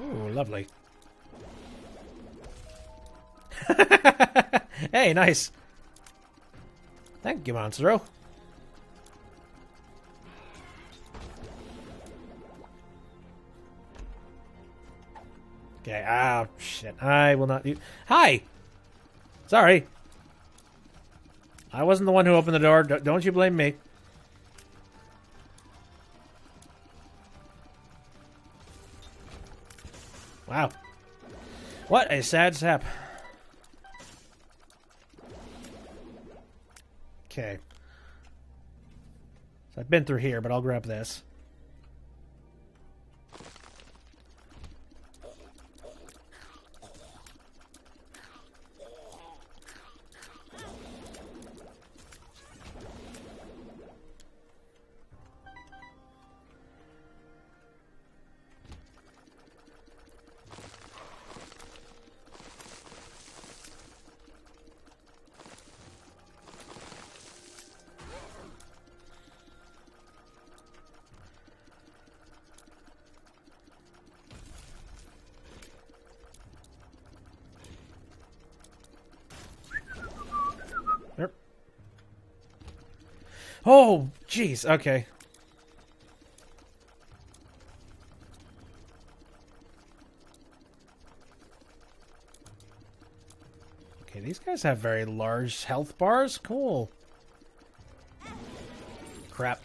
Ooh, lovely. Hey, nice. Thank you, Monstro. Okay, oh, shit. I will not do... Hi! Sorry. I wasn't the one who opened the door. Don't you blame me. Wow. What a sad sap. Okay. So I've been through here, but I'll grab this. Oh, jeez. Okay. Okay, these guys have very large health bars. Cool. Crap.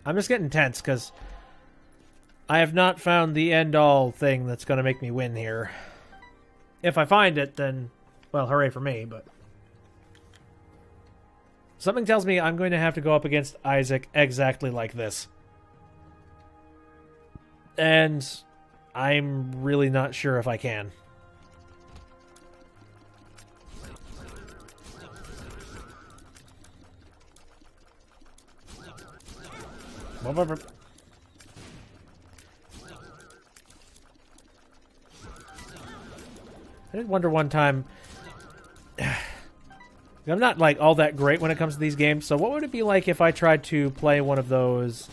I'm just getting tense because I have not found the end-all thing that's going to make me win here. If I find it, then... Well, hooray for me, but... Something tells me I'm going to have to go up against Isaac exactly like this. And I'm really not sure if I can. I did wonder one time... I'm not, like, all that great when it comes to these games, so what would it be like if I tried to play one of those...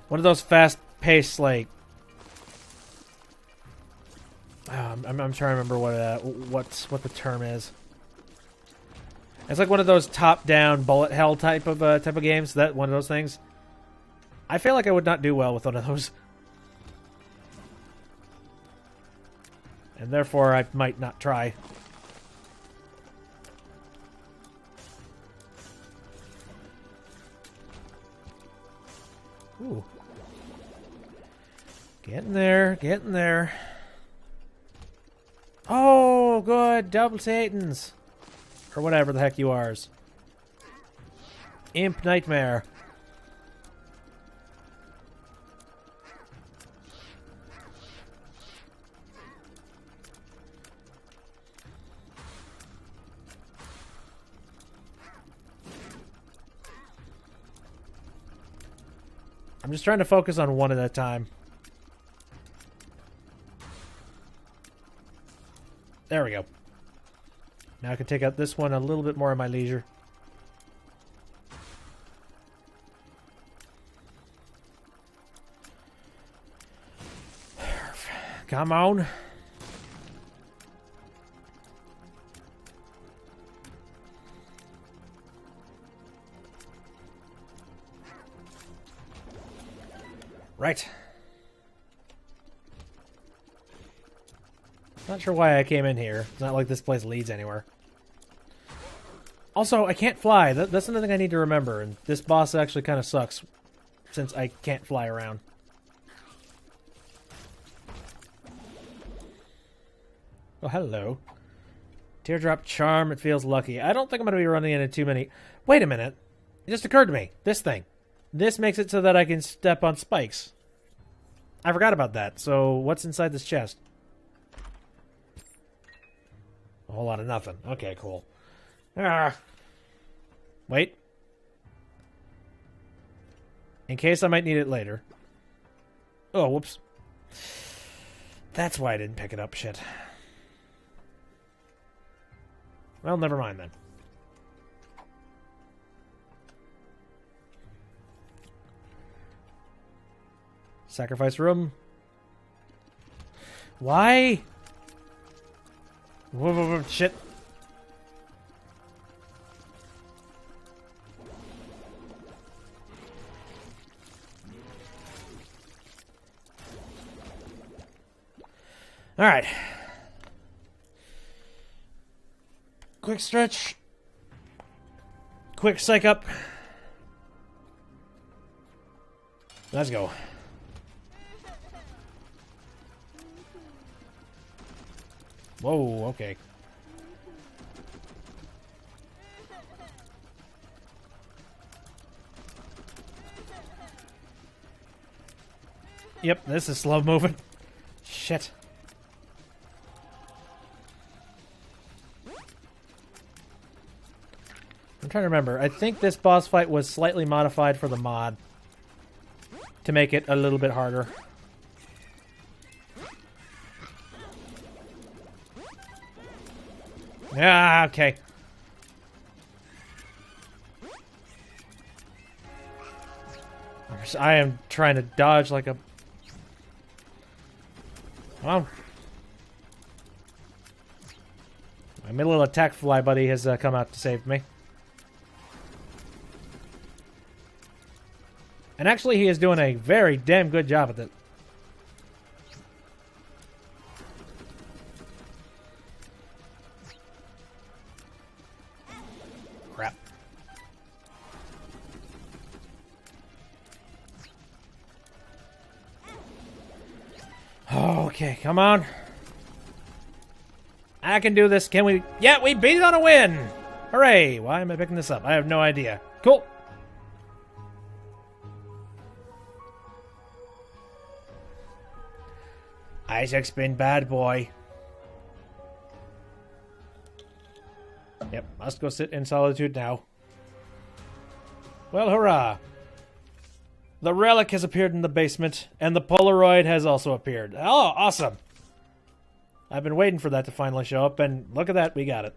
One of those fast-paced, like... I'm trying to remember what the term is. It's like one of those top-down bullet hell type of games. That one of those things. I feel like I would not do well with one of those. And therefore, I might not try. Ooh. Getting there, getting there. Oh, good. Double Satans. Or whatever the heck you are. Imp Nightmare. I'm just trying to focus on one at a time. There we go. Now I can take out this one a little bit more at my leisure. Come on. Right. Not sure why I came in here. It's not like this place leads anywhere. Also, I can't fly. That's another thing I need to remember. And this boss actually kind of sucks since I can't fly around. Oh, hello. Teardrop Charm, it feels lucky. I don't think I'm going to be running into too many... Wait a minute. It just occurred to me. This thing. This makes it so that I can step on spikes. I forgot about that. So, what's inside this chest? A whole lot of nothing. Okay, cool. Ah. Wait. In case I might need it later. Oh, whoops. That's why I didn't pick it up. Shit. Well, never mind then. Sacrifice room. Why? Whoa, whoa, whoa, shit. All right. Quick stretch. Quick psych up. Let's go. Whoa, okay. Yep, this is slow moving. Shit. I'm trying to remember. I think this boss fight was slightly modified for the mod to make it a little bit harder. Ah, okay. I am trying to dodge like a... Well, my little attack fly buddy has come out to save me. And actually, he is doing a very damn good job at it. Crap. Okay, come on. I can do this. Can we? Yeah, we beat it on a win. Hooray. Why am I picking this up? I have no idea. Cool. Isaac's been bad boy. Yep, must go sit in solitude now. Well, hurrah. The relic has appeared in the basement, and the Polaroid has also appeared. Oh, awesome. I've been waiting for that to finally show up, and look at that, we got it.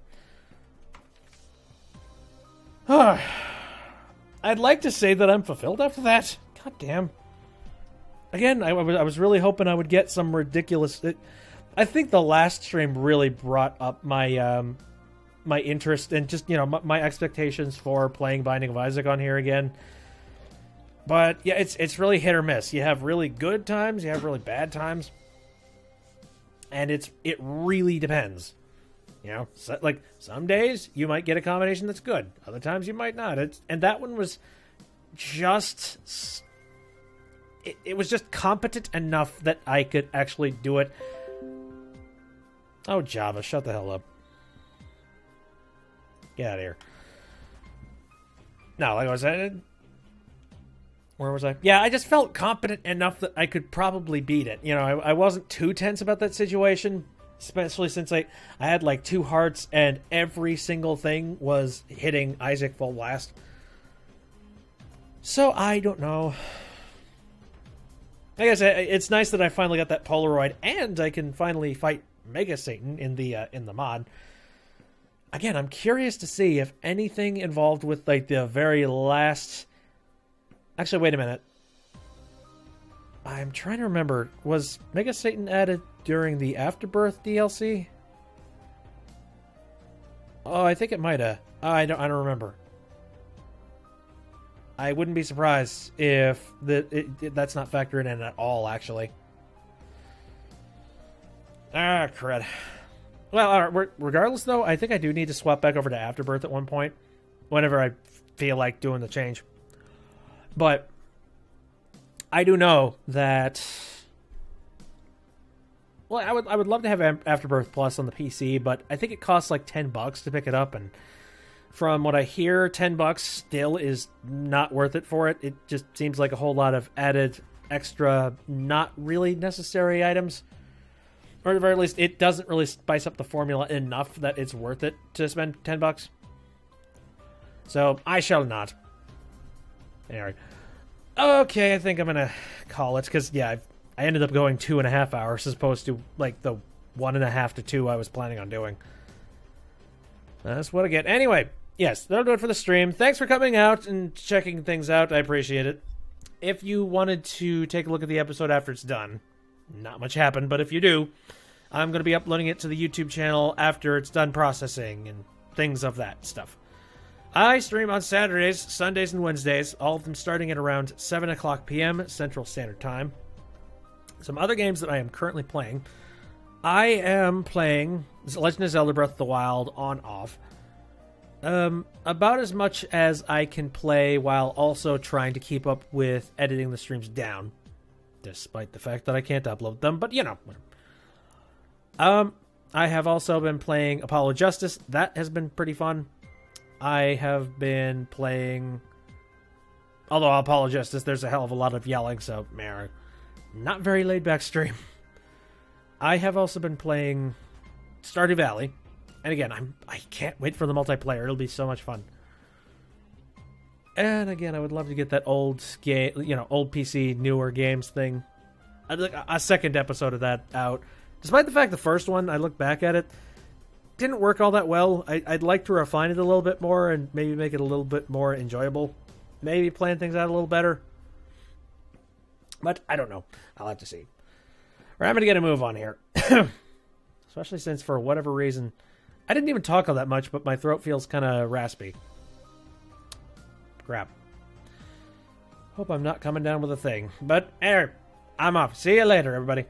I'd like to say that I'm fulfilled after that. God damn. Again, I was really hoping I would get some ridiculous... I think the last stream really brought up my my interest and just, you know, my expectations for playing Binding of Isaac on here again. But yeah, it's really hit or miss. You have really good times, you have really bad times, and it really depends. You know, so, like some days you might get a combination that's good, other times you might not. And that one was just... It was just competent enough that I could actually do it. Oh, Java, shut the hell up. Get out of here. No, like I was saying... Where was I? Yeah, I just felt competent enough that I could probably beat it. You know, I wasn't too tense about that situation, especially since I had like 2 hearts and every single thing was hitting Isaac full blast. So, I don't know. I guess it's nice that I finally got that Polaroid, and I can finally fight Mega Satan in the mod. Again, I'm curious to see if anything involved with like the very last. Actually, wait a minute. I'm trying to remember. Was Mega Satan added during the Afterbirth DLC? Oh, I think it might have. I don't remember. I wouldn't be surprised if that's not factored in at all, actually. Ah, crud. Well, all right, regardless, though, I think I do need to swap back over to Afterbirth at one point, whenever I feel like doing the change. But I do know that. Well, I would love to have Afterbirth Plus on the PC, but I think it costs like $10 to pick it up, and from what I hear, $10 still is not worth it for it. It just seems like a whole lot of added, extra, not really necessary items. Or at the very least, it doesn't really spice up the formula enough that it's worth it to spend $10. So, I shall not. Anyway. Okay, I think I'm going to call it, because, yeah, I ended up going 2.5 hours as opposed to, like, the 1.5 to 2 I was planning on doing. That's what I get. Anyway, yes, that'll do it for the stream. Thanks for coming out and checking things out. I appreciate it. If you wanted to take a look at the episode after it's done, not much happened, but if you do, I'm going to be uploading it to the YouTube channel after it's done processing and things of that stuff. I stream on Saturdays, Sundays, and Wednesdays, all of them starting at around 7 o'clock p.m. Central Standard Time. Some other games that I am currently playing. I am playing Legend of Zelda Breath of the Wild on-off. About as much as I can play while also trying to keep up with editing the streams down. Despite the fact that I can't upload them, but you know. I have also been playing Apollo Justice. That has been pretty fun. I have been playing... Although Apollo Justice, there's a hell of a lot of yelling, so, man, not very laid-back stream. I have also been playing Stardew Valley. And again, I can't wait for the multiplayer. It'll be so much fun. And again, I would love to get that old game, old PC, newer games thing. I'd like a second episode of that out. Despite the fact the first one, I look back at it, didn't work all that well. I'd like to refine it a little bit more and maybe make it a little bit more enjoyable. Maybe plan things out a little better. But I don't know. I'll have to see. I'm going to get a move on here. Especially since, for whatever reason, I didn't even talk all that much, but my throat feels kind of raspy. Crap. Hope I'm not coming down with a thing. But, I'm off. See you later, everybody.